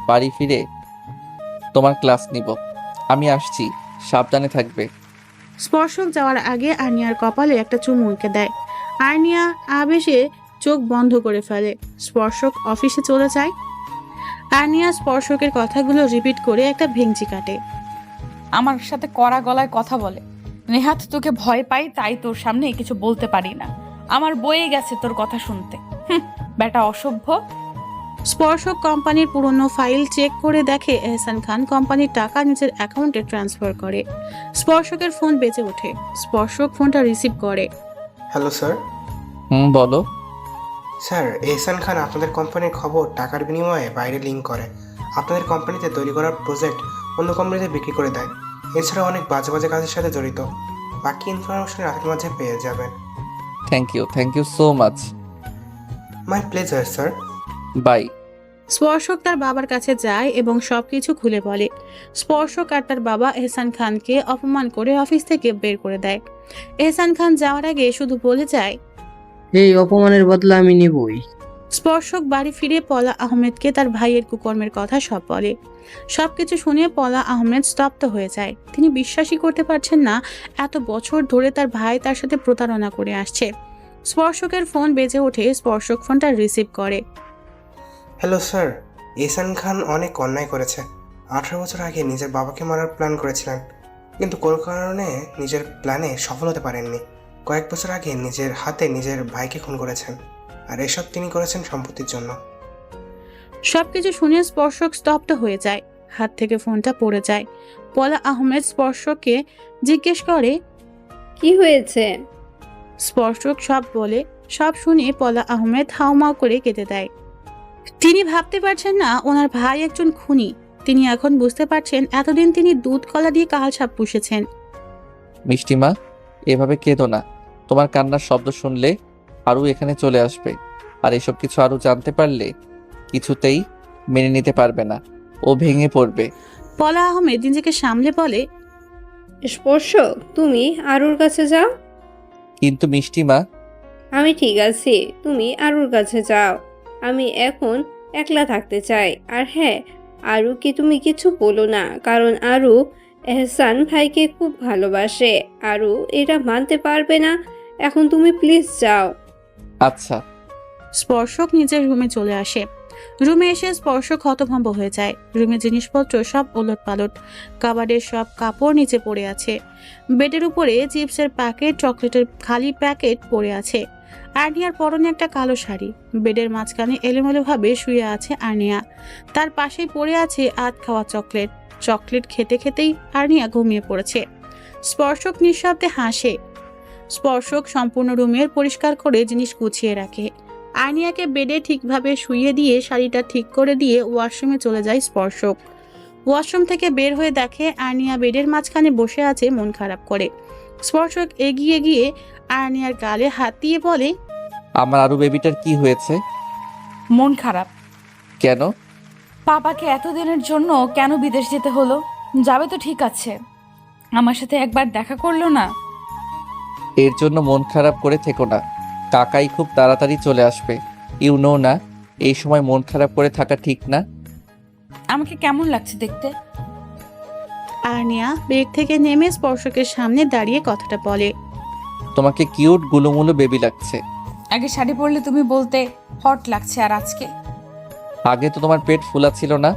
বাড়ি ফিরে তোমার ক্লাস নিব। আমি আসছি, সাবধানে থাকবে। স্পর্শক যাওয়ার আগে আর্নিয়ার কপালে একটা চুমু এঁকে দেয়। আর্নিয়া আবেশে চোখ বন্ধ করে ফেলে। স্পর্শক অফিসে চলে যায়। আর্নিয়া স্পর্শকের কথাগুলো রিপিট করে একটা ভেঙচি কাটে। আমার সাথে কড়া গলায় কথা বলে। নেহাত তোকে ভয় পাই, তাই তোর সামনে কিছু বলতে পারি না। আমার বয়ে গেছে তোর কথা শুনতে। বেটা অসভ্য। স্পর্শক কোম্পানির পুরনো ফাইল চেক করে দেখে এহসান খান কোম্পানির টাকা নিজের অ্যাকাউন্টে ট্রান্সফার করে। স্পর্শকের ফোন বেজে ওঠে। স্পর্শক ফোনটা রিসিভ করে। Hello sir. বলো। স্যার, এহসান খান আপনাদের কোম্পানির খবর টাকার বিনিময়ে বাইরে লিঙ্ক করে। আপনাদের কোম্পানিতে তৈরি করা প্রজেক্ট অন্য কোম্পানিতে বিক্রি করে দেয়। এছাড়া অনেক বাজে বাজে কাজের সাথে জড়িত। বাকি ইনফরমেশন রাতের মাঝে পেয়ে যাবেন। Thank you so much. My pleasure sir. Bye. Sparshak তার বাবার কাছে যায় এবং সবকিছু খুলে বলে। স্পর্শক আর তার বাবা এহসান খানকে অপমান করে অফিস থেকে বের করে দেয়। এহসান খান যাওয়ার আগে শুধু বলে যায়, এই অপমানের বদলা আমি নিবই। স্পর্শক বাড়ি ফিরে পলা আহমেদকে তার ভাইয়ের কুকর্মের কথা সব বলে। সবকিছু শুনে পলা আহমেদ স্তব্ধ হয়ে যায়। তিনি বিশ্বাসই করতে পারছেন না এত বছর ধরে তার ভাই তার সাথে প্রতারণা করে আসছে। স্পর্শকের ফোন বেজে ওঠে। স্পর্শক ফোনটা রিসিভ করে। হ্যালো স্যার, এহসান খান অনেক অন্যায় করেছে। 18 বছর আগে নিজের বাবাকে মারার প্ল্যান করেছিলেন, কিন্তু কোনো কারণে নিজের প্ল্যানে সফল হতে পারেননি। কয়েক বছর আগে নিজের হাতে নিজের ভাইকে খুন করেছেন, আর এসব তিনি করেছেন সম্পত্তির জন্য। সবকিছু শুনে স্পর্শক স্তব্ধ হয়ে যায়। হাত থেকে ফোনটা পড়ে যায়। পলা আহমেদ স্পর্শককে জিজ্ঞেস করে, কি হয়েছে? স্পর্শক সব বলে। সব শুনে পলা আহমেদ হাউমাউ করে কেঁদে দেয়। তিনি ভাবতে পারছেন না ওনার ভাই একজন খুনি। তিনি এখন বুঝতে পারছেন এতদিন তিনি দুধ কলা দিয়ে কাল সাপ পুষেছেন। মিষ্টিমা, এভাবে কেঁদো না। তোমার কান্নার শব্দ শুনলে আরও এখানে চলে আসবে, আর এসব কিছু আরও জানতে পারলে কিছুতেই মেনে নিতে পারবে না। ও ভেঙে পড়বে। পলা আহমেদ নিজেকে সামলে বলে, স্পর্শক, তুমি আরুর কাছে যাও। কিন্তু মিষ্টিমা। আমি ঠিক আছি, তুমি আরুর কাছে যাও। আমি এখন একলা থাকতে চাই। আর হ্যাঁ, আরুকে তুমি কিছু বলো না, কারণ আরু এহসান ভাইকে খুব ভালোবাসে। আরু এটা মানতে পারবে না। এখন তুমি প্লিজ যাও। আচ্ছা। স্পর্শক নিজের রুমে চলে আসে। রুমে এসে স্পর্শক হতভম্ব হয়ে যায়। রুমে জিনিসপত্র সব ওলটপালট, কাবার্ডের সব কাপড় নিচে পড়ে আছে, বেডের উপরে চিপসের প্যাকেট, চকলেটের খালি প্যাকেট পড়ে আছে। আর্নিয়ার পরনে একটা কালো শাড়ি। বেডের মাঝখানে এলোমেলোভাবে শুয়ে আছে আর্নিয়া। তার পাশেই পড়ে আছে আধ খাওয়া চকলেট। চকলেট খেতে খেতেই আর্নিয়া ঘুমিয়ে পড়েছে। স্পর্শক নিঃশব্দে হাসে। স্পর্শক সম্পূর্ণ রুমের পরিষ্কার করে জিনিস গুছিয়ে রাখে। আর্নিয়াকে বেডে ঠিকভাবে শুইয়ে দিয়ে শাড়িটা ঠিক করে দিয়ে ওয়াশরুমে চলে যায় স্পর্শক। ওয়াশরুম থেকে বের হয়ে দেখে আর্নিয়া বেডের মাঝখানে বসে আছে মন খারাপ করে। স্পর্শক এগিয়ে গিয়ে আর্নিয়ার গালে হাত দিয়ে বলে, আমার আরু বেবিটার কি হয়েছে? মন খারাপ। কেন? পাপাকে এতদিনের জন্য কেন বিদেশ যেতে হলো? যাবে তো ঠিক আছে, আমার সাথে একবার দেখা করলো না। এর জন্য মন খারাপ করে থেকো না, কাকাই খুব তাড়াতাড়ি চলে আসবে। ইউ নো না, এই সময় মন খারাপ করে থাকা ঠিক না। আমাকে কেমন লাগছে দেখতে? আর্নিয়া বেড থেকে নেমে স্পর্শকের সামনে দাঁড়িয়ে কথাটা বলে। তোমাকে কিউট গুলুমুলু বেবি লাগছে। আগে শাড়ি পরলে তুমি বলতে হট লাগছে, আর আজকে? আগে তো তোমার পেট ফুলা ছিল না,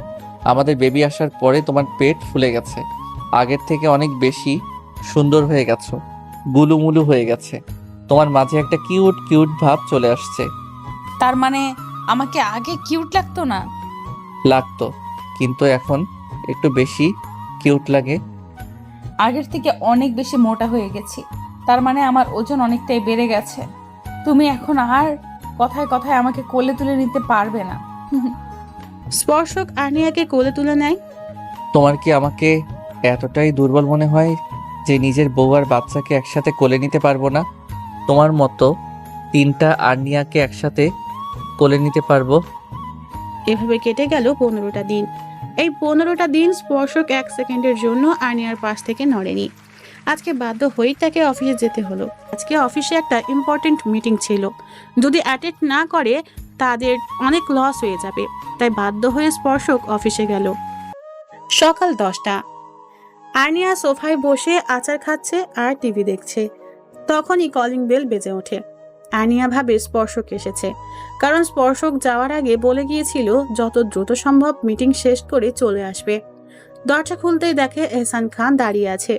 আমাদের বেবি আসার পরে তোমার পেট ফুলে গেছে। আগের থেকে অনেক বেশি সুন্দর হয়ে গেছো, গুলুমুলু হয়ে গেছে। তোমার মাঝে একটা কিউট কিউট ভাব চলে আসছে। তার মানে আমাকে আগে কিউট লাগতো না? লাগতো, কিন্তু এখন একটু বেশি কিউট লাগে। আগের থেকে অনেক বেশি মোটা হয়ে গেছি, তার মানে আমার ওজন অনেকটাই বেড়ে গেছে। তুমি এখন আর কথায় কথায় আমাকে কোলে তুলে নিতে পারবে না। স্পর্শক আর্নিয়াকে কোলে তুলে নেয়। তোমার কি আমাকে এতটাই দুর্বল মনে হয় যে নিজের বউ আর বাচ্চাকে একসাথে কোলে নিতে পারবো না? তোমার মতো 3টা আর্নিয়াকে একসাথে কোলে নিতে পারবো। এভাবে কেটে গেল 15টা দিন। এই 15টা দিন স্পর্শক 1 সেকেন্ডের জন্য আর্নিয়ার পাশ থেকে নড়েনি। আজকে বাধ্য হয়েই তাকে অফিসে যেতে হলো। আজকে অফিসে একটা ইম্পর্টেন্ট মিটিং ছিল, যদি অ্যাটেন্ড না করে তাদের অনেক লস হয়ে যাবে। তাই বাধ্য হয়ে স্পর্শক অফিসে গেল। সকাল 10টা। আর্নিয়া সোফায় বসে আচার খাচ্ছে আর টিভি দেখছে। তখনই কলিং বেল বেজে ওঠে। আর্নিয়া ভাবে স্পর্শক এসেছে, কারণ স্পর্শক যাওয়ার আগে বলে গিয়েছিল যত দ্রুত সম্ভব মিটিং শেষ করে চলে আসবে। দরজা খুলতেই দেখে এহসান খান দাঁড়িয়ে আছে।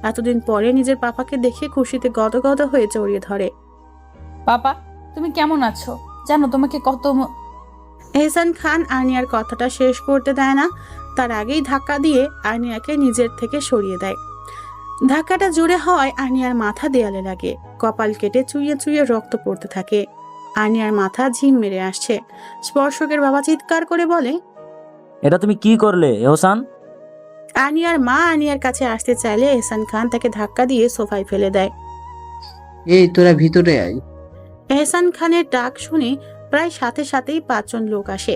এতদিন পরে নিজের পাপাকে দেখে খুশিতে গদগদ হয়ে জড়িয়ে ধরে। পাপা, তুমি কেমন আছো? জানো তোমাকে কত এহসান খান আর্নিয়ার কথাটা শেষ করতে দেয় না, তার আগেই ধাক্কা দিয়ে আর্নিয়াকে নিজের থেকে সরিয়ে দেয়। ধাক্কাটা জোরে হওয়ায় আর্নিয়ার মাথা দেয়ালে লাগে। কপাল কেটে চুইয়ে চুইয়ে রক্ত পড়তে থাকে। আর্নিয়ার মাথা ঝিম মেরে আসছে। স্পর্শকের বাবা চিৎকার করে বলে, এটা তুমি কি করলে এহসান? আর্নিয়ার মা আর্নিয়ার কাছে আসতে চাইলে এহসান খান তাকে ধাক্কা দিয়ে সোফায় ফেলে দেয়। এই তোরা ভিতরে আয়। এহসান খানের ডাক শুনে প্রায় সাথে সাথেই 5 জন লোক আসে।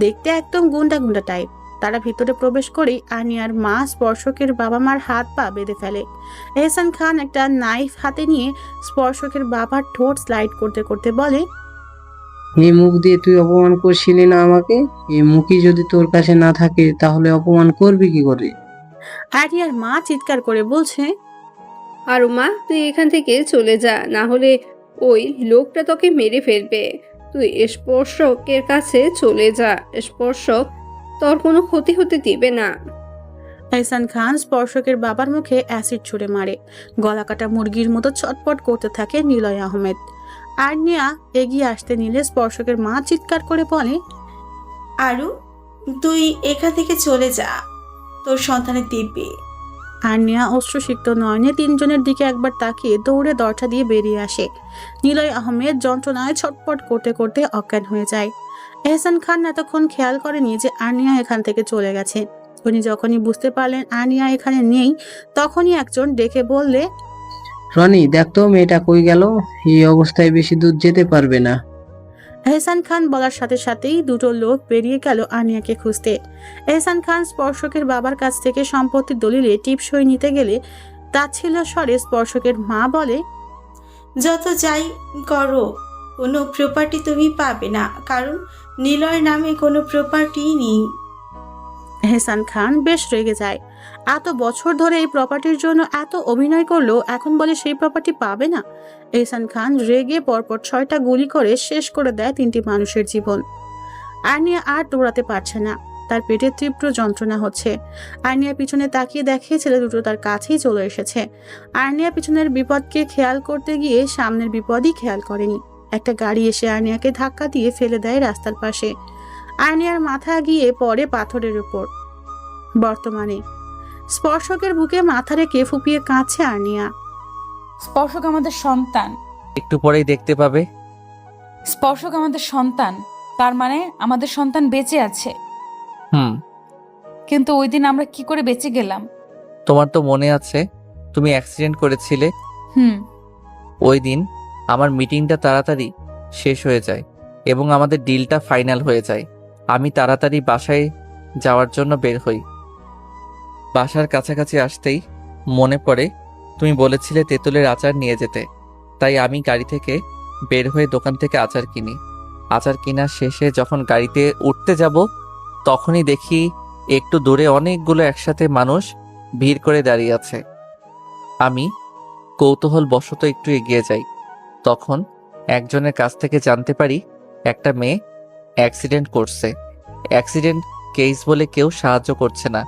দেখতে একদম গুন্ডা গুন্ডা টাইপ। তারা ভিতরে প্রবেশ করেই আর্নিয়ার মা স্পর্শকের বাবা মার হাত পা বেঁধে ফেলে। এহসান খান একটা নাইফ হাতে নিয়ে স্পর্শকের বাবার ঠোঁট স্লাইড করতে করতে বলে, এই মুখ দিয়ে তুই অপমান করছিলি না আমাকে? এই মুখই যদি তোর কাছে না থাকে তাহলে অপমান করবি কি করে? আর্নিয়ার মা চিৎকার করে বলছে, আর মা, তুই এখান থেকে চলে যা, না হলে ওই লোকটা তোকে মেরে ফেলবে। তুই স্পর্শকের কাছে চলে যা, স্পর্শক তোর কোনো ক্ষতি হতে দিবে না। এহসান খান স্পর্শকের বাবার মুখে অ্যাসিড ছুঁড়ে মারে। গলা কাটা মুরগির মতো ছটপট করতে থাকে নিলয় আহমেদ। আর্নিয়া এগিয়ে আসতে নিলে স্পর্শকের মা চিৎকার করে বলে, আরু, তুই এখান থেকে চলে যা, তোর সন্তানের দিব্যি। আর্নিয়া অশ্রুসিক্ত নয়নে 3 জনের দিকে একবার তাকিয়ে দৌড়ে দরজা দিয়ে বেরিয়ে আসে। নিলয় আহমেদ যন্ত্রণায় ছটপট করতে করতে অজ্ঞান হয়ে যায়। এহসান খান এতক্ষণ খেয়াল করেনি যে আর্নিয়া এখান থেকে চলে গেছে। উনি যখনই বুঝতে পারলেন আর্নিয়া এখানে নেই, তখনই একজন ডেকে বললে, রনি, দেখ তো মেয়েটা কই গেল? এই অবস্থায় বেশি দূর যেতে পারবে না। এহসান খান বলার সাথে সাথেই 2টো লোক বেরিয়ে গেল আর্নিয়াকে খুঁজতে। এহসান খান স্পর্শকের বাবার কাছ থেকে সম্পত্তির দলিলে টিপসই নিতে গেলে তাচ্ছিল্য স্বরে স্পর্শকের মা বলে, যত যাই করো, কোনো প্রপার্টি তুমি পাবে না, কারণ নিলয়ের নামে কোনো প্রপার্টি নেই। এহসান খান বেশ রেগে যায়। এত বছর ধরে এই প্রপার্টির জন্য এত অভিনয় করলো, এখন বলে সেই প্রপার্টি পাবে না। এহসান খান রেগে পরপর 6টা গুলি করে শেষ করে দেয় 3টি মানুষের জীবন। আর্নিয়া আর দৌড়াতে পারছে না, তার পেটে তীব্র যন্ত্রণা হচ্ছে। আর্নিয়া পিছনে তাকিয়ে দেখে ছেলে দুটো তার কাছেই চলে এসেছে। আর্নিয়া পিছনের বিপদকে খেয়াল করতে গিয়ে সামনের বিপদই খেয়াল করেনি। একটা গাড়ি এসে আর্নিয়াকে ধাক্কা দিয়ে ফেলে দেয় রাস্তার পাশে। আর্নিয়ার মাথা গিয়ে পড়ে পাথরের উপর। বর্তমানে স্পর্শকের বুকে মাথা রেখে ফুপিয়ে কাঁদছে আর্নিয়া। স্পর্শক আমাদের সন্তান, একটু পরেই দেখতে পাবে। স্পর্শক আমাদের সন্তান, তার মানে আমাদের সন্তান বেঁচে আছে। হুম। কিন্তু ওই দিন আমরা কি করে বেঁচে গেলাম? তোমার তো মনে আছে তুমি অ্যাক্সিডেন্ট করেছিলে। হুম। ওই দিন আমার মিটিংটা তাড়াতাড়ি শেষ হয়ে যায় এবং আমাদের ডিলটা ফাইনাল হয়ে যায়। আমি তাড়াতাড়ি বাসায় যাওয়ার জন্য বের হই। বাসার কাছাকাছি আসতেই মনে পড়ে তুমি বলেছিলে তেঁতুলের আচার নিয়ে যেতে, তাই আমি গাড়ি থেকে বের হয়ে দোকান থেকে আচার কিনি। আচার কেনার শেষে যখন গাড়িতে উঠতে যাব তখনই দেখি একটু দূরে অনেকগুলো একসাথে মানুষ ভিড় করে দাঁড়িয়ে আছে। আমি কৌতূহল বশত একটু এগিয়ে যাই। তখন একজনের কাছ থেকে জানতে পারি একটা মেয়ে অ্যাক্সিডেন্ট করছে। অ্যাক্সিডেন্ট কেস বলে কেউ সাহায্য করছে না।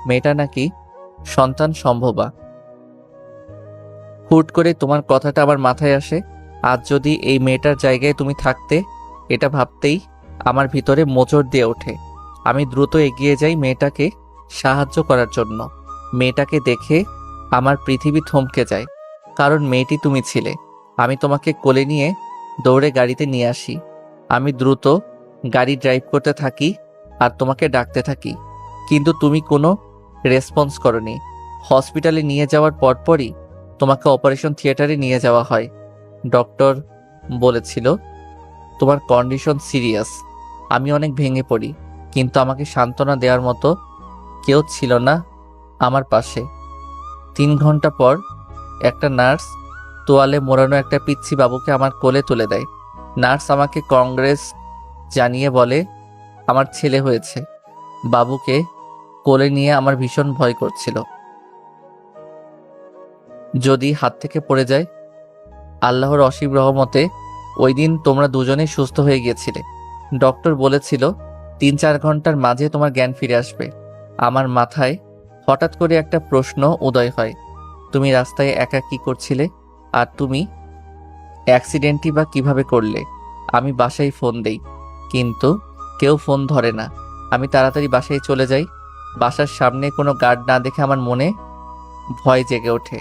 মেয়েটা নাকি সন্তান সম্ভবা। হুট করে তোমার কথাটা আমার মাথায় আসে। আজ যদি এই মেয়েটার জায়গায় তুমি থাকতে, এটা ভাবতেই আমার ভিতরে মোচড় দিয়ে ওঠে। আমি দ্রুত এগিয়ে যাই মেয়েটাকে সাহায্য করার জন্য। মেয়েটাকে দেখে আমার পৃথিবী থমকে যায়, কারণ মেয়েটি তুমি ছিলে। আমি তোমাকে কোলে নিয়ে দৌড়ে গাড়িতে নিয়ে আসি। আমি দ্রুত গাড়ি ড্রাইভ করতে থাকি আর তোমাকে ডাকতে থাকি, কিন্তু তুমি কোনো রেসপন্স করনি। হসপিটালে নিয়ে যাওয়ার পরপরই তোমাকে অপারেশন থিয়েটারে নিয়ে যাওয়া হয়। ডক্টর বলেছিল তোমার কন্ডিশন সিরিয়াস। আমি অনেক ভেঙে পড়ি, কিন্তু আমাকে সান্ত্বনা দেওয়ার মতো কেউ ছিল না আমার পাশে। 3 ঘন্টা পর একটা নার্স তোয়ালে মোড়ানো একটা পিচ্ছি বাবুকে আমার কোলে তুলে দেয়। নার্স আমাকে কংগ্রেস জানিয়ে বলে আমার ছেলে হয়েছে। বাবুকে কোলে নিয়ে আমার ভীষণ ভয় করছিল, যদি হাত থেকে পড়ে যায়। আল্লাহর অসীম রহমতে ওই দিন তোমরা দুজনেই সুস্থ হয়ে গিয়েছিলে। ডক্টর বলেছিল 3-4 ঘন্টার মাঝে তোমার জ্ঞান ফিরে আসবে। আমার মাথায় হঠাৎ করে একটা প্রশ্ন উদয় হয়, তুমি রাস্তায় একা কি করছিলে? আর তুমি অ্যাক্সিডেন্টই বা কিভাবে করলে? আমি বাসায় ফোন দেই, কিন্তু কেউ ফোন ধরে না। আমি তাড়াতাড়ি বাসায় চলে যাই। বাসার সামনে কোনো গার্ড না দেখে আমার মনে ভয় জেগে ওঠে।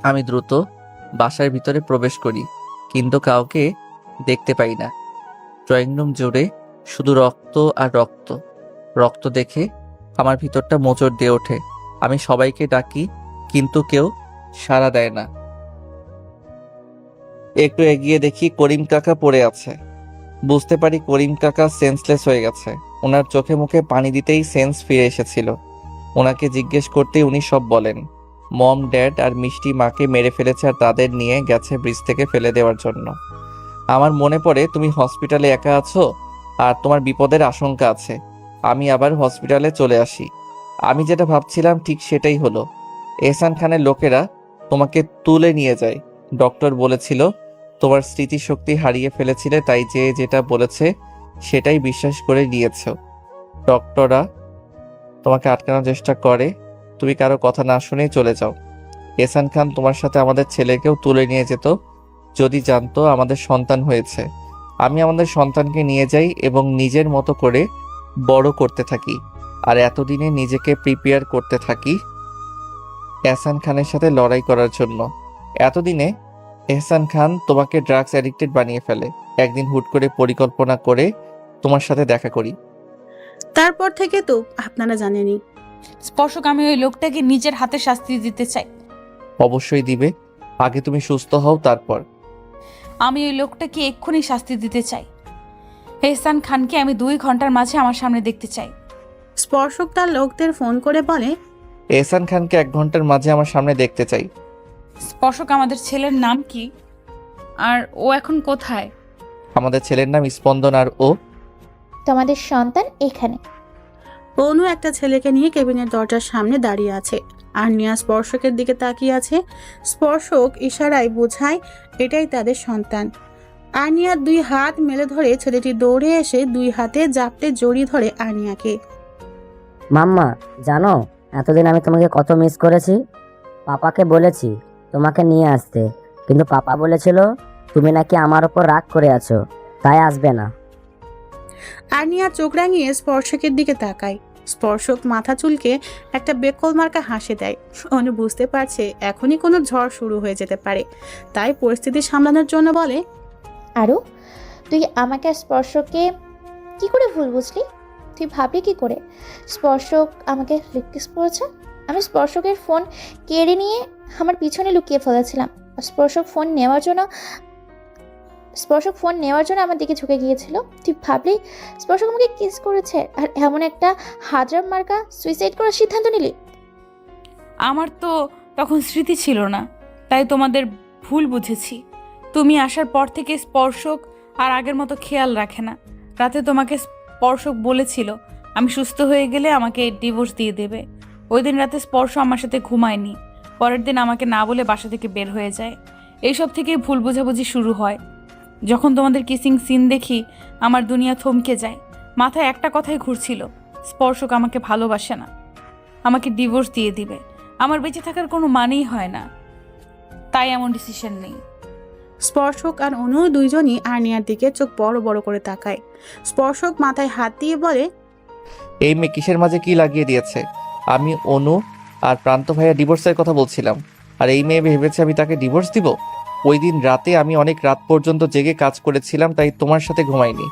আমি দ্রুত বাসার ভিতরে প্রবেশ করি, কিন্তু কাউকে দেখতে পাই না। ড্রয়িং রুম জুড়ে শুধু রক্ত আর রক্ত। রক্ত দেখে আমার ভিতরটা মোচড় দিয়ে ওঠে। আমি সবাইকে ডাকি, কিন্তু কেউ সাড়া দেয় না। একটু এগিয়ে দেখি করিম কাকা পড়ে আছে। বুঝতে পারি করিম কাকা সেন্সলেস হয়ে গেছে। ওনার চোখে মুখে পানি দিতেই সেন্স ফিরে এসেছিল। ওনাকে জিজ্ঞেস করতেই উনি সব বলেন। মম, ড্যাড আর মিষ্টি মাকে মেরে ফেলেছে আর তাদের নিয়ে গেছে ব্রিজ থেকে ফেলে দেওয়ার জন্য। আমার মনে পড়ে তুমি হসপিটালে একা আছো আর তোমার বিপদের আশঙ্কা আছে। আমি আবার হসপিটালে চলে আসি। আমি যেটা ভাবছিলাম ঠিক সেটাই হলো। এহসান খানের লোকেরা তোমাকে তুলে নিয়ে যায়। ডক্টর বলেছিল তোমার স্মৃতিশক্তি হারিয়ে ফেলেছিলে, তাই যে যেটা বলেছে সেটাই বিশ্বাস করে নিয়েছ। ডক্টররা তোমাকে আটকানোর চেষ্টা করে, তুমি কারো কথা না শুনেই চলে যাও। এহসান খান তোমার সাথে আমাদের ছেলেকেও তুলে নিয়ে যেত যদি জানতো আমাদের সন্তান হয়েছে। আমি আমাদের সন্তানকে নিয়ে যাই এবং নিজের মতো করে বড় করতে থাকি। আর এতদিনে নিজেকে প্রিপেয়ার করতে থাকি এহসান খানের সাথে লড়াই করার জন্য। এতদিনে এহসান খান তোমাকে ড্রাগস অ্যাডিক্টেড বানিয়ে ফেলে। একদিন হুট করে পরিকল্পনা করে তোমার সাথে দেখা করি। তারপর থেকে তো আপনারা জানেনই। স্পর্শক, আমি ওই লোকটাকে নিজের হাতে শাস্তি দিতে চাই। অবশ্যই দিবে, আগে তুমি সুস্থ হও তারপর। আমি ওই লোকটাকে এক্ষুনি শাস্তি দিতে চাই। এহসান খানকে আমি 2 ঘন্টার মাঝে আমার সামনে দেখতে চাই। স্পর্শক তার লোকদের ফোন করে বলে, এহসান খানকে 1 ঘন্টার মাঝে আমার সামনে দেখতে চাই। স্পর্শক, আমাদের ছেলের নাম কি আর ও এখন কোথায়? আমাদের ছেলের নাম স্পন্দন আর ও তোমাদের সন্তান এখানে। অনু একটা ছেলেকে নিয়ে কেবিনের দরজার সামনে দাঁড়িয়ে আছে। আর্নিয়া স্পর্শকের দিকে তাকিয়ে আছে। স্পর্শক ইশারায় বোঝায় এটাই তাদের সন্তান। আর্নিয়ার 2 হাত মেলে ধরে ছেলেটি দৌড়ে এসে 2 হাতে জাপটে জড়িয়ে ধরে আর্নিয়াকে। মাম্মা জানো এতদিন আমি তোমাকে কত মিস করেছি। পাপাকে বলেছি তোমাকে নিয়ে আসতে, কিন্তু পাপা বলেছিল তুমি নাকি আমার ওপর রাগ করে আছো, তাই আসবে না। আর্নিয়া চোখ রাঙিয়ে স্পর্শকের দিকে তাকায়। স্পর্শক মাথা চুলকে একটা বেকল মার্কা হাসি দেয়। অনু বুঝতে পারছে এখনই কোনো ঝড় শুরু হয়ে যেতে পারে, তাই পরিস্থিতি সামলানোর জন্য বলে, আরও তুই আমাকে আর স্পর্শকে কি করে ভুল বুঝলি? তুই ভাবলি কি করে স্পর্শক আমাকে লিপকিস করেছে? আমি স্পর্শকের ফোন কেড়ে নিয়ে আমার পিছনে লুকিয়ে ফেলেছিলাম। স্পর্শক ফোন নেওয়ার জন্য আমার দিকে ঝুঁকে গিয়েছিল। তুই ভাবলি স্পর্শক আমাকে কিস করেছে আর এমন একটা হাজার মার্কা সুইসাইড করার সিদ্ধান্ত নিলি? আমার তো তখন স্মৃতি ছিল না, তাই তোমাদের ভুল বুঝেছি। তুমি আসার পর থেকে স্পর্শক আর আগের মতো খেয়াল রাখে না। রাতে তোমাকে স্পর্শক বলেছিল আমি সুস্থ হয়ে গেলে আমাকে ডিভোর্স দিয়ে দেবে। ওই দিন রাতে স্পর্শ আমার সাথে ঘুমায়নি। পরের দিন আমাকে না বলে বাসা থেকে বের হয়ে যায়। এইসব থেকেই ভুল বোঝাবুঝি শুরু হয়। যখন তোমাদের কিসিং সিন দেখি আমার দুনিয়া থমকে যায়। মাথায় একটা কথাই ঘুরছিল, স্পর্শক আমাকে ভালোবাসে না, আমাকে ডিভোর্স দিয়ে দিবে। আমার বেঁচে থাকার কোনো মানেই হয় না, তাই এমন ডিসিশন নেই। স্পর্শক আর অনু দুইজনই আর্নিয়ার দিকে চোখ বড় বড় করে তাকায়। স্পর্শক মাথায় হাত দিয়ে বলে, এই মেয়ে কিসের মাঝে কি লাগিয়ে দিয়েছে? আমি অনু আর প্রান্ত ভাইয়া ডিভোর্সের কথা বলছিলাম, আর এই মেয়ে ভেবেছে আমি তাকে ডিভোর্স দিব। ওই দিন রাতে আমি অনেক রাত পর্যন্ত জেগে কাজ করেছিলাম, তাই তোমার সাথে ঘুমাইনি।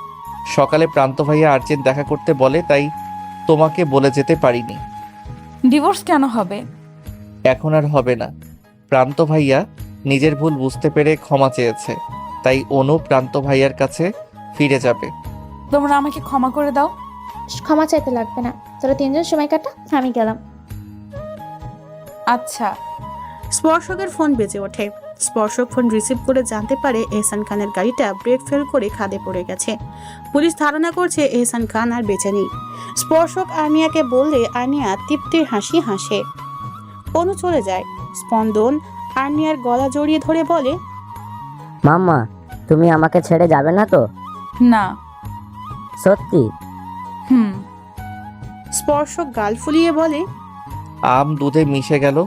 সকালে প্রান্ত ভাইয়া আর্জেন্ট দেখা করতে বলে, তাই তোমাকে বলে যেতে পারিনি। ডিভোর্স কেন হবে? এখন আর হবে না। প্রান্ত ভাইয়া নিজের ভুল বুঝতে পেরে ক্ষমা চেয়েছে, তাই অনু প্রান্ত ভাইয়ার কাছে ফিরে যাবে। তোমরা আমাকে ক্ষমা করে দাও। ক্ষমা চাইতে লাগবে না, তোরা 3 জন সময় কাটা, আমি গেলাম। আচ্ছা। স্পর্শকের ফোন বেজে ওঠে। স্পর্শক ফোন রিসিভ করে জানতে পারে এহসান খানের গাড়িটা ব্রেক ফেল করে খাদে পড়ে গেছে। পুলিশ ধারণা করছে এহসান খান আর বেঁচে নেই। স্পর্শক আর্নিয়াকে বললে আর্নিয়া তৃপ্তির হাসি হাসে। অনু চলে যায়। স্পন্দন আর্নিয়ার গলা জড়িয়ে ধরে বলে, মাম্মা তুমি আমাকে ছেড়ে যাবে না তো? না। সত্যি? হুম। স্পর্শক গাল ফুলিয়ে বলে, আম দুধে মিশে গেল,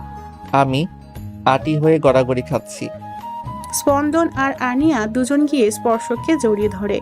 আমি আটি হয়ে গড়াগড়ি খাচ্ছি। স্পন্দন আর আর্নিয়া দুজন গিয়ে স্পর্শককে জড়িয়ে ধরে।